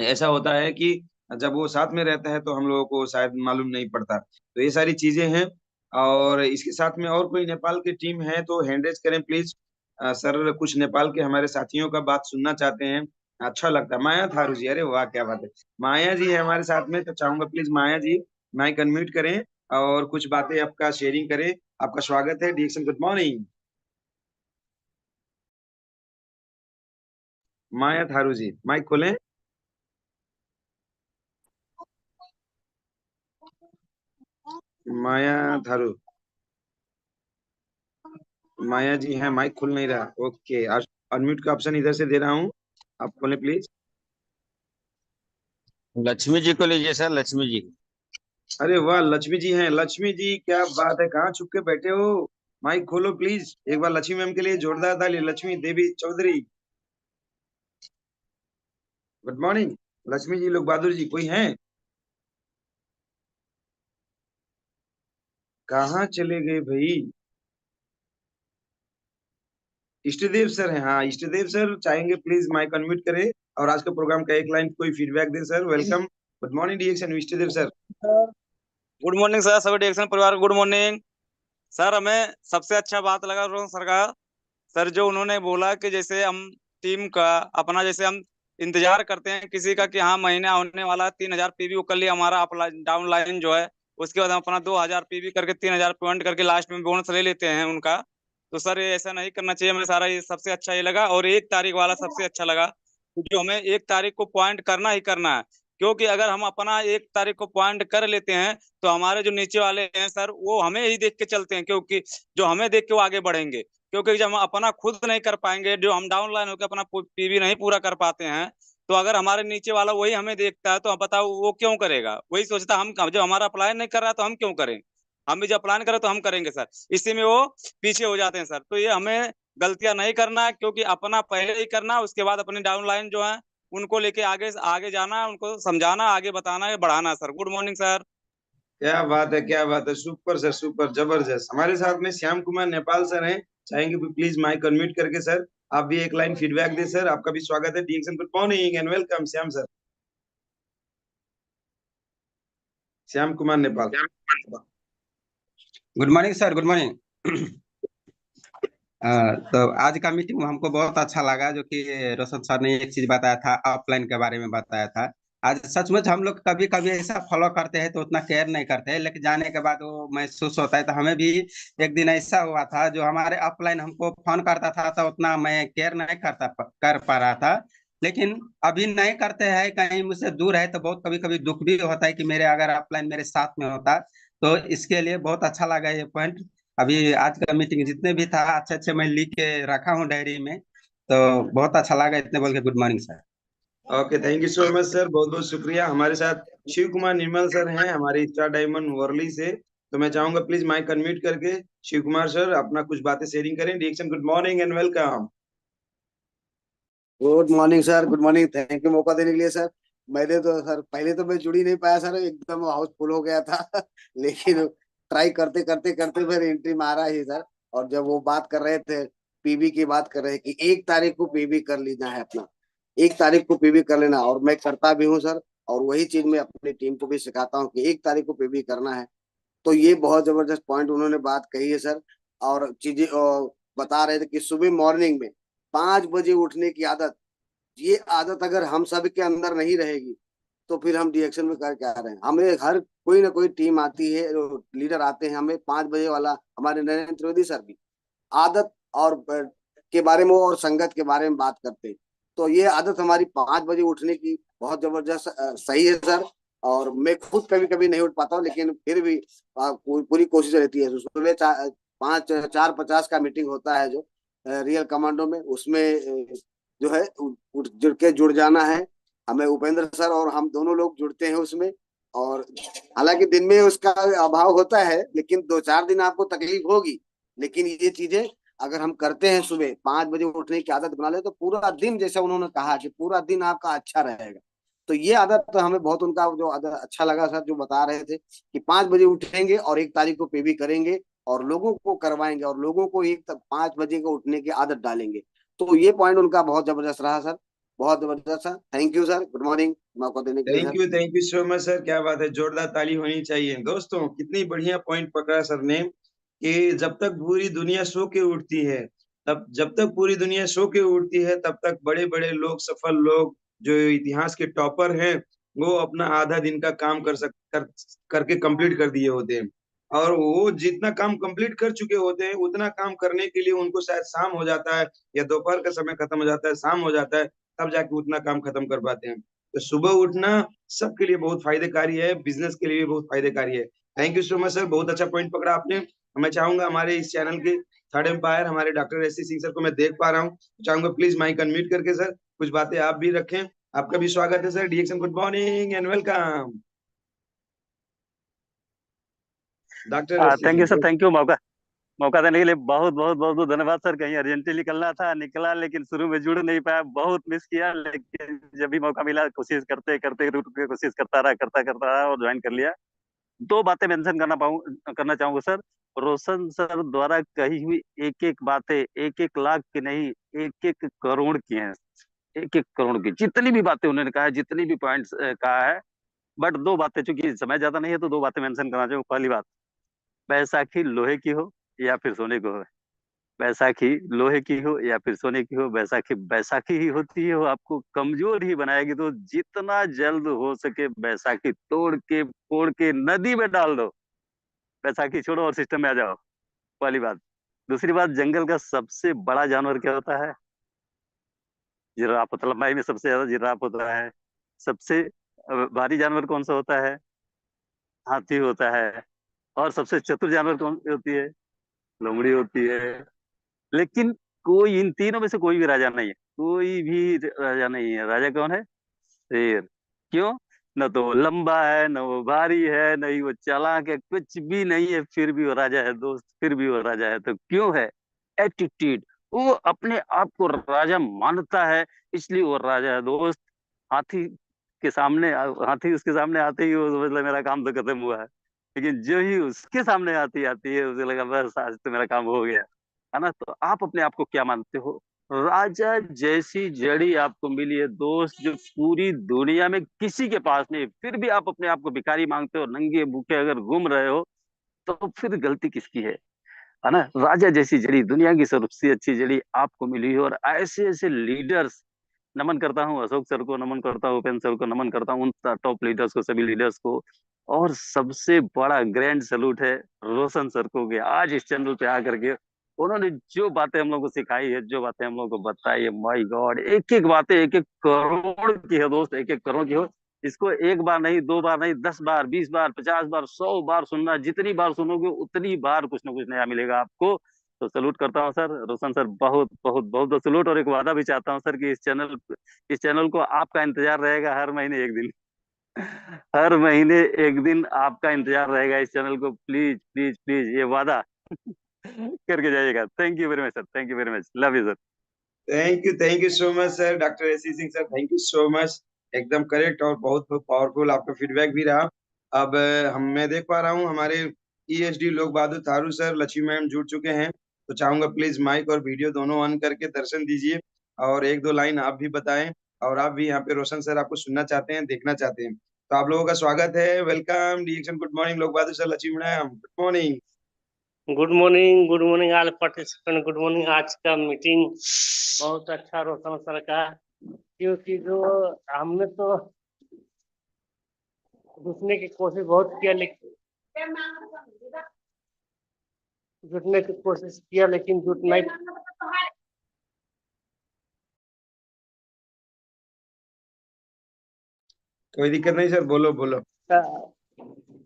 ऐसा होता है कि जब वो साथ में रहता है तो हम लोगों को शायद मालूम नहीं पड़ता। तो ये सारी चीजें हैं। और इसके साथ में और कोई नेपाल की टीम है तो हैंड रेज करें प्लीज। सर कुछ नेपाल के हमारे साथियों का बात सुनना चाहते हैं, अच्छा लगता है। माया थारू जी, अरे वाह क्या बात है, माया जी है हमारे साथ में, तो चाहूंगा please Maya ji mike unmute करें और कुछ बातें आपका शेयरिंग करें। आपका स्वागत है डीएक्शन। गुड मॉर्निंग माया थारू जी, माइक खोलें। माया थारू, माया जी हैं, माइक खुल नहीं रहा। ओके, अनम्यूट का ऑप्शन इधर से दे रहा हूँ, आप खोलें प्लीज। लक्ष्मी जी को लीजिए सर, लक्ष्मी जी। अरे वाह, लक्ष्मी जी हैं। लक्ष्मी जी क्या बात है, कहाँ छुप के बैठे हो, माइक खोलो प्लीज। एक बार लक्ष्मी मैम के लिए जोरदार ताली। लक्ष्मी देवी चौधरी, गुड मॉर्निंग। लक्ष्मी जी, लोग बहादुर जी, कोई हैं? कहाँ चले गए भाई? इष्टदेव सर हैं, हाँ इष्टदेव सर चाहेंगे प्लीज माइक अनम्यूट करें और आज के प्रोग्राम का एक लाइन कोई फीडबैक दें sir. Welcome, good morning DXN Ishtdev sir. Good morning sir, सभी डिएक्शन परिवार गुड मॉर्निंग। सर हमें सबसे अच्छा बात लगा रोहन सर का, सर जो उन्होंने बोला कि जैसे हम टीम का अपना जैसे हम इंतजार करते हैं किसी का कि हाँ महीना होने वाला 3,000 पीवी वो कर लिया हमारा डाउन लाइन जो है, उसके बाद हम अपना 2,000 पीवी करके 3,000 पॉइंट करके लास्ट में बोनस ले लेते हैं उनका। तो सर ये ऐसा नहीं करना चाहिए हमें, सारा ये सबसे अच्छा ये लगा। और 1 तारीख वाला सबसे अच्छा लगा, जो हमें 1 तारीख को पॉइंट करना ही करना है, क्योंकि अगर हम अपना 1 तारीख को पॉइंट कर लेते हैं तो हमारे जो नीचे वाले हैं सर वो हमें ही देख के चलते हैं, क्योंकि जो हमें देख के वो आगे बढ़ेंगे। क्योंकि जब हम अपना खुद नहीं कर पाएंगे, जो हम डाउन लाइन होकर अपना पीवी नहीं पूरा कर पाते हैं, तो अगर हमारे नीचे वाला वही हमें देखता है तो हम बताओ वो क्यों करेगा, वही सोचता हम जब हमारा अप्लाई नहीं कर रहा तो हम क्यों करें, हम भी जब अप्लाई करें तो हम करेंगे सर, इसी में वो पीछे हो जाते हैं सर। तो ये हमें गलतियां नहीं करना है, क्योंकि अपना पहले ही करना, उसके बाद अपनी डाउन लाइन जो है उनको लेके आगे आगे जाना, उनको समझाना, आगे बताना है, बढ़ाना है सर। Good morning sir. क्या बात है, क्या बात है, सुपर सर, सुपर जबरदस्त। हमारे साथ में श्याम कुमार नेपाल सर हैं, चाहेंगे प्लीज माइक अनम्यूट करके सर आप भी एक लाइन फीडबैक दें सर। आपका भी स्वागत है DXN. Good morning and welcome Shyam sir, Shyam Kumar Nepal. Good morning sir, good morning. तो आज का मीटिंग हमको बहुत अच्छा लगा, जो कि रोशन सर ने एक चीज बताया था, ऑफलाइन के बारे में बताया था। आज सचमुच हम लोग कभी कभी ऐसा फॉलो करते हैं तो उतना केयर नहीं करते हैं, लेकिन जाने के बाद वो महसूस होता है। तो हमें भी एक दिन ऐसा हुआ था, जो हमारे ऑफलाइन हमको फोन करता था तो उतना मैं केयर नहीं कर पा रहा था, लेकिन अभी नहीं करते हैं, कहीं मुझसे दूर है तो बहुत कभी कभी दुख भी होता है कि मेरे अगर ऑफलाइन मेरे साथ में होता। तो इसके लिए बहुत अच्छा लगा ये पॉइंट। अभी आज का मीटिंग जितने भी था अच्छे अच्छे मैं लिख के रखा हूँ डायरी में, तो बहुत अच्छा लगा इतने बोल के। Good morning sir. Okay, thank you so much sir, बहुत बहुत शुक्रिया। हमारे साथ शिव कुमार निर्मल सर हैं हमारे स्टार डायमंड वर्ली से, तो मैं चाहूंगा प्लीज माइक अनम्यूट करके शिव कुमार सर अपना कुछ बातें शेयरिंग करें। DXN good morning and welcome. Good morning sir, good morning. Thank you मौका देने के लिए सर। मैंने तो सर पहले तो मैं जुड़ ही नहीं पाया सर, एकदम हाउस फुल हो गया था लेकिन ट्राई करते करते करते फिर एंट्री मारा ही सर। और जब वो बात कर रहे थे, पीबी की बात कर रहे हैं कि 1 तारीख को पीबी कर लेना है अपना, 1 तारीख को पीबी कर लेना, और मैं करता भी हूँ सर। और वही चीज मैं अपनी टीम को भी सिखाता हूँ कि 1 तारीख को पीबी करना है। तो ये बहुत जबरदस्त पॉइंट उन्होंने बात कही है सर। और चीजें बता रहे थे कि सुबह मॉर्निंग में 5 बजे उठने की आदत, ये आदत अगर हम सब के अंदर नहीं रहेगी तो फिर हम डिएक्शन में कर क्या रहे हैं। हमें हर कोई ना कोई टीम आती है, लीडर आते हैं, हमें 5 बजे वाला, हमारे नरेंद्र त्रिवेदी सर भी आदत और के बारे में और संगत के बारे में बात करते हैं। तो ये आदत हमारी 5 बजे उठने की बहुत जबरदस्त सही है सर। और मैं खुद कभी कभी नहीं उठ पाता हूँ, लेकिन फिर भी पूरी कोशिश रहती है। सुबह 4:50 का मीटिंग होता है जो रियल कमांडो में, उसमें जो है जुड़ जाना है। हमें उपेंद्र सर और हम दोनों लोग जुड़ते हैं उसमें। और हालांकि दिन में उसका अभाव होता है, लेकिन 2-4 दिन आपको तकलीफ होगी, लेकिन ये चीजें अगर हम करते हैं, सुबह 5 बजे उठने की आदत बना ले, तो पूरा दिन, जैसा उन्होंने कहा कि पूरा दिन आपका अच्छा रहेगा। तो ये आदत तो हमें बहुत, उनका जो आदत अच्छा लगा सर, जो बता रहे थे कि 5 बजे उठेंगे और 1 तारीख को पे भी करेंगे और लोगों को करवाएंगे और लोगों को 5 बजे को उठने की आदत डालेंगे। तो ये पॉइंट उनका बहुत जबरदस्त रहा सर, बहुत जबरदस्त sir. Thank you sir, good morning मौका देने के लिए sir. Thank you so much sir. क्या बात है, जोरदार ताली होनी चाहिए दोस्तों। कितनी बढ़िया पॉइंट पकड़ा सर ने कि जब तक पूरी दुनिया सो के उठती है, जब तक पूरी दुनिया सो के उठती है, तब तक बड़े बड़े लोग, सफल लोग, जो इतिहास के टॉपर हैं, वो अपना आधा दिन का काम करके कंप्लीट कर दिए होते हैं। और वो जितना काम कंप्लीट कर चुके होते हैं, उतना काम करने के लिए उनको शायद शाम हो जाता है, या दोपहर का समय खत्म हो जाता है, शाम हो जाता है, तब जाके उतना काम खत्म कर पाते हैं। तो सुबह उठना सबके लिए बहुत फायदेकारी है, बिजनेस के लिए भी बहुत फायदेकारी है। Thank you so much sir, बहुत अच्छा पॉइंट पकड़ा आपने। मैं चाहूंगा हमारे इस चैनल के थर्ड एम्पायर हमारे doctor S C Singh sir को मैं देख पा रहा हूँ, चाहूंगा प्लीज माइक अनम्यूट करके सर कुछ बातें आप भी रखें। आपका भी स्वागत है sir. DXN good morning and welcome doctor S C thank you Singh sir, sir. Thank you. मौका देने के लिए बहुत बहुत बहुत बहुत धन्यवाद सर। कहीं अर्जेंटली निकलना था, निकला, लेकिन शुरू में जुड़ नहीं पाया, बहुत मिस किया। लेकिन जब भी मौका मिला, कोशिश करते करते रुक के कोशिश करता रहा और ज्वाइन कर लिया। 2 बातें मेंशन करना चाहूंगा सर। रोशन सर द्वारा कही हुई एक एक बातें 1-1 लाख की नहीं, 1-1 करोड़ की हैं। 1-1 करोड़ की जितनी भी बातें उन्होंने कहा है, जितनी भी पॉइंट्स कहा है। बट 2 बातें, चूंकि समय ज्यादा नहीं है, तो 2 बातें मेंशन करना चाहूंगा। पहली बात, बैसाखी लोहे की हो या फिर सोने की हो, बैसाखी लोहे की हो या फिर सोने की हो, बैसाखी बैसाखी ही होती है। वो आपको कमजोर ही बनाएगी। तो जितना जल्द हो सके बैसाखी तोड़ के फोड़ के नदी में डाल दो, बैसाखी छोड़ो और सिस्टम में आ जाओ। पहली बात। दूसरी बात, जंगल का सबसे बड़ा जानवर क्या होता है? जिराफ। लंबाई में सबसे ज्यादा जिराफ होता है। सबसे भारी जानवर कौन सा होता है? हाथी होता है। और सबसे चतुर जानवर कौन सी होती है? लोमड़ी होती है। लेकिन कोई, इन तीनों में से कोई भी राजा नहीं है। कोई भी राजा नहीं है। राजा कौन है? शेर। क्यों? न तो वो लंबा है, न वो भारी है, न ही वो चालाक है, कुछ भी नहीं है, फिर भी वो राजा है दोस्त, फिर भी वो राजा है। तो क्यों है? एटीट्यूड। वो अपने आप को राजा मानता है, इसलिए वो राजा है दोस्त। हाथी हाथी उसके सामने आते ही वो समझ लो मेरा काम तो खत्म हुआ है। लेकिन जो ही उसके सामने आती है, उसे लगा बस आज तो मेरा काम हो गया। है ना? तो आप अपने आप को क्या मानते हो? राजा जैसी जड़ी आपको मिली है दोस्त, जो पूरी दुनिया में किसी के पास नहीं। फिर भी आप अपने आप को भिखारी मांगते हो, नंगे भूखे अगर घूम रहे हो, तो फिर गलती किसकी है ना? राजा जैसी जड़ी, दुनिया की सबसे अच्छी जड़ी आपको मिली है। और ऐसे ऐसे लीडर्स, नमन करता हूँ अशोक सर को, नमन करता हूँ उपेंद्र सर को, नमन करता हूँ उन टॉप लीडर्स को, सभी लीडर्स को। और सबसे बड़ा ग्रैंड सैल्यूट है रोशन सर को, कि आज इस चैनल पे आकर के उन्होंने जो बातें हम लोग को सिखाई है, जो बातें हम लोग को बताई है, माय गॉड, एक एक बातें 1-1 करोड़ की है दोस्त, 1-1 करोड़ की हो। इसको एक बार नहीं, 2 बार नहीं, 10 बार, 20 बार, 50 बार, 100 बार सुनना। जितनी बार सुनोगे उतनी बार कुछ ना कुछ नया मिलेगा आपको। तो सलूट करता हूँ सर, रोशन सर, बहुत बहुत बहुत बहुत सलूट। और एक वादा भी चाहता हूँ सर कि इस चैनल को आपका इंतजार रहेगा हर महीने एक दिन। हर महीने एक दिन आपका इंतजार रहेगा इस चैनल को। प्लीज प्लीज प्लीज, ये वादा करके जाइएगा। Thank you very much sir, thank you very much, love you sir. Thank you so much sir, doctor S C Singh sir, thank you so much. एकदम करेक्ट और बहुत बहुत पावरफुल आपका फीडबैक भी रहा। अब मैं देख पा रहा हूँ हमारे ESD लोक बहादुर थारू सर, लक्ष्मी मैम जुड़ चुके हैं, तो चाहूंगा प्लीज माइक और वीडियो दोनों ऑन करके दर्शन दीजिए और एक दो लाइन आप भी बताएं। और आप भी यहाँ पे रोशन सर आपको सुनना चाहते हैं, देखना चाहते हैं, तो आप लोगों का स्वागत है। Welcome डीएक्शन, good morning Lok Bahadur sir, Lakshmi ma'am good morning. Good morning all participant, good morning. आज का मीटिंग बहुत अच्छा रोशन सर का, क्योंकि जो हमने तो जुटने की कोशिश बहुत किया, लेकिन जुटने की कोशिश किया लेकिन जुट नहीं। कोई दिक्कत नहीं सर, बोलो बोलो।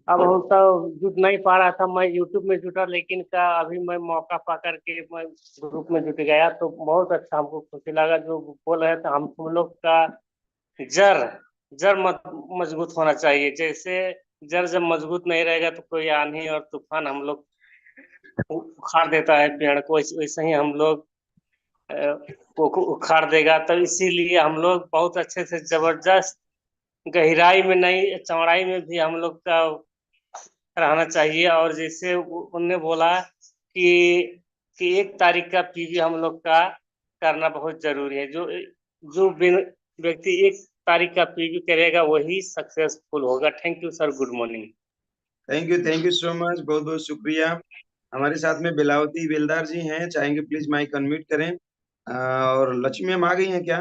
अब हम तो जुट नहीं पा रहा था, मैं यूट्यूब में जुटा, लेकिन का अभी मैं मौका पा करके मैं ग्रुप में जुट गया, तो बहुत अच्छा हमको खुशी लगा। जो बोल रहे थे हम लोग का जड़ मजबूत होना चाहिए। जैसे जड़ जब मजबूत नहीं रहेगा तो कोई आंधी और तूफान हम लोग उखाड़ देता है पेड़ को, वैसे ही हम लोग को उखाड़ देगा। तो इसीलिए हम लोग बहुत अच्छे से जबरदस्त गहराई में नहीं, चौड़ाई में भी हम लोग का रहना चाहिए। और जैसे उन्होंने बोला कि 1 तारीख का पीवी हम लोग का करना बहुत जरूरी है। जो व्यक्ति 1 तारीख का पीवी करेगा वही सक्सेसफुल होगा। Thank you sir, good morning. Thank you so much, बहुत बहुत शुक्रिया। हमारे साथ में बेलावती बेलदार जी हैं, चाहेंगे प्लीज माइक अनम्यूट करें। और लक्ष्मी मैम आ गई हैं क्या?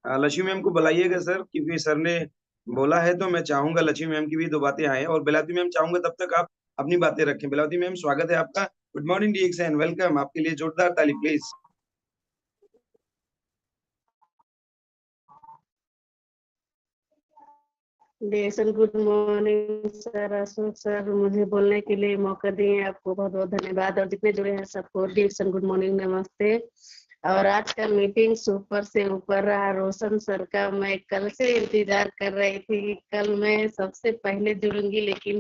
लक्ष्मी मैम को बुलाइएगा सर, क्योंकि सर ने बोला है, तो मैं चाहूंगा लक्ष्मी मैम की भी 2 बातें आए। और बेलावती मैम चाहूंगा तब तक आप अपनी बातें रखें। बेलावती मैम स्वागत है आपका, गुड मॉर्निंग डीएक्शन, वेलकम। आपके लिए जोरदार ताली please. DXN good morning sir, Ashok sir, मुझे बोलने के लिए मौका दिए, आपको बहुत बहुत धन्यवाद। और जितने जुड़े हैं सबको डेसन गुड मॉर्निंग, नमस्ते। और आज का मीटिंग सुपर से ऊपर रहा। रोशन सर का मैं कल से इंतजार कर रही थी कि कल मैं सबसे पहले जुड़ूंगी, लेकिन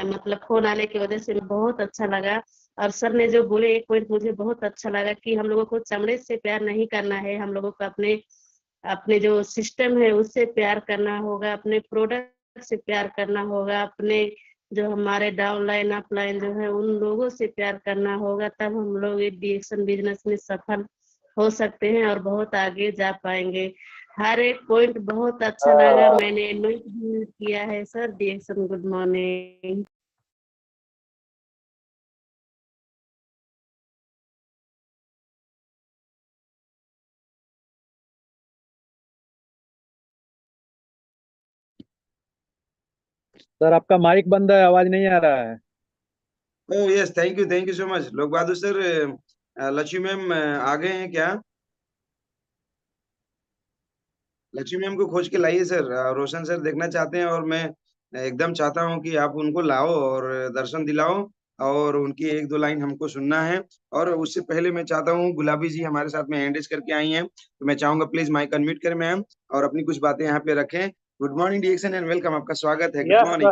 मतलब फोन आने की वजह से बहुत अच्छा लगा। और सर ने जो बोले एक पॉइंट मुझे बहुत अच्छा लगा कि हम लोगों को चमड़े से प्यार नहीं करना है, हम लोगों को अपने जो सिस्टम है उससे प्यार करना होगा, अपने प्रोडक्ट से प्यार करना होगा, अपने जो हमारे डाउनलाइन अपलाइन जो है उन लोगों से प्यार करना होगा, तब हम लोग एक डीएक्शन बिजनेस में सफल हो सकते हैं और बहुत आगे जा पाएंगे। हर एक पॉइंट बहुत अच्छा लगा, मैंने नोट भी किया है sir. DXN good morning. Sir आपका माइक बंद है, आवाज नहीं आ रहा है। Oh yes, thank you so much Lok Bahadur sir. Lakshmi ma'am आ गए हैं क्या? लक्ष्मी मैम को खोज के लाइए सर। रोशन सर देखना चाहते हैं, और मैं एकदम चाहता हूं कि आप उनको लाओ और दर्शन दिलाओ, और उनकी 1-2 लाइन हमको सुनना है। और उससे पहले मैं चाहता हूँ, गुलाबी जी हमारे साथ में हैंड रेज करके आई हैं, तो मैं चाहूंगा प्लीज माइक अनम्यूट करें मैम और अपनी कुछ बातें यहाँ पे रखें। गुड मॉर्निंग डीएक्शन एंड वेलकम, आपका स्वागत है, गुड मॉर्निंग।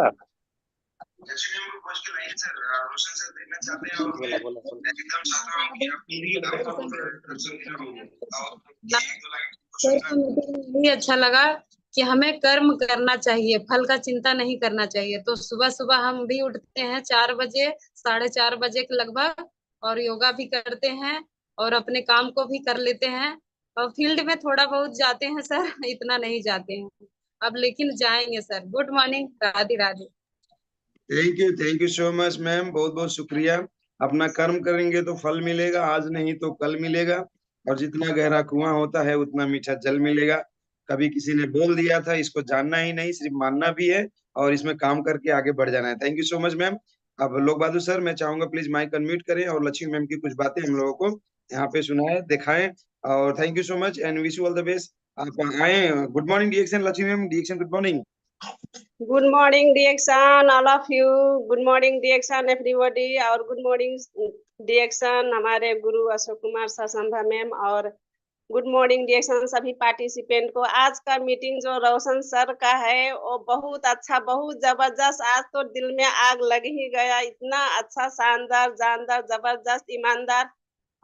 लक्ष्मी मैम को खोज के लाइए सर। रोशन सर देखना चाहते हैं, और मैं एकदम चाहता हूँ कि आप दर्शन दिलाओ। सर का मीटिंग ये अच्छा लगा कि हमें कर्म करना चाहिए, फल का चिंता नहीं करना चाहिए। तो सुबह सुबह हम भी उठते हैं 4 बजे, 4:30 बजे के लगभग, और योगा भी करते हैं और अपने काम को भी कर लेते हैं। और फील्ड में थोड़ा बहुत जाते हैं सर, इतना नहीं जाते हैं अब, लेकिन जाएंगे sir. Good morning, Radhe Radhe. Thank you so much ma'am, बहुत बहुत शुक्रिया। अपना कर्म करेंगे तो फल मिलेगा, आज नहीं तो कल मिलेगा। और जितना गहरा कुआं होता है उतना मीठा जल मिलेगा। कभी किसी ने बोल दिया था, इसको जानना ही नहीं, सिर्फ मानना भी है और इसमें काम करके आगे बढ़ जाना है। Thank you so much ma'am. अब लोक बहादुर सर, मैं चाहूंगा प्लीज माइक अनम्यूट करें और लक्ष्मी मैम की कुछ बातें हम लोगों को यहाँ पे सुनाए, दिखाएं। और thank you so much and wish you all the best. आप आए। Good morning DXN, Lakshmi ma'am, DXN good morning. Good morning, DXN, all of you. Good morning, DXN, everybody. और good morning, DXN, हमारे गुरु अशोक कुमार सासंभा मैम, और good morning DXN सभी participant को। आज का meeting जो रोशन सर का है वो बहुत अच्छा, बहुत जबरदस्त। आज तो दिल में आग लग ही गया, इतना अच्छा, शानदार, जानदार, जबरदस्त, ईमानदार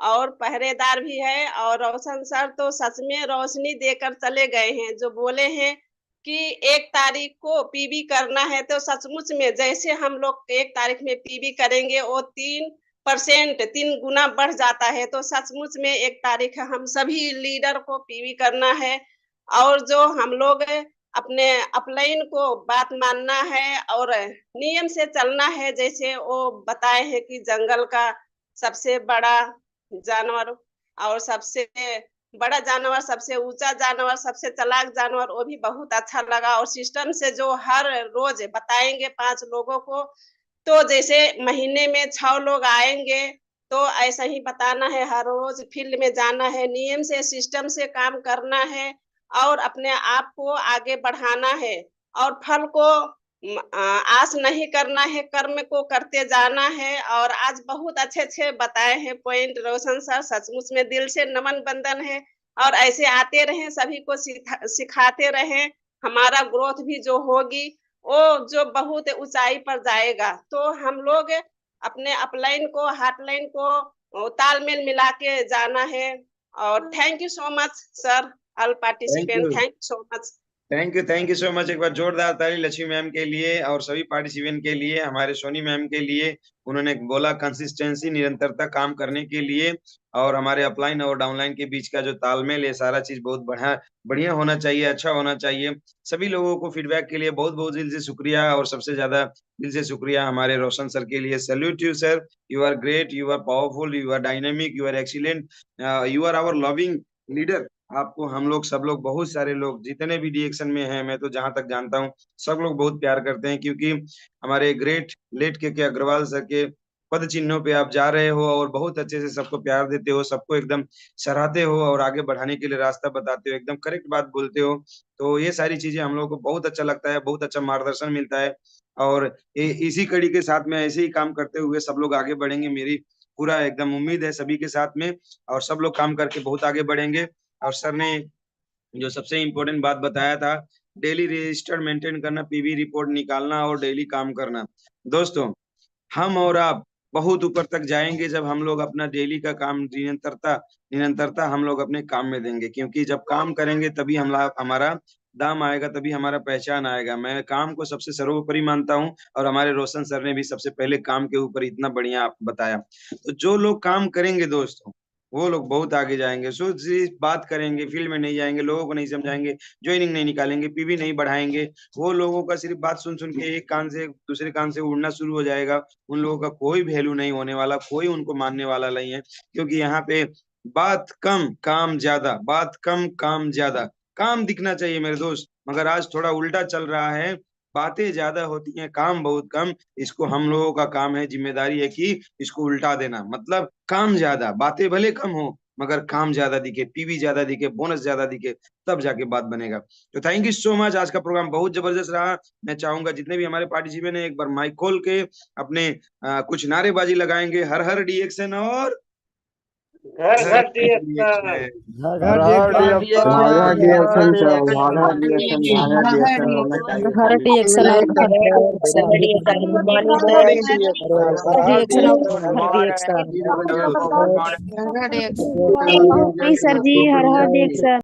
और पहरेदार भी है। और रोशन सर तो सच में रोशनी देकर चले गए हैं। जो बोले हैं कि 1 तारीख को पीबी करना है, तो सचमुच में जैसे हम लोग 1 तारीख में पीबी करेंगे वो 3 गुना बढ़ जाता है। तो सचमुच में 1 तारीख हम सभी लीडर को पीबी करना है और जो हम लोग अपने अपलाइन को बात मानना है और नियम से चलना है। जैसे वो बताए हैं कि जंगल का सबसे बड़ा जानवर और सबसे बड़ा जानवर, सबसे ऊंचा जानवर, सबसे चालाक जानवर, वो भी बहुत अच्छा लगा। और सिस्टम से जो हर रोज बताएंगे 5 लोगों को, तो जैसे महीने में 6 लोग आएंगे तो ऐसा ही बताना है, हर रोज फील्ड में जाना है, नियम से सिस्टम से काम करना है और अपने आप को आगे बढ़ाना है और फल को आस नहीं करना है, कर्म को करते जाना है। और आज बहुत अच्छे बताए हैं पॉइंट रोशन सर, सचमुच में दिल से नमन बंदन है और ऐसे आते रहें, सभी को सिखाते रहें, हमारा ग्रोथ भी जो होगी वो जो बहुत ऊंचाई पर जाएगा। तो हम लोग अपने अपलाइन को हार्टलाइन को तालमेल मिला के जाना है। और thank you so much sir, all participant, thank you so much. Thank you so much. एक बार जोरदार ताली लक्ष्मी मैम के लिए और सभी पार्टिसिपेंट के लिए, हमारे सोनी मैम के लिए। उन्होंने बोला कंसिस्टेंसी, निरंतरता काम करने के लिए, और हमारे अपलाइन और डाउनलाइन के बीच का जो तालमेल है, सारा चीज बहुत बढ़िया होना चाहिए, अच्छा होना चाहिए। सभी लोगों को फीडबैक के लिए बहुत बहुत दिल से शुक्रिया, और सबसे ज्यादा दिल से शुक्रिया हमारे रोशन सर के लिए। Salute you sir, you are great, you are powerful, you are dynamic, you are excellent, you are our loving leader. आपको हम लोग सब लोग, बहुत सारे लोग जितने भी डिएक्शन में हैं, मैं तो जहां तक जानता हूं सब लोग बहुत प्यार करते हैं, क्योंकि हमारे ग्रेट लेट के अग्रवाल सर के पद चिन्हों पे आप जा रहे हो और बहुत अच्छे से सबको प्यार देते हो, सबको एकदम सराहते हो और आगे बढ़ाने के लिए रास्ता बताते हो, एकदम करेक्ट बात बोलते हो। तो ये सारी चीजें हम लोग को बहुत अच्छा लगता है, बहुत अच्छा मार्गदर्शन मिलता है। और इसी कड़ी के साथ में ऐसे ही काम करते हुए सब लोग आगे बढ़ेंगे, मेरी पूरा एकदम उम्मीद है सभी के साथ में, और सब लोग काम करके बहुत आगे बढ़ेंगे। और सर ने जो सबसे इम्पोर्टेंट बात बताया था, डेली रजिस्टर मेंटेन करना, पीवी रिपोर्ट निकालना और डेली काम करना। दोस्तों, हम और आप बहुत ऊपर तक जाएंगे जब हम लोग अपना डेली का काम निरंतरता हम लोग अपने काम में देंगे, क्योंकि जब काम करेंगे तभी हमारा दाम आएगा, तभी हमारा पहचान आएगा। मैं काम को सबसे सर्वोपरि मानता हूं, और हमारे रोशन सर ने भी सबसे पहले काम के ऊपर इतना बढ़िया बताया। तो जो लोग काम करेंगे दोस्तों, वो लोग बहुत आगे जाएंगे। सिर्फ बात करेंगे, फील्ड में नहीं जाएंगे, लोगों को नहीं समझाएंगे, ज्वाइनिंग नहीं निकालेंगे, पीवी नहीं बढ़ाएंगे, वो लोगों का सिर्फ बात सुन सुन के एक कान से दूसरे कान से उड़ना शुरू हो जाएगा। उन लोगों का कोई वैल्यू नहीं होने वाला, कोई उनको मानने वाला नहीं है, क्योंकि यहाँ पे बात कम काम ज्यादा, बात कम काम ज्यादा। काम दिखना चाहिए मेरे दोस्त, मगर आज थोड़ा उल्टा चल रहा है, बातें ज्यादा होती हैं, काम बहुत कम। इसको हम लोगों का काम है, जिम्मेदारी है कि इसको उल्टा देना, मतलब काम ज्यादा, बातें भले कम हो मगर काम ज्यादा दिखे, पीवी ज्यादा दिखे, बोनस ज्यादा दिखे, तब जाके बात बनेगा। तो थैंक यू सो मच। आज का प्रोग्राम बहुत जबरदस्त रहा। मैं चाहूंगा जितने भी हमारे पार्टिसिपेंट हैं, एक बार माइक खोल के अपने कुछ नारेबाजी लगाएंगे, हर हर डिएक्शन और घर घर डिएक्शन, हर सर जी, हर हर डिएक्शन।